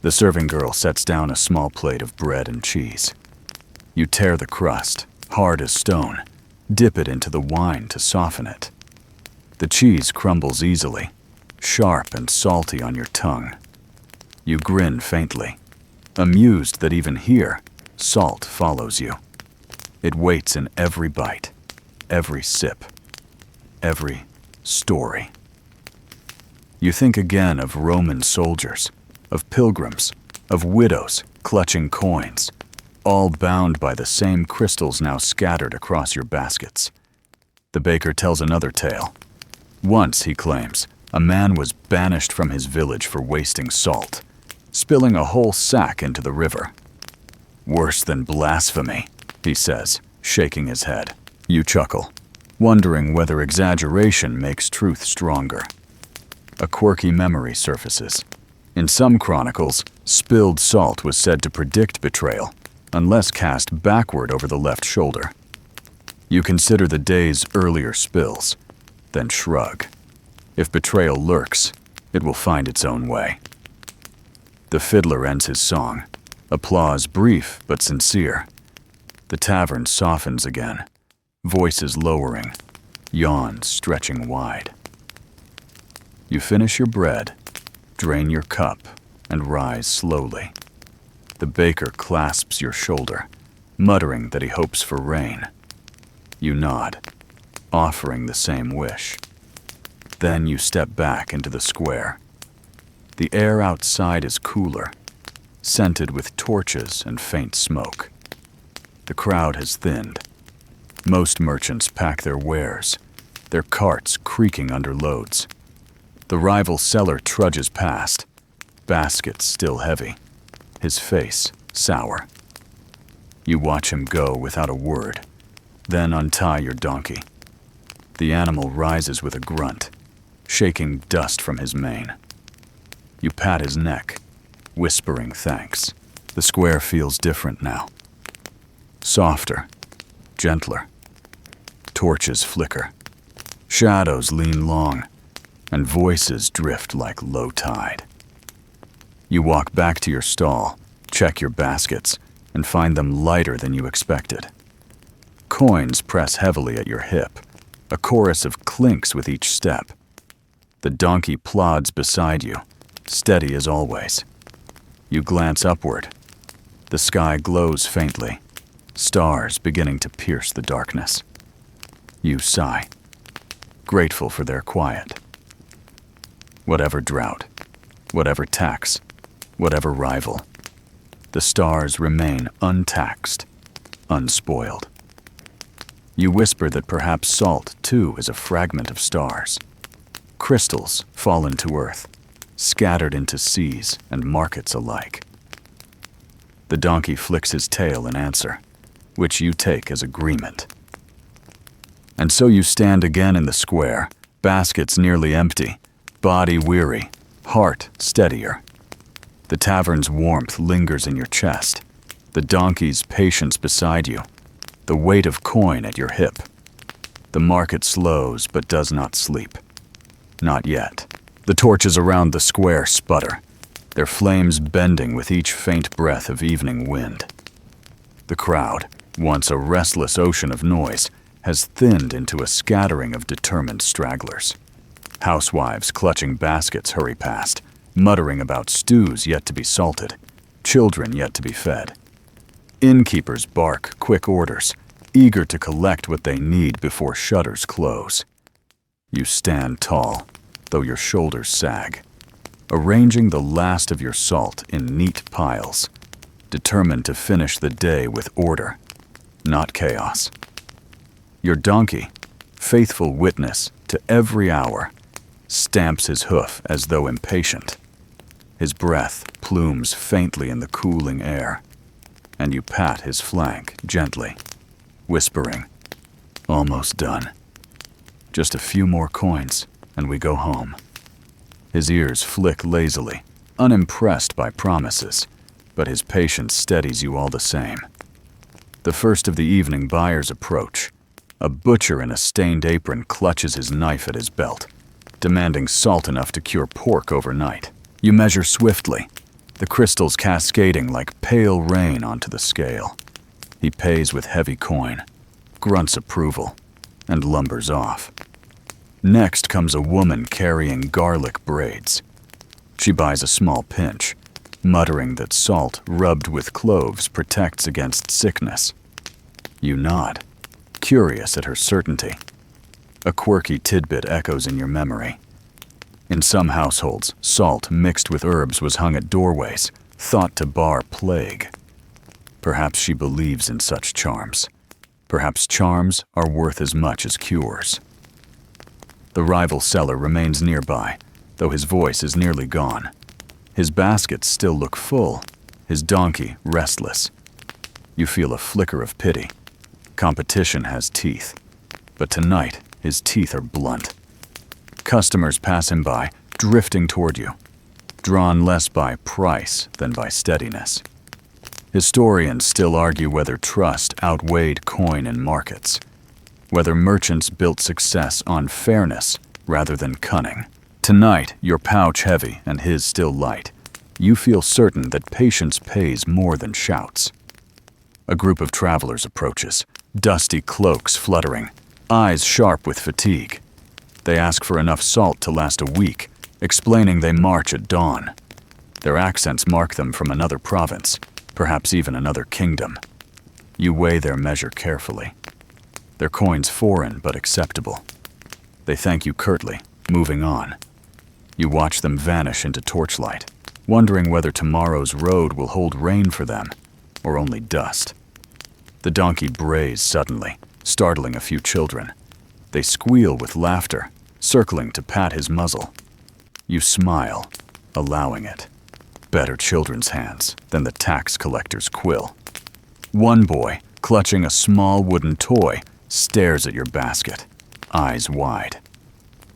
The serving girl sets down a small plate of bread and cheese. You tear the crust, hard as stone, dip it into the wine to soften it. The cheese crumbles easily, sharp and salty on your tongue. You grin faintly, amused that even here, salt follows you. It waits in every bite, every sip, every story. You think again of Roman soldiers, of pilgrims, of widows clutching coins, all bound by the same crystals now scattered across your baskets. The baker tells another tale. Once, he claims, a man was banished from his village for wasting salt, spilling a whole sack into the river. Worse than blasphemy, he says, shaking his head. You chuckle, wondering whether exaggeration makes truth stronger. A quirky memory surfaces. In some chronicles, spilled salt was said to predict betrayal, unless cast backward over the left shoulder. You consider the day's earlier spills, then shrug. If betrayal lurks, it will find its own way. The fiddler ends his song, applause brief but sincere. The tavern softens again, voices lowering, yawns stretching wide. You finish your bread, drain your cup, and rise slowly. The baker clasps your shoulder, muttering that he hopes for rain. You nod, offering the same wish. Then you step back into the square. The air outside is cooler, scented with torches and faint smoke. The crowd has thinned. Most merchants pack their wares, their carts creaking under loads. The rival seller trudges past, baskets still heavy, his face sour. You watch him go without a word, then untie your donkey. The animal rises with a grunt, shaking dust from his mane. You pat his neck, whispering thanks. The square feels different now. Softer, gentler. Torches flicker. Shadows lean long, and voices drift like low tide. You walk back to your stall, check your baskets, and find them lighter than you expected. Coins press heavily at your hip, a chorus of clinks with each step. The donkey plods beside you, steady as always. You glance upward. The sky glows faintly, stars beginning to pierce the darkness. You sigh, grateful for their quiet. Whatever drought, whatever tax, whatever rival, the stars remain untaxed, unspoiled. You whisper that perhaps salt, too, is a fragment of stars. Crystals fallen to earth, scattered into seas and markets alike. The donkey flicks his tail in answer, which you take as agreement. And so you stand again in the square, baskets nearly empty, body weary, heart steadier. The tavern's warmth lingers in your chest, the donkey's patience beside you, the weight of coin at your hip. The market slows but does not sleep. Not yet. The torches around the square sputter, their flames bending with each faint breath of evening wind. The crowd, once a restless ocean of noise, has thinned into a scattering of determined stragglers. Housewives clutching baskets hurry past, muttering about stews yet to be salted, children yet to be fed. Innkeepers bark quick orders, eager to collect what they need before shutters close. You stand tall, though your shoulders sag, arranging the last of your salt in neat piles, determined to finish the day with order, not chaos. Your donkey, faithful witness to every hour, stamps his hoof as though impatient. His breath plumes faintly in the cooling air, and you pat his flank gently, whispering, "Almost done. Just a few more coins, and we go home." His ears flick lazily, unimpressed by promises, but his patience steadies you all the same. The first of the evening buyers approach. A butcher in a stained apron clutches his knife at his belt, demanding salt enough to cure pork overnight. You measure swiftly, the crystals cascading like pale rain onto the scale. He pays with heavy coin, grunts approval, and lumbers off. Next comes a woman carrying garlic braids. She buys a small pinch, muttering that salt rubbed with cloves protects against sickness. You nod, curious at her certainty. A quirky tidbit echoes in your memory. In some households, salt mixed with herbs was hung at doorways, thought to bar plague. Perhaps she believes in such charms. Perhaps charms are worth as much as cures. The rival seller remains nearby, though his voice is nearly gone. His baskets still look full, his donkey restless. You feel a flicker of pity. Competition has teeth, but tonight his teeth are blunt. Customers pass him by, drifting toward you, drawn less by price than by steadiness. Historians still argue whether trust outweighed coin in markets, whether merchants built success on fairness rather than cunning. Tonight, your pouch heavy and his still light, you feel certain that patience pays more than shouts. A group of travelers approaches, dusty cloaks fluttering, eyes sharp with fatigue. They ask for enough salt to last a week, explaining they march at dawn. Their accents mark them from another province, perhaps even another kingdom. You weigh their measure carefully. Their coins foreign but acceptable. They thank you curtly, moving on. You watch them vanish into torchlight, wondering whether tomorrow's road will hold rain for them, or only dust. The donkey brays suddenly, startling a few children. They squeal with laughter, circling to pat his muzzle. You smile, allowing it. Better children's hands than the tax collector's quill. One boy, clutching a small wooden toy, stares at your basket, eyes wide.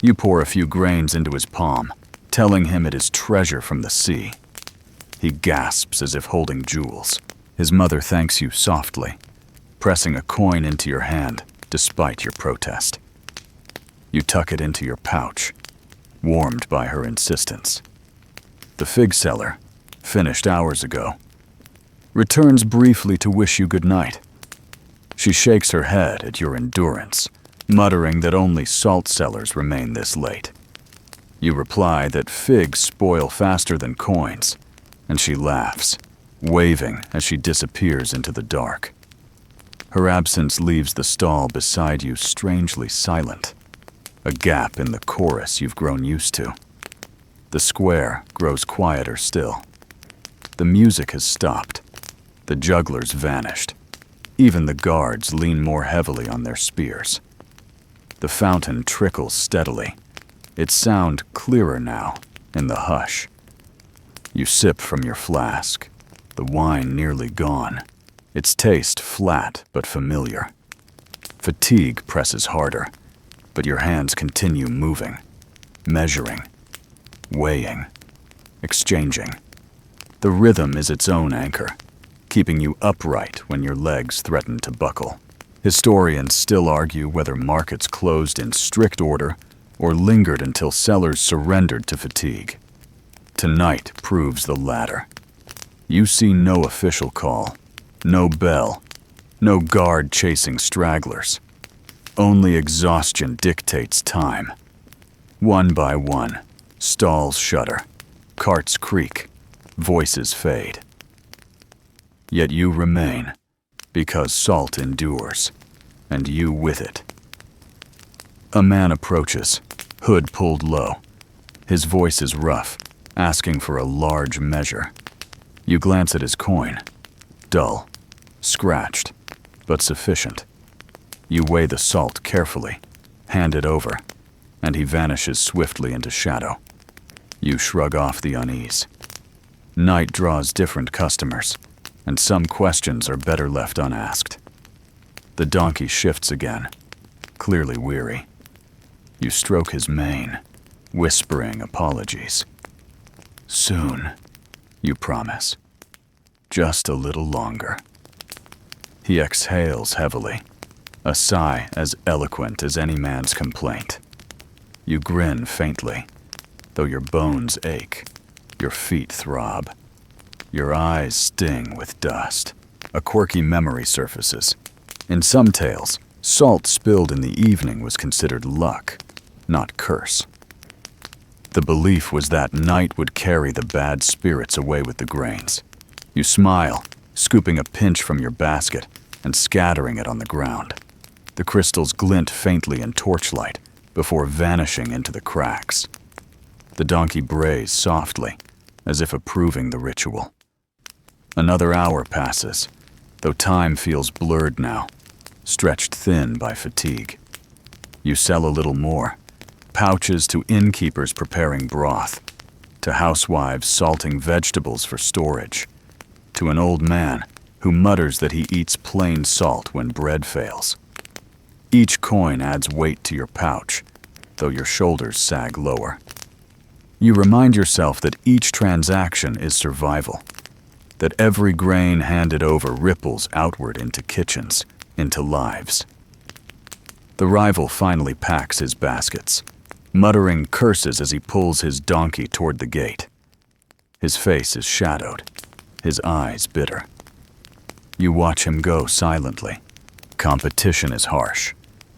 You pour a few grains into his palm, telling him it is treasure from the sea. He gasps as if holding jewels. His mother thanks you softly, pressing a coin into your hand despite your protest. You tuck it into your pouch, warmed by her insistence. The fig seller, finished hours ago, returns briefly to wish you good night. She shakes her head at your endurance, muttering that only salt cellars remain this late. You reply that figs spoil faster than coins, and she laughs, waving as she disappears into the dark. Her absence leaves the stall beside you strangely silent, a gap in the chorus you've grown used to. The square grows quieter still. The music has stopped. The jugglers vanished. Even the guards lean more heavily on their spears. The fountain trickles steadily, its sound clearer now in the hush. You sip from your flask, the wine nearly gone, its taste flat but familiar. Fatigue presses harder, but your hands continue moving, measuring, weighing, exchanging. The rhythm is its own anchor, keeping you upright when your legs threaten to buckle. Historians still argue whether markets closed in strict order or lingered until sellers surrendered to fatigue. Tonight proves the latter. You see no official call, no bell, no guard chasing stragglers. Only exhaustion dictates time. One by one, stalls shudder, carts creak, voices fade. Yet you remain, because salt endures, and you with it. A man approaches, hood pulled low. His voice is rough, asking for a large measure. You glance at his coin. Dull, scratched, but sufficient. You weigh the salt carefully, hand it over, and he vanishes swiftly into shadow. You shrug off the unease. Night draws different customers, and some questions are better left unasked. The donkey shifts again, clearly weary. You stroke his mane, whispering apologies. Soon, you promise. Just a little longer. He exhales heavily, a sigh as eloquent as any man's complaint. You grin faintly, though your bones ache, your feet throb. Your eyes sting with dust. A quirky memory surfaces. In some tales, salt spilled in the evening was considered luck, not curse. The belief was that night would carry the bad spirits away with the grains. You smile, scooping a pinch from your basket and scattering it on the ground. The crystals glint faintly in torchlight before vanishing into the cracks. The donkey brays softly, as if approving the ritual. Another hour passes, though time feels blurred now, stretched thin by fatigue. You sell a little more, pouches to innkeepers preparing broth, to housewives salting vegetables for storage, to an old man who mutters that he eats plain salt when bread fails. Each coin adds weight to your pouch, though your shoulders sag lower. You remind yourself that each transaction is survival, that every grain handed over ripples outward into kitchens, into lives. The rival finally packs his baskets, muttering curses as he pulls his donkey toward the gate. His face is shadowed, his eyes bitter. You watch him go silently. Competition is harsh,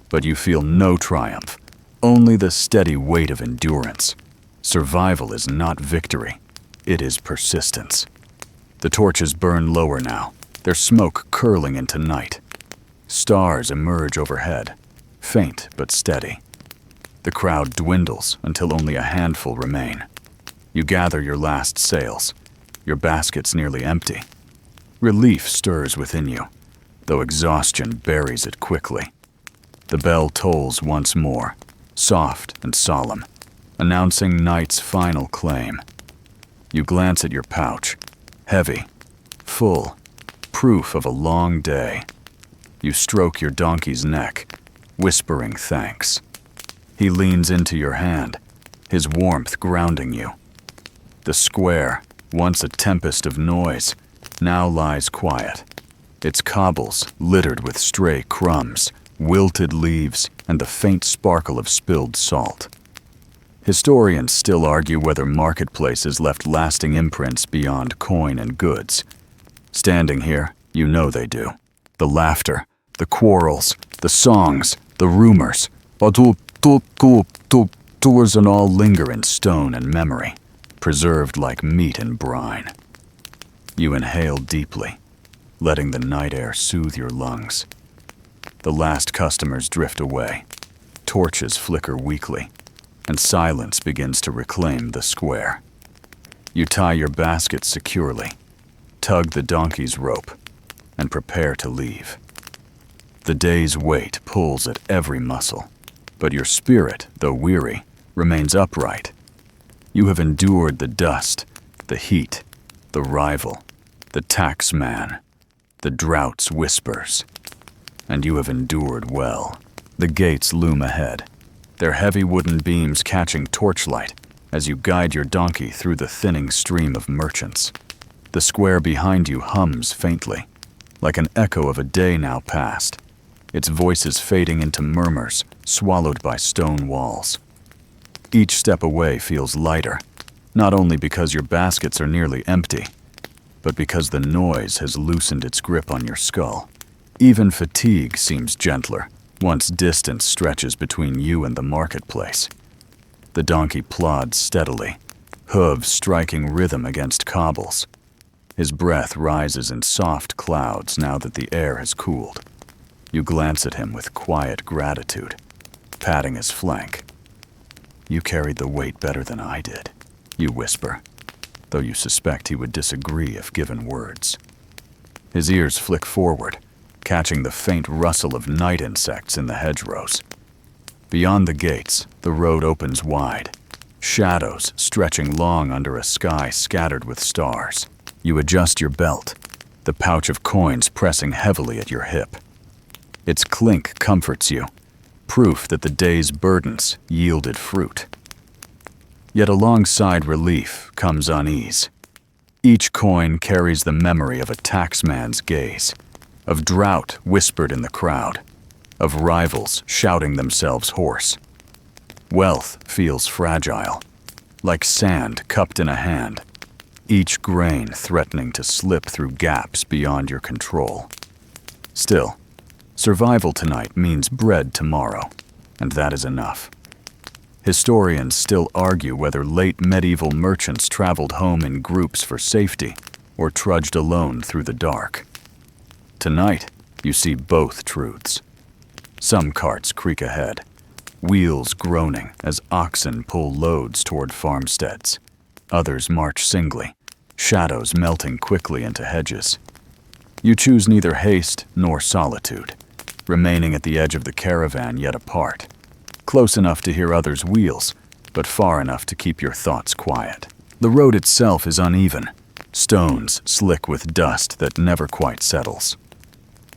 but you feel no triumph, only the steady weight of endurance. Survival is not victory, it is persistence. The torches burn lower now, their smoke curling into night. Stars emerge overhead, faint but steady. The crowd dwindles until only a handful remain. You gather your last sails, your baskets nearly empty. Relief stirs within you, though exhaustion buries it quickly. The bell tolls once more, soft and solemn, announcing night's final claim. You glance at your pouch, heavy, full, proof of a long day. You stroke your donkey's neck, whispering thanks. He leans into your hand, his warmth grounding you. The square, once a tempest of noise, now lies quiet, its cobbles littered with stray crumbs, wilted leaves, and the faint sparkle of spilled salt. Historians still argue whether marketplaces left lasting imprints beyond coin and goods. Standing here, you know they do. The laughter, the quarrels, the songs, the rumors, tours and all linger in stone and memory, preserved like meat in brine. You inhale deeply, letting the night air soothe your lungs. The last customers drift away, torches flicker weakly, and silence begins to reclaim the square. You tie your basket securely, tug the donkey's rope, and prepare to leave. The day's weight pulls at every muscle, but your spirit, though weary, remains upright. You have endured the dust, the heat, the rival, the tax man, the drought's whispers. And you have endured well. The gates loom ahead, their heavy wooden beams catching torchlight as you guide your donkey through the thinning stream of merchants. The square behind you hums faintly, like an echo of a day now past, its voices fading into murmurs swallowed by stone walls. Each step away feels lighter, not only because your baskets are nearly empty, but because the noise has loosened its grip on your skull. Even fatigue seems gentler once distance stretches between you and the marketplace. The donkey plods steadily, hooves striking rhythm against cobbles. His breath rises in soft clouds now that the air has cooled. You glance at him with quiet gratitude, patting his flank. "You carried the weight better than I did," you whisper, though you suspect he would disagree if given words. His ears flick forward, catching the faint rustle of night insects in the hedgerows. Beyond the gates, the road opens wide, shadows stretching long under a sky scattered with stars. You adjust your belt, the pouch of coins pressing heavily at your hip. Its clink comforts you, proof that the day's burdens yielded fruit. Yet alongside relief comes unease. Each coin carries the memory of a taxman's gaze, of drought whispered in the crowd, of rivals shouting themselves hoarse. Wealth feels fragile, like sand cupped in a hand, each grain threatening to slip through gaps beyond your control. Still, survival tonight means bread tomorrow, and that is enough. Historians still argue whether late medieval merchants traveled home in groups for safety or trudged alone through the dark. Tonight, you see both truths. Some carts creak ahead, wheels groaning as oxen pull loads toward farmsteads. Others march singly, shadows melting quickly into hedges. You choose neither haste nor solitude, remaining at the edge of the caravan yet apart, close enough to hear others' wheels, but far enough to keep your thoughts quiet. The road itself is uneven, stones slick with dust that never quite settles.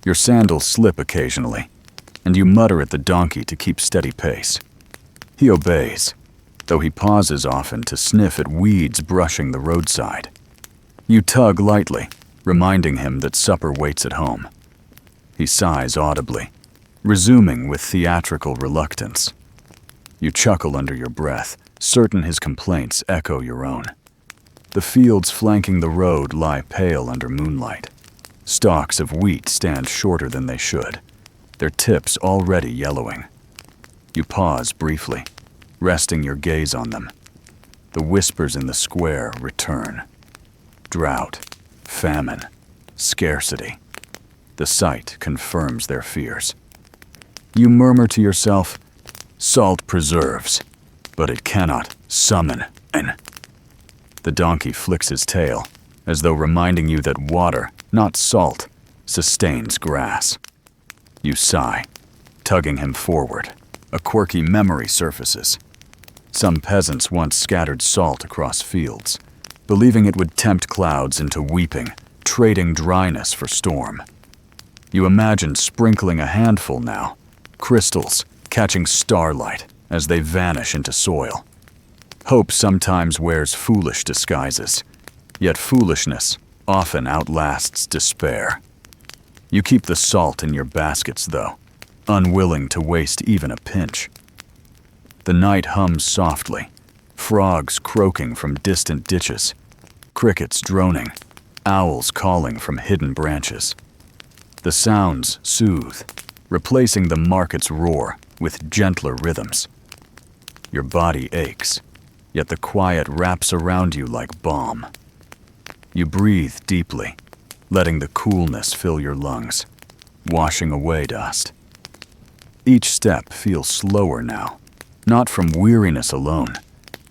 Your sandals slip occasionally, and you mutter at the donkey to keep steady pace. He obeys, though he pauses often to sniff at weeds brushing the roadside. You tug lightly, reminding him that supper waits at home. He sighs audibly, resuming with theatrical reluctance. You chuckle under your breath, certain his complaints echo your own. The fields flanking the road lie pale under moonlight. Stalks of wheat stand shorter than they should, their tips already yellowing. You pause briefly, resting your gaze on them. The whispers in the square return. Drought, famine, scarcity. The sight confirms their fears. You murmur to yourself, "Salt preserves, but it cannot summon." The donkey flicks his tail, as though reminding you that water, not salt, sustains grass. You sigh, tugging him forward. A quirky memory surfaces. Some peasants once scattered salt across fields, believing it would tempt clouds into weeping, trading dryness for storm. You imagine sprinkling a handful now, crystals catching starlight as they vanish into soil. Hope sometimes wears foolish disguises, yet foolishness often outlasts despair. You keep the salt in your baskets, though, unwilling to waste even a pinch. The night hums softly, frogs croaking from distant ditches, crickets droning, owls calling from hidden branches. The sounds soothe, replacing the market's roar with gentler rhythms. Your body aches, yet the quiet wraps around you like balm. You breathe deeply, letting the coolness fill your lungs, washing away dust. Each step feels slower now, not from weariness alone,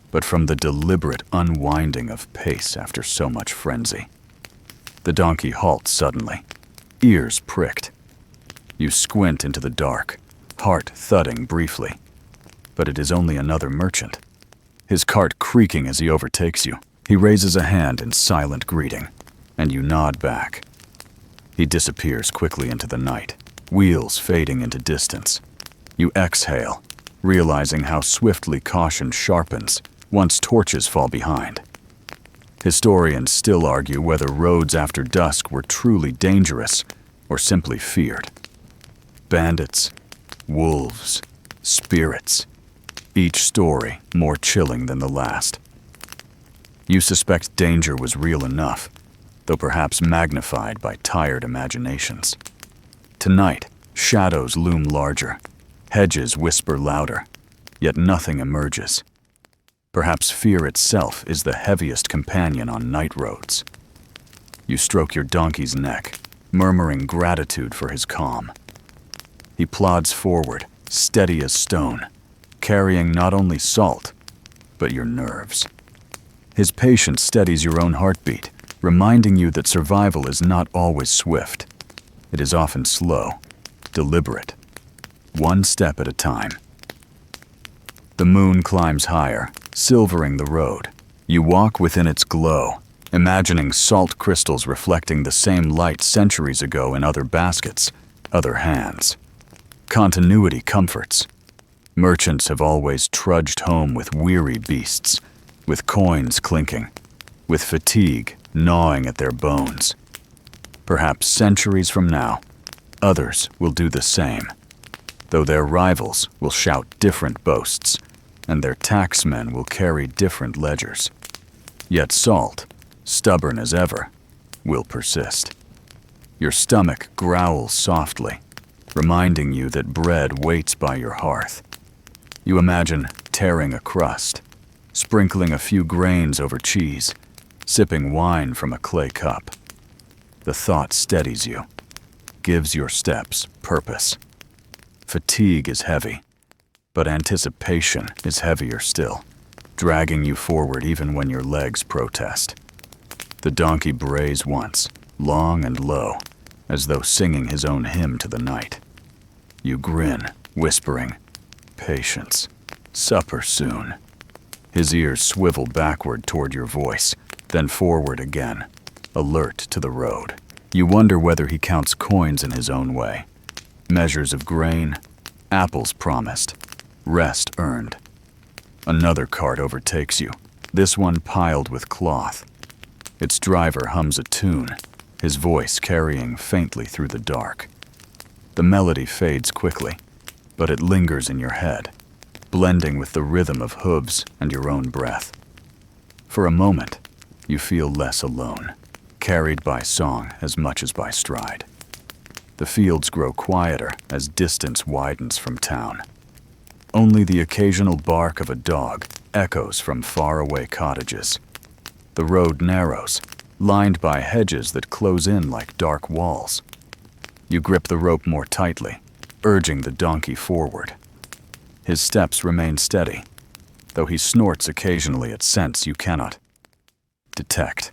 but from the deliberate unwinding of pace after so much frenzy. The donkey halts suddenly, ears pricked. You squint into the dark, heart thudding briefly, but it is only another merchant. His cart creaking as he overtakes you, he raises a hand in silent greeting, and you nod back. He disappears quickly into the night, wheels fading into distance. You exhale, realizing how swiftly caution sharpens once torches fall behind. Historians still argue whether roads after dusk were truly dangerous or simply feared. Bandits, wolves, spirits, each story more chilling than the last. You suspect danger was real enough, though perhaps magnified by tired imaginations. Tonight, shadows loom larger, hedges whisper louder, yet nothing emerges. Perhaps fear itself is the heaviest companion on night roads. You stroke your donkey's neck, murmuring gratitude for his calm. He plods forward, steady as stone, carrying not only salt, but your nerves. His patience steadies your own heartbeat, reminding you that survival is not always swift. It is often slow, deliberate, one step at a time. The moon climbs higher, silvering the road. You walk within its glow, imagining salt crystals reflecting the same light centuries ago in other baskets, other hands. Continuity comforts. Merchants have always trudged home with weary beasts, with coins clinking, with fatigue gnawing at their bones. Perhaps centuries from now, others will do the same, though their rivals will shout different boasts, and their taxmen will carry different ledgers. Yet salt, stubborn as ever, will persist. Your stomach growls softly, reminding you that bread waits by your hearth. You imagine tearing a crust, sprinkling a few grains over cheese, sipping wine from a clay cup. The thought steadies you, gives your steps purpose. Fatigue is heavy, but anticipation is heavier still, dragging you forward even when your legs protest. The donkey brays once, long and low, as though singing his own hymn to the night. You grin, whispering, "Patience, supper soon." His ears swivel backward toward your voice, then forward again, alert to the road. You wonder whether he counts coins in his own way. Measures of grain, apples promised, rest earned. Another cart overtakes you, this one piled with cloth. Its driver hums a tune, his voice carrying faintly through the dark. The melody fades quickly, but it lingers in your head, blending with the rhythm of hooves and your own breath. For a moment, you feel less alone, carried by song as much as by stride. The fields grow quieter as distance widens from town. Only the occasional bark of a dog echoes from faraway cottages. The road narrows, lined by hedges that close in like dark walls. You grip the rope more tightly, urging the donkey forward. His steps remain steady, though he snorts occasionally at scents you cannot detect.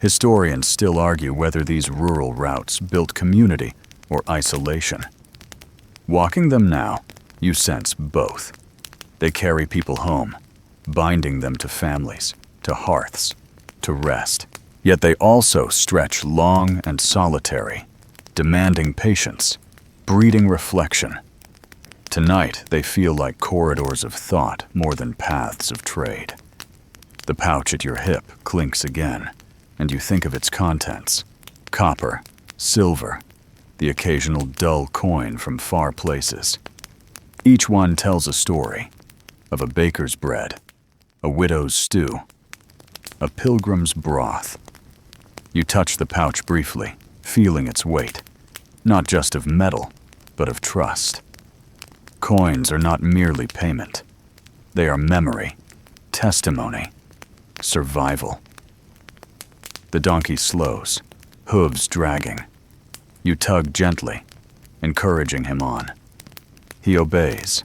Historians still argue whether these rural routes built community or isolation. Walking them now, you sense both. They carry people home, binding them to families, to hearths, to rest. Yet they also stretch long and solitary, demanding patience, breeding reflection. Tonight, they feel like corridors of thought more than paths of trade. The pouch at your hip clinks again, and you think of its contents: copper, silver, the occasional dull coin from far places. Each one tells a story of a baker's bread, a widow's stew, a pilgrim's broth. You touch the pouch briefly, feeling its weight, not just of metal, but of trust. Coins are not merely payment. They are memory, testimony, survival. The donkey slows, hooves dragging. You tug gently, encouraging him on. He obeys,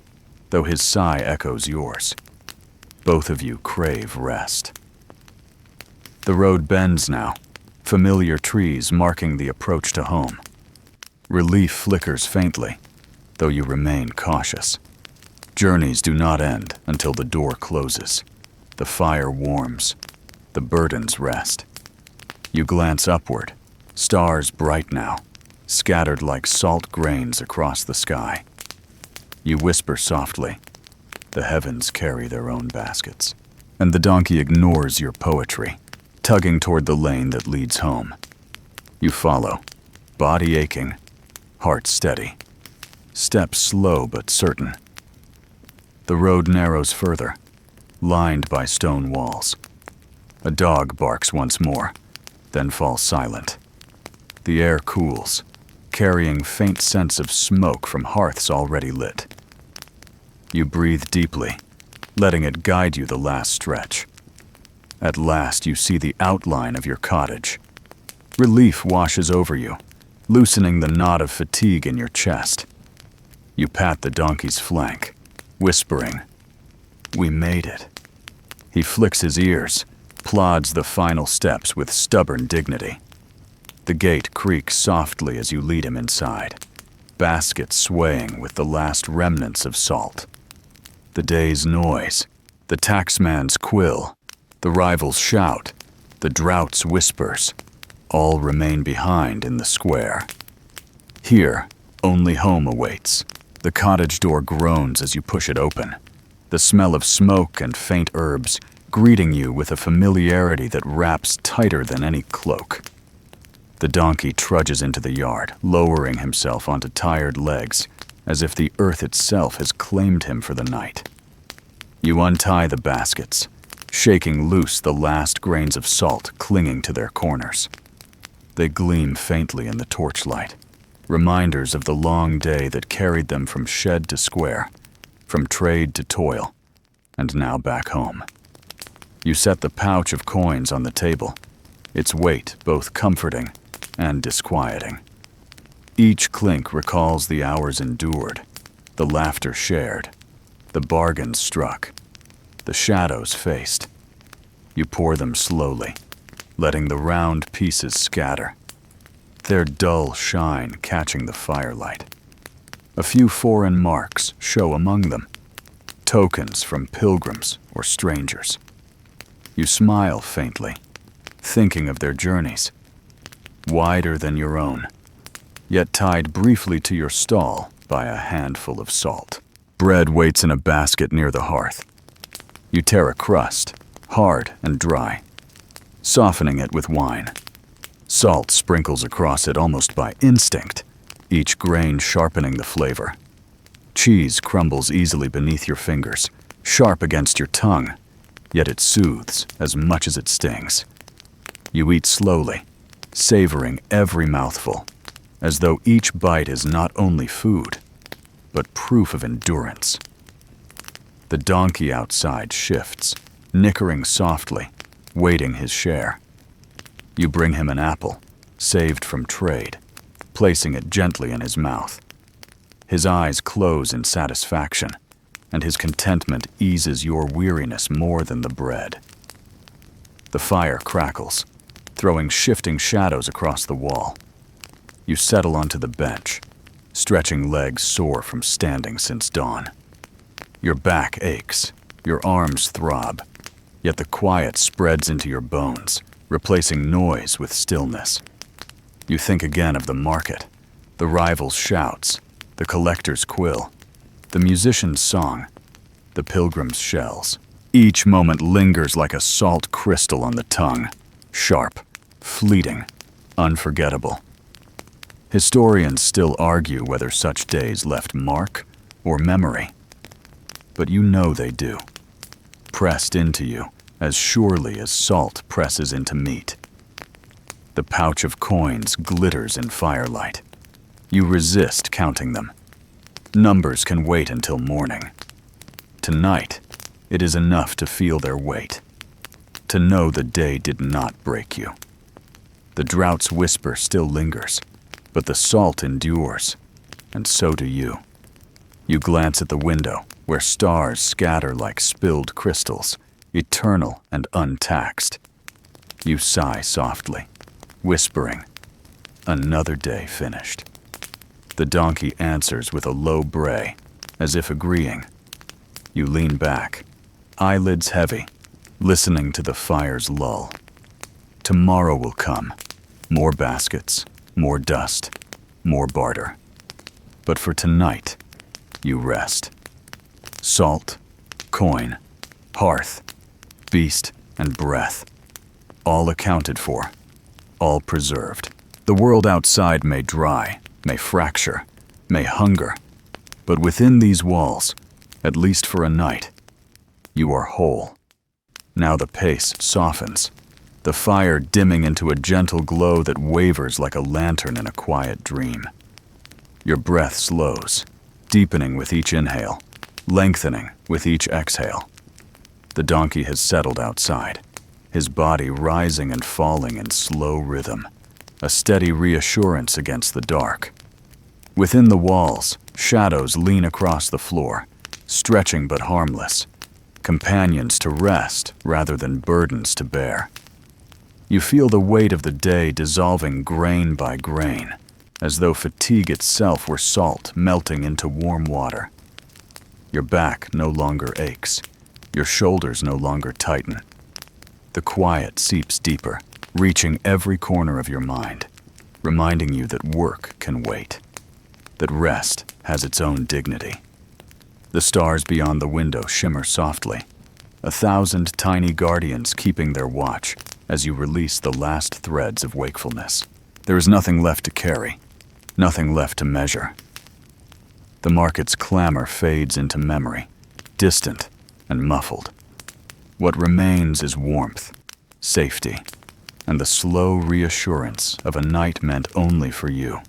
though his sigh echoes yours. Both of you crave rest. The road bends now, familiar trees marking the approach to home. Relief flickers faintly, though you remain cautious. Journeys do not end until the door closes. The fire warms. The burdens rest. You glance upward, stars bright now, scattered like salt grains across the sky. You whisper softly, "The heavens carry their own baskets." And the donkey ignores your poetry, tugging toward the lane that leads home. You follow, body aching, heart steady, steps slow but certain. The road narrows further, lined by stone walls. A dog barks once more, then falls silent. The air cools, carrying faint scents of smoke from hearths already lit. You breathe deeply, letting it guide you the last stretch. At last you see the outline of your cottage. Relief washes over you, loosening the knot of fatigue in your chest. You pat the donkey's flank, whispering, "We made it." He flicks his ears, plods the final steps with stubborn dignity. The gate creaks softly as you lead him inside, basket swaying with the last remnants of salt. The day's noise, the taxman's quill, the rival's shout, the drought's whispers, all remain behind in the square. Here, only home awaits. The cottage door groans as you push it open, the smell of smoke and faint herbs greeting you with a familiarity that wraps tighter than any cloak. The donkey trudges into the yard, lowering himself onto tired legs, as if the earth itself has claimed him for the night. You untie the baskets, shaking loose the last grains of salt clinging to their corners. They gleam faintly in the torchlight, reminders of the long day that carried them from shed to square, from trade to toil, and now back home. You set the pouch of coins on the table, its weight both comforting and disquieting. Each clink recalls the hours endured, the laughter shared, the bargains struck, the shadows faced. You pour them slowly, letting the round pieces scatter, their dull shine catching the firelight. A few foreign marks show among them, tokens from pilgrims or strangers. You smile faintly, thinking of their journeys, wider than your own, yet tied briefly to your stall by a handful of salt. Bread waits in a basket near the hearth. You tear a crust, hard and dry, softening it with wine. Salt sprinkles across it almost by instinct, each grain sharpening the flavor. Cheese crumbles easily beneath your fingers, sharp against your tongue, yet it soothes as much as it stings. You eat slowly, savoring every mouthful, as though each bite is not only food, but proof of endurance. The donkey outside shifts, nickering softly, waiting his share. You bring him an apple, saved from trade, placing it gently in his mouth. His eyes close in satisfaction, and his contentment eases your weariness more than the bread. The fire crackles, throwing shifting shadows across the wall. You settle onto the bench, stretching legs sore from standing since dawn. Your back aches, your arms throb, yet the quiet spreads into your bones, replacing noise with stillness. You think again of the market, the rival's shouts, the collector's quill, the musician's song, the pilgrim's shells. Each moment lingers like a salt crystal on the tongue, sharp, fleeting, unforgettable. Historians still argue whether such days left mark or memory. But you know they do, pressed into you as surely as salt presses into meat. The pouch of coins glitters in firelight. You resist counting them. Numbers can wait until morning. Tonight, it is enough to feel their weight, to know the day did not break you. The drought's whisper still lingers, but the salt endures, and so do you. You glance at the window, where stars scatter like spilled crystals, eternal and untaxed. You sigh softly, whispering, "Another day finished." The donkey answers with a low bray, as if agreeing. You lean back, eyelids heavy, listening to the fire's lull. Tomorrow will come. More baskets, more dust, more barter. But for tonight, you rest. Salt, coin, hearth, beast, and breath, all accounted for, all preserved. The world outside may dry, may fracture, may hunger, but within these walls, at least for a night, you are whole. Now the pace softens, the fire dimming into a gentle glow that wavers like a lantern in a quiet dream. Your breath slows, deepening with each inhale, lengthening with each exhale. The donkey has settled outside, his body rising and falling in slow rhythm, a steady reassurance against the dark. Within the walls, shadows lean across the floor, stretching but harmless, companions to rest rather than burdens to bear. You feel the weight of the day dissolving grain by grain, as though fatigue itself were salt melting into warm water. Your back no longer aches, your shoulders no longer tighten. The quiet seeps deeper, reaching every corner of your mind, reminding you that work can wait, that rest has its own dignity. The stars beyond the window shimmer softly, 1,000 tiny guardians keeping their watch as you release the last threads of wakefulness. There is nothing left to carry, nothing left to measure. The market's clamor fades into memory, distant and muffled. What remains is warmth, safety, and the slow reassurance of a night meant only for you.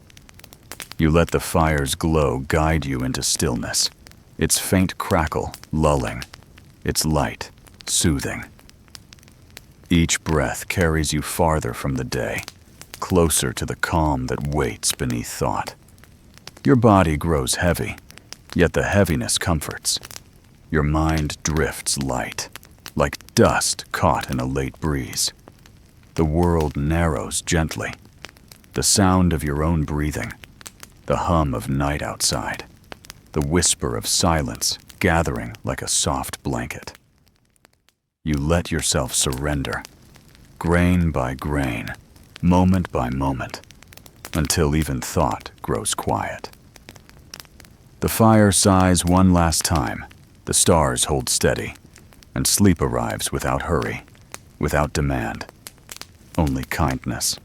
You let the fire's glow guide you into stillness, its faint crackle lulling, its light soothing. Each breath carries you farther from the day, closer to the calm that waits beneath thought. Your body grows heavy, yet the heaviness comforts. Your mind drifts light, like dust caught in a late breeze. The world narrows gently, the sound of your own breathing, the hum of night outside, the whisper of silence gathering like a soft blanket. You let yourself surrender, grain by grain, moment by moment, until even thought grows quiet. The fire sighs one last time, the stars hold steady, and sleep arrives without hurry, without demand, only kindness.